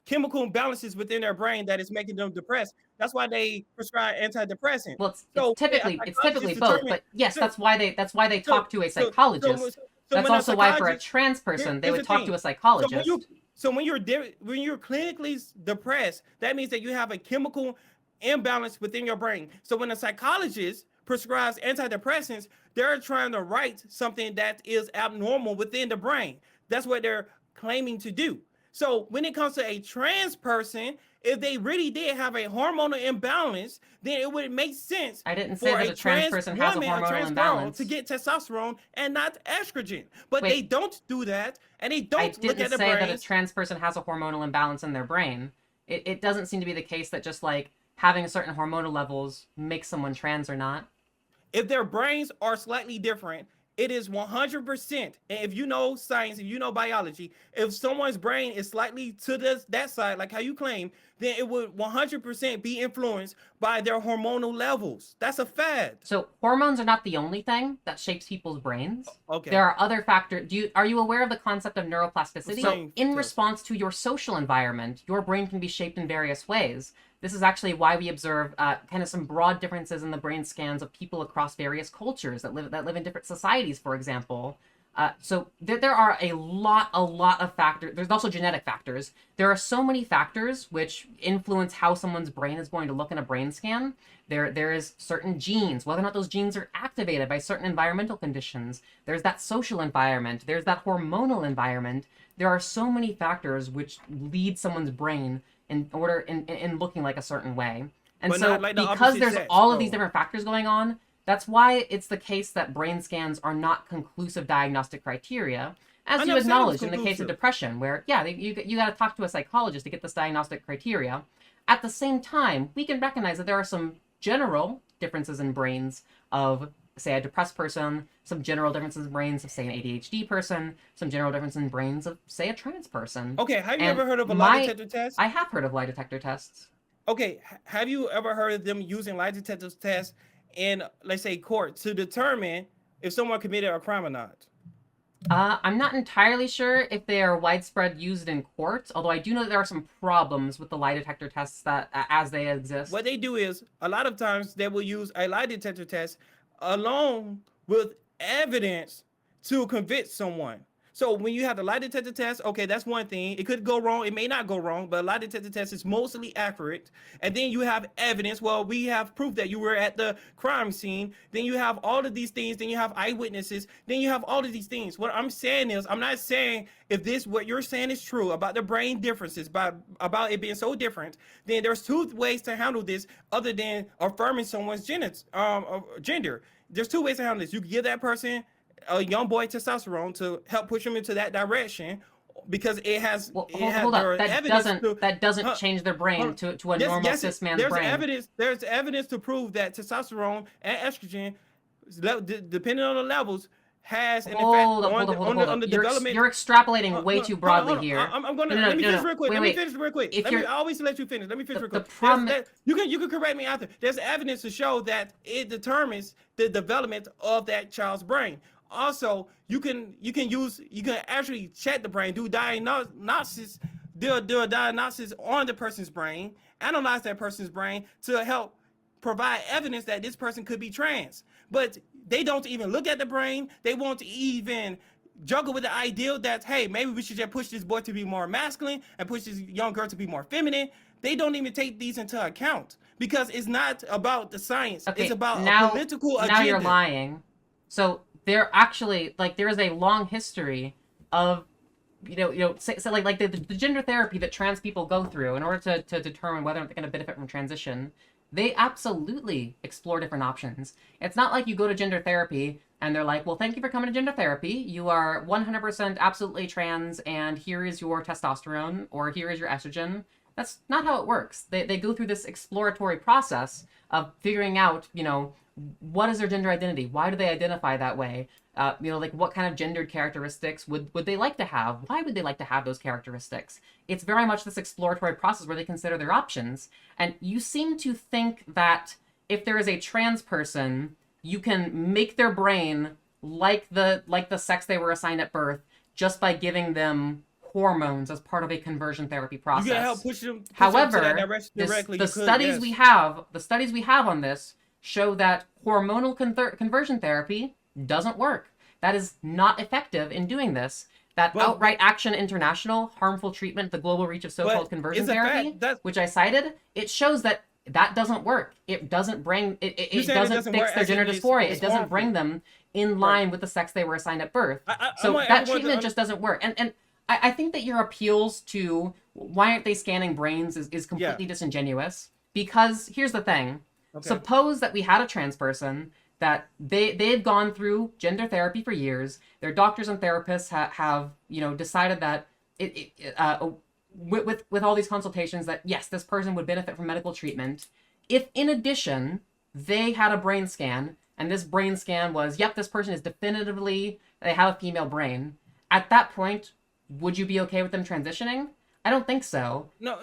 S2: chemical imbalances within their brain that is making them depressed. That's why they prescribe antidepressants.
S1: Well, it's typically both, but yes, that's why they talk to a psychologist. That's also why for a trans person they would talk to a psychologist.
S2: So when you're clinically depressed, that means that you have a chemical imbalance within your brain. So when a psychologist prescribes antidepressants, they're trying to right something that is abnormal within the brain. That's what they're claiming to do. So when it comes to a trans person, if they really did have a hormonal imbalance, then it would make sense.
S1: I didn't say that a trans person has a hormonal imbalance
S2: to get testosterone and not estrogen. But they don't do that, and they don't look at the brain.
S1: I didn't say that a trans person has a hormonal imbalance in their brain. It doesn't seem to be the case that just like having certain hormonal levels makes someone trans or not.
S2: If their brains are slightly different, it is 100%. And if you know science, if you know biology, if someone's brain is slightly to that side, like how you claim, then it would 100% be influenced by their hormonal levels. That's a fact.
S1: So hormones are not the only thing that shapes people's brains.
S2: Okay.
S1: There are other factors. Are you aware of the concept of neuroplasticity? So in response to your social environment, your brain can be shaped in various ways. This is actually why we observe kind of some broad differences in the brain scans of people across various cultures that live in different societies, for example. So there are a lot of factors. There's also genetic factors. There are so many factors which influence how someone's brain is going to look in a brain scan. There is certain genes, whether or not those genes are activated by certain environmental conditions. There's that social environment. There's that hormonal environment. There are so many factors which lead someone's brain in looking like a certain way. And but so because there's all of these different factors going on, that's why it's the case that brain scans are not conclusive diagnostic criteria, as you acknowledged in the case of depression, where you got to talk to a psychologist to get this diagnostic criteria. At the same time, we can recognize that there are some general differences in brains of, say, a depressed person, some general differences in brains of, say, an ADHD person, some general differences in brains of, say, a trans person.
S2: Okay, have you ever heard of a lie detector test?
S1: I have heard of lie detector tests.
S2: Okay, have you ever heard of them using lie detector tests in, let's say, court to determine if someone committed a crime or not?
S1: I'm not entirely sure if they are widespread used in court, although I do know that there are some problems with the lie detector tests that as they exist.
S2: What they do is, a lot of times they will use a lie detector test along with evidence to convict someone. So when you have the lie detector test, okay, that's one thing. It could go wrong. It may not go wrong, but a lie detector test is mostly accurate. And then you have evidence. Well, we have proof that you were at the crime scene. Then you have all of these things. Then you have eyewitnesses. Then you have all of these things. What I'm saying is, I'm not saying if what you're saying is true about the brain differences, about it being so different, then there's two ways to handle this other than affirming someone's gender. There's two ways to handle this. You can give that person a young boy testosterone to help push him into that direction, because it has
S1: hold up. That doesn't change their brain to a normal cis man's brain.
S2: There's evidence to prove that testosterone and estrogen, depending on the levels, has an effect on the development.
S1: You're extrapolating way too broadly here.
S2: I'm gonna let me finish real quick. Let me finish real quick. I always let you finish. Let me finish real quick. You can correct me after. There's evidence to show that it determines the development of that child's brain. Also, you can actually check the brain, do a diagnosis on the person's brain, analyze that person's brain to help provide evidence that this person could be trans. but they don't even look at the brain. They won't even juggle with the idea that, hey, maybe we should just push this boy to be more masculine and push this young girl to be more feminine. They don't even take these into account because it's not about the science.
S1: Okay,
S2: It's about
S1: now
S2: a political agenda.
S1: now you're lying. So there actually, like, there is a long history of like the gender therapy that trans people go through in order to determine whether or not they're going to benefit from transition. They absolutely explore different options. It's not like you go to gender therapy and they're like, well, thank you for coming to gender therapy. You are 100% absolutely trans, and here is your testosterone, or here is your estrogen. That's not how it works. They go through this exploratory process of figuring out, what is their gender identity? Why do they identify that way? Like, what kind of gendered characteristics would they like to have? Why would they like to have those characteristics? It's very much this exploratory process where they consider their options. And you seem to think that if there is a trans person, you can make their brain like the sex they were assigned at birth just by giving them hormones as part of a conversion therapy process.
S2: You can help push them.
S1: However,
S2: them to that direction directly.
S1: the studies we have on this show that hormonal conversion therapy doesn't work. That is not effective in doing this. That Outright Action International, Harmful Treatment, the Global Reach of So-Called Conversion Therapy, which I cited, it shows that doesn't work. It doesn't bring, it doesn't fix their gender dysphoria. It doesn't bring them in line with the sex they were assigned at birth. So that treatment just doesn't work. And I think that your appeals to why aren't they scanning brains is completely disingenuous. Because here's the thing. Okay. Suppose that we had a trans person that they've gone through gender therapy for years. Their doctors and therapists have decided that with all these consultations that yes, this person would benefit from medical treatment. If in addition they had a brain scan and this brain scan was, yep, this person is definitively, they have a female brain. At that point, would you be okay with them transitioning? I don't think so.
S2: No.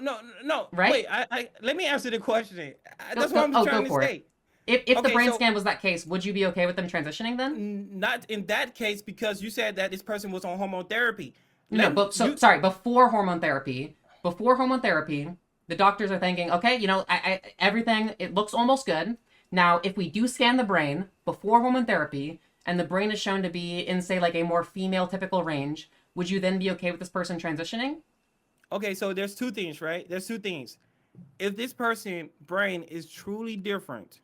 S1: Right?
S2: Wait, let me answer the question. That's what I'm trying to say.
S1: If the brain scan was that case, would you be okay with them transitioning then?
S2: Not in that case, because you said that this person was on hormone therapy.
S1: Before hormone therapy, the doctors are thinking, okay, everything, it looks almost good. Now, if we do scan the brain before hormone therapy, and the brain is shown to be in, say, like a more female typical range, would you then be okay with this person transitioning?
S2: Okay, so there's two things, right? There's two things. If this person's brain is truly different,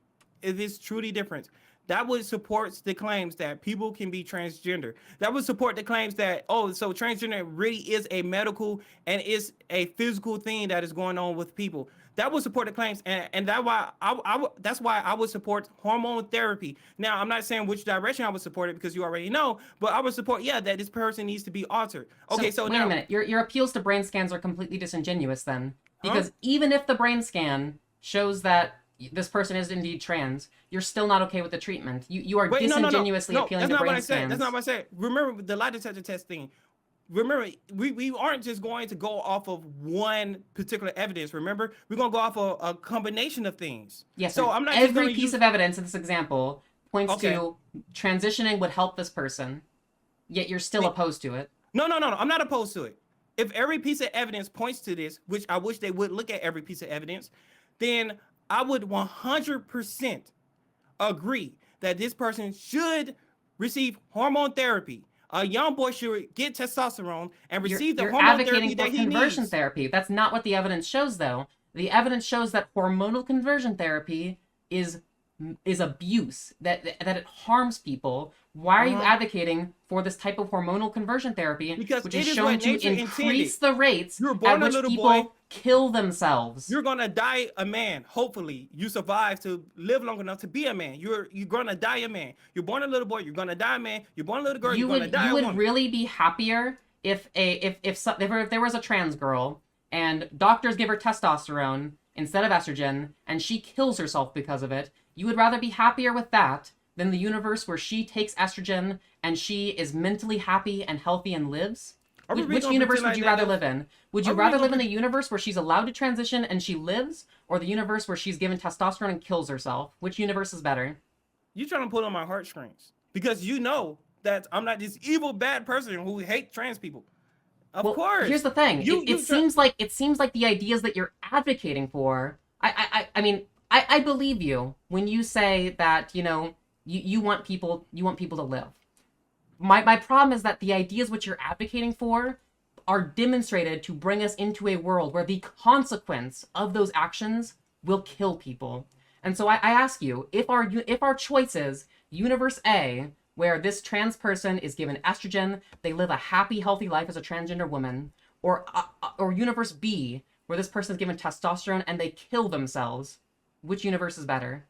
S2: that would support the claims that people can be transgender. That would support the claims that, so transgender really is a medical and is a physical thing that is going on with people. That would support the claims, and that's why I would support hormone therapy. Now, I'm not saying which direction I would support it because you already know, but I would support, that this person needs to be altered. Okay, so
S1: wait
S2: now,
S1: a minute. Your appeals to brain scans are completely disingenuous then, because even if the brain scan shows that this person is indeed trans, you're still not okay with the treatment. You are disingenuously appealing to brain scans.
S2: That's not what I said. Remember the lie detector test thing. Remember, we aren't just going to go off of one particular evidence. Remember, we're going to go off of a combination of things.
S1: Yes. So I'm not every piece of evidence in this example points to transitioning would help this person, yet you're still opposed to it.
S2: No. I'm not opposed to it. If every piece of evidence points to this, which I wish they would look at every piece of evidence, then I would 100% agree that this person should receive hormone therapy. A young boy should get testosterone and receive the hormone therapy that he needs.
S1: Conversion therapy. That's not what the evidence shows, though. The evidence shows that hormonal conversion therapy is abuse, that it harms people. Why are you advocating for this type of hormonal conversion therapy, which is shown to increase the rates at which people kill themselves?
S2: You're gonna die a man. Hopefully, you survive to live long enough to be a man. You're gonna die a man. You're born a little boy. You're gonna die a man. You're born a little girl. You're gonna die a woman.
S1: You would really be happier if there was a trans girl and doctors give her testosterone instead of estrogen, and she kills herself because of it. You would rather be happier with that than the universe where she takes estrogen and she is mentally happy and healthy and lives? Which universe would you rather live in? Would you rather live in a universe where she's allowed to transition and she lives, or the universe where she's given testosterone and kills herself? Which universe is better?
S2: You're trying to pull on my heartstrings because you know that I'm not this evil, bad person who hates trans people. Of course.
S1: Here's the thing. It seems like the ideas that you're advocating for. I mean, I believe you when you say that, You want people to live. My problem is that the ideas which you're advocating for are demonstrated to bring us into a world where the consequence of those actions will kill people. And so I ask you, if our choice is universe A, where this trans person is given estrogen, they live a happy, healthy life as a transgender woman, or universe B, where this person is given testosterone and they kill themselves, which universe is better?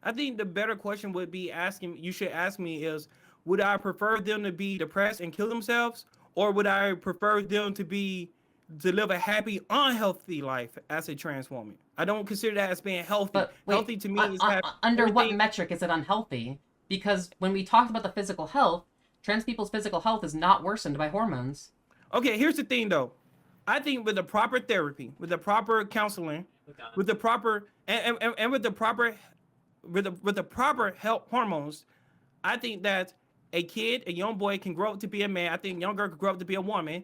S2: I think the better question would be you should ask me is, would I prefer them to be depressed and kill themselves, or would I prefer them to live a happy, unhealthy life as a trans woman? I don't consider that as being healthy.
S1: But wait,
S2: Healthy to me is having
S1: under what
S2: everything.
S1: metric is it unhealthy? Because when we talked about the physical health, trans people's physical health is not worsened by hormones.
S2: Okay, here's the thing though. I think with the proper therapy, with the proper counseling, with the proper and with the proper with the proper health hormones, I think that a young boy can grow up to be a man. I think a young girl can grow up to be a woman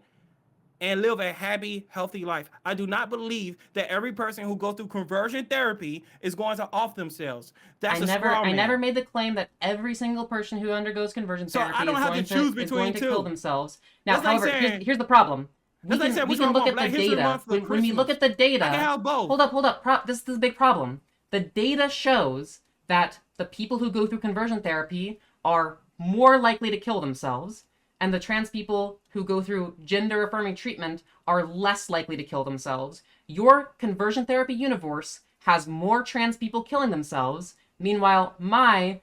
S2: and live a happy, healthy life. I do not believe that every person who goes through conversion therapy is going to off themselves. That's
S1: I never made the claim that every single person who undergoes conversion therapy is going to kill themselves. Now, however, here's the problem. We can look at the data. When we look at the data, hold up. This is a big problem. The data shows that the people who go through conversion therapy are more likely to kill themselves, and the trans people who go through gender-affirming treatment are less likely to kill themselves. Your conversion therapy universe has more trans people killing themselves. Meanwhile, my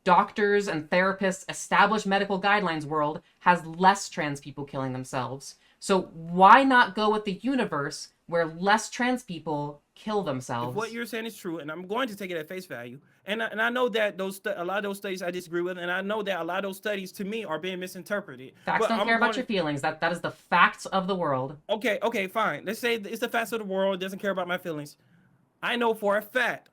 S1: doctors and therapists established medical guidelines world has less trans people killing themselves. So why not go with the universe where less trans people kill themselves?
S2: If what you're saying is true, and I'm going to take it at face value, and I know that a lot of those studies I disagree with, and I know that a lot of those studies to me are being misinterpreted.
S1: Facts don't care about your feelings. That is the facts of the world.
S2: Okay, fine. Let's say it's the facts of the world. It doesn't care about my feelings. I know for a fact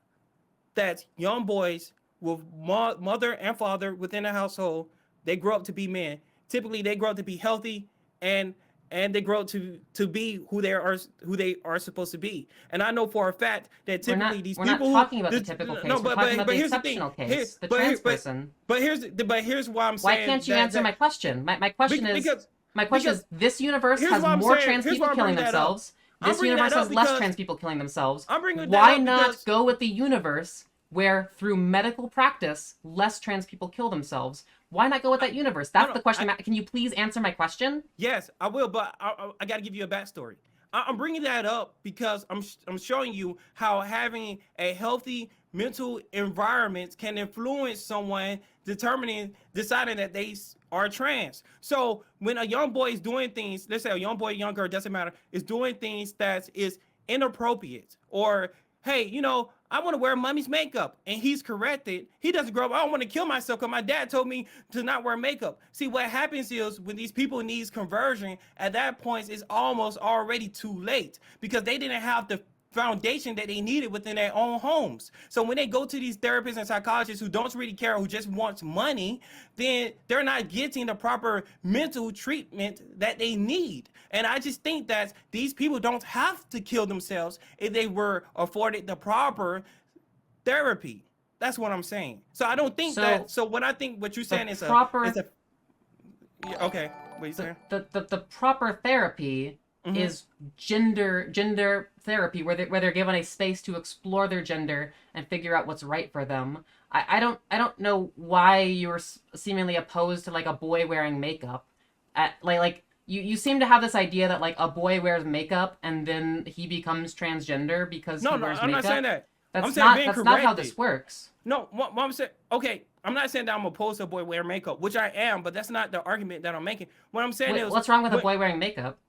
S2: that young boys with mother and father within a household, they grow up to be men. Typically, they grow up to be healthy and they grow to be who they are supposed to be. And I know for a fact that typically
S1: we're not talking about the typical case. We're talking about the exceptional case, the trans person.
S2: But here's why I'm saying.
S1: Why can't you answer my question? My question is this universe has more trans people killing themselves. This universe has less trans people killing themselves. Why not go with the universe where through medical practice less trans people kill themselves? Why not go with that universe? That's the question. Can you please answer my question?
S2: Yes, I will, but I got to give you a backstory. I'm bringing that up because I'm showing you how having a healthy mental environment can influence someone deciding that they are trans. So when a young boy is doing things, let's say a young boy, young girl, doesn't matter, is doing things that is inappropriate, or hey, I want to wear mommy's makeup, and he's corrected. He doesn't grow up, I don't want to kill myself because my dad told me to not wear makeup. See, what happens is when these people need conversion, at that point, it's almost already too late because they didn't have the foundation that they needed within their own homes. So when they go to these therapists and psychologists who don't really care, who just wants money, then they're not getting the proper mental treatment that they need. And I just think that these people don't have to kill themselves if they were afforded the proper therapy. That's what I'm saying. So I don't think that. So what I think what you're saying is
S1: proper.
S2: Okay, what are you saying?
S1: The proper therapy is gender therapy, where they're given a space to explore their gender and figure out what's right for them. I don't know why you're seemingly opposed to like a boy wearing makeup. You seem to have this idea that like a boy wears makeup and then he becomes transgender because he wears makeup. No, I'm
S2: not saying that.
S1: That's not how this works.
S2: No, what I'm saying, okay, I'm not saying that I'm opposed to a boy wearing makeup, which I am, but that's not the argument that I'm making. What I'm saying is,
S1: what's wrong with a boy wearing makeup?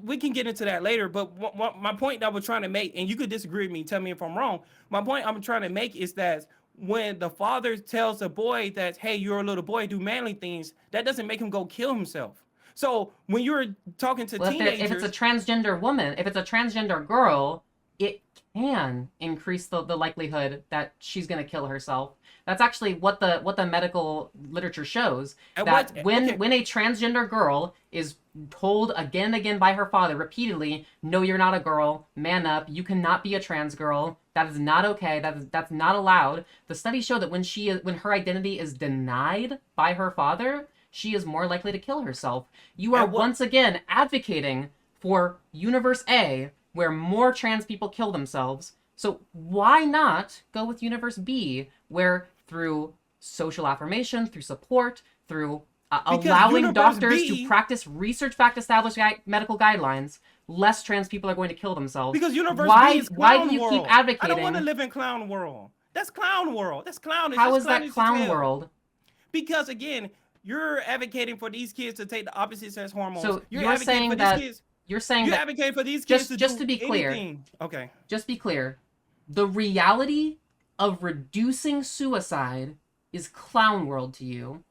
S2: We can get into that later, but my point that I was trying to make, and you could disagree with me, tell me if I'm wrong. My point I'm trying to make is that when the father tells the boy that, hey, you're a little boy, do manly things, that doesn't make him go kill himself. So when you're talking to teenagers...
S1: If it's a transgender woman, if it's a transgender girl, it can increase the likelihood that she's going to kill herself. That's actually what the medical literature shows. When a transgender girl is told again and again by her father repeatedly, no, you're not a girl, man up, you cannot be a trans girl, That is not okay. That's not allowed. The studies show that when her identity is denied by her father, she is more likely to kill herself. You are once again advocating for Universe A, where more trans people kill themselves. So why not go with Universe B, where through social affirmation, through support, through allowing doctors to practice research-backed established medical guidelines, less trans people are going to kill themselves.
S2: Because Universe B is clown
S1: why do you
S2: world.
S1: keep advocating?
S2: I don't want to live in clown world. That's clown world. That's clownish.
S1: How is that clown world?
S2: Because again, you're advocating for these kids to take the opposite sex hormones.
S1: So you're saying that you're advocating
S2: for these kids
S1: just to be clear.
S2: Anything. Okay.
S1: Just be clear. The reality of reducing suicide is clown world to you.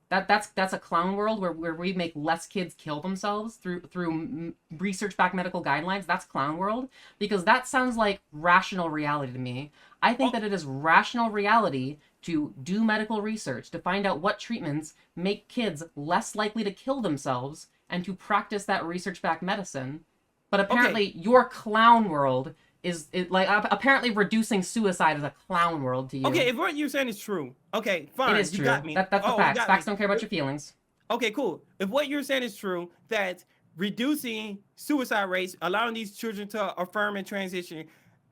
S1: That's a clown world where we make less kids kill themselves through research-backed medical guidelines. That's clown world, because that sounds like rational reality to me. I think that it is rational reality to do medical research to find out what treatments make kids less likely to kill themselves and to practice that research-backed medicine. But apparently your clown world is like apparently reducing suicide is a clown world to you.
S2: Okay, if what you're saying is true, okay, fine.
S1: It is
S2: you
S1: true.
S2: Got me.
S1: That's the facts. Facts don't care about your feelings.
S2: Okay, cool. If what you're saying is true, that reducing suicide rates, allowing these children to affirm and transition,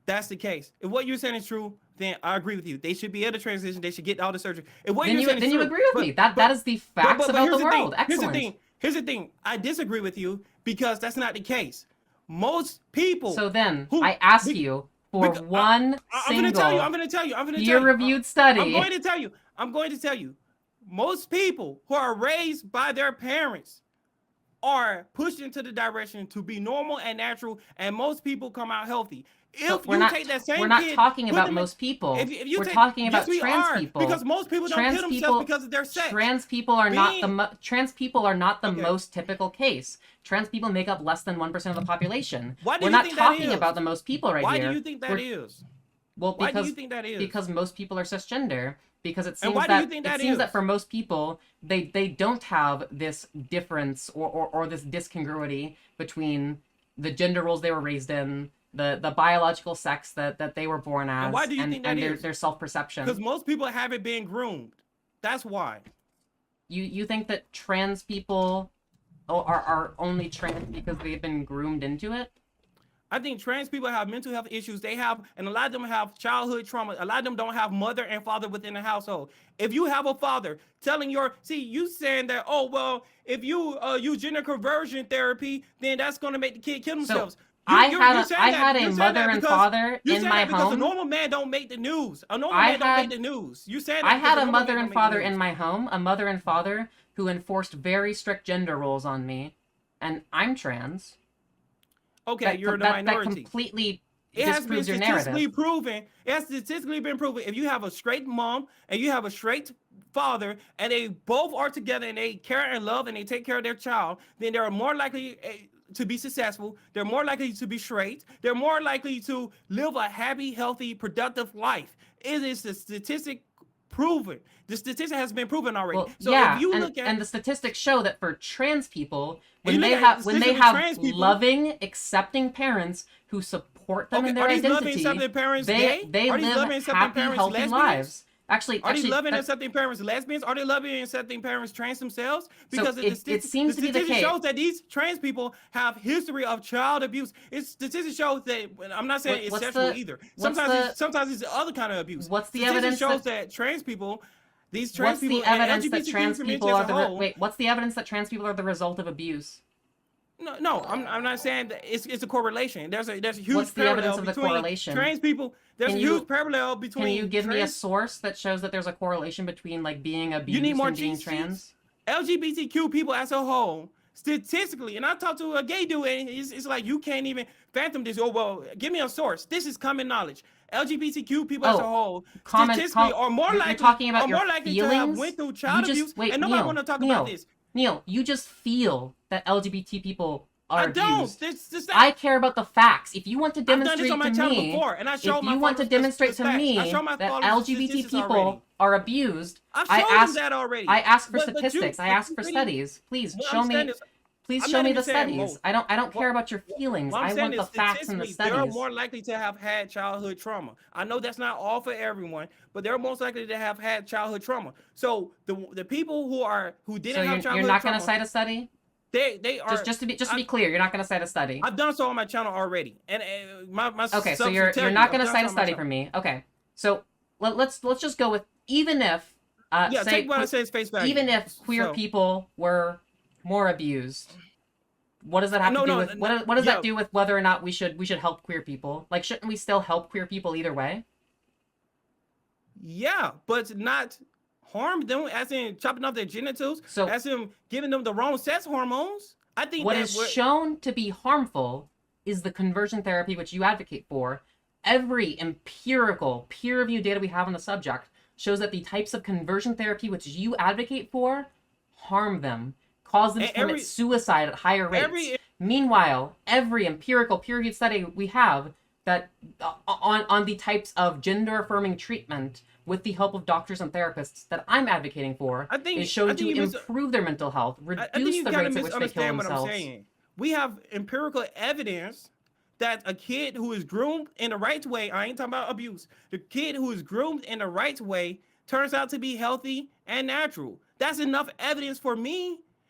S2: that's the case. If what you're saying is true, then I agree with you. They should be able to transition. They should get all the surgery. If what
S1: then
S2: you're saying
S1: then
S2: is
S1: you
S2: true,
S1: agree with me. That is the facts about the world. Excellent.
S2: Here's the thing. I disagree with you because that's not the case. Most people.
S1: So then I ask you for one single peer-reviewed study.
S2: I'm going to tell you. Most people who are raised by their parents are pushed into the direction to be normal and natural, and most people come out healthy. If you take that same
S1: we're not talking about most people. We're talking about trans people.
S2: Because most people don't kill themselves because of their sex.
S1: Trans people are not the most typical case. Trans people make up less than 1% of the population. We're not talking about the most people right here.
S2: Why do you think that is?
S1: Well,
S2: why do you think that is?
S1: Because most people are cisgender. Because it seems
S2: that
S1: for most people they don't have this difference or this discongruity between the gender roles they were raised in, the biological sex that they were born as,
S2: and why do you think that is?
S1: Their self-perception.
S2: Because most people haven't been groomed. That's why.
S1: You think that trans people are only trans because they've been groomed into it?
S2: I think trans people have mental health issues. They have, and a lot of them have childhood trauma. A lot of them don't have mother and father within the household. If you have a father telling you saying that, oh, well, if you use gender conversion therapy, then that's going to make the kid kill themselves.
S1: I had a mother and father in my home.
S2: Because a normal man don't make the news. A normal man don't make the news. You said that.
S1: I had a mother and father in my home, a mother and father who enforced very strict gender roles on me, and I'm trans.
S2: Okay, you're the minority.
S1: That completely disproves your narrative.
S2: It has statistically been proven. If you have a straight mom and you have a straight father, and they both are together and they care and love and they take care of their child, then they're more likely to be successful. They're more likely to be straight. They're more likely to live a happy, healthy, productive life. It is the statistic proven. The statistic has been proven already.
S1: Well, so if you look at the statistics show that for trans people, when they have loving, accepting parents who support them in their identity, they live happy, healthy lives. Are they loving and accepting parents lesbians? Are they loving and accepting parents trans themselves? Because it seems to be the case. Shows that these trans people have history of child abuse. Statistics shows that. I'm not saying it's sexual either. Sometimes it's other kind of abuse. What's the evidence?
S2: Shows that trans people.
S1: What's the evidence that trans people are the result of abuse?
S2: No, I'm not saying that it's a correlation. There's a huge
S1: What's the evidence of the correlation?
S2: Trans people. There's a huge parallel between.
S1: Can you give me a source that shows that there's a correlation between like being abused and being trans?
S2: LGBTQ people as a whole, statistically, and I talked to a gay dude, and it's like you can't even fathom this. Oh well, give me a source. This is common knowledge. LGBTQ people as a whole, statistically, are more likely to have went through child abuse, and nobody want to talk about this.
S1: Neil, you just feel that LGBT people are abused.
S2: Don't.
S1: I care about the facts. If you want to demonstrate to me, that LGBT people are abused, I ask for statistics. I ask for studies. Please show me. Please
S2: I'm
S1: show
S2: not
S1: me
S2: even
S1: the
S2: saying
S1: studies.
S2: most.
S1: I don't care
S2: What,
S1: about your feelings.
S2: what I'm
S1: I
S2: saying
S1: want
S2: is
S1: the facts and the
S2: statistically, they're
S1: studies.
S2: more likely to have had childhood trauma. I know that's not all for everyone, but they're most likely to have had childhood trauma. So the people who
S1: So
S2: didn't have
S1: you're
S2: childhood
S1: not going to
S2: trauma,
S1: cite a study?
S2: they are.
S1: Just to
S2: I,
S1: be clear, you're not going to cite a study.
S2: I've done so on my channel already, and my
S1: Okay, so
S2: subs will tell
S1: you're
S2: you
S1: not
S2: I've
S1: going to
S2: done
S1: cite
S2: so
S1: a
S2: on my
S1: study
S2: channel.
S1: for me. Okay, so let's just go with even if
S2: Yeah,
S1: say
S2: take what I say as face value.
S1: even if queer
S2: So
S1: people were more abused, what does that have to
S2: no,
S1: do
S2: no,
S1: with
S2: no,
S1: what does
S2: yeah,
S1: that do with whether or not we should help queer people? Like, shouldn't we still help queer people either way?
S2: yeah, but not harm them, as in chopping off their genitals,
S1: So
S2: as in giving them the wrong sex hormones. I think
S1: what
S2: that
S1: is
S2: what
S1: shown to be harmful is the conversion therapy which you advocate for. Every empirical peer-reviewed data we have on the subject shows that the types of conversion therapy which you advocate for harm them, cause them to commit
S2: every
S1: suicide at higher rates.
S2: every
S1: Meanwhile, every empirical peer-reviewed study we have that on the types of gender-affirming treatment with the help of doctors and therapists that I'm advocating for is
S2: I
S1: shown
S2: think
S1: to
S2: you mis
S1: improve their mental health,
S2: I think
S1: reduce
S2: you
S1: the
S2: kind of
S1: rates at which they kill
S2: misunderstand what I'm
S1: themselves.
S2: saying. We have empirical evidence that a kid who is groomed in the right way, I ain't talking about abuse, the kid who is groomed in the right way turns out to be healthy and natural. That's enough evidence for me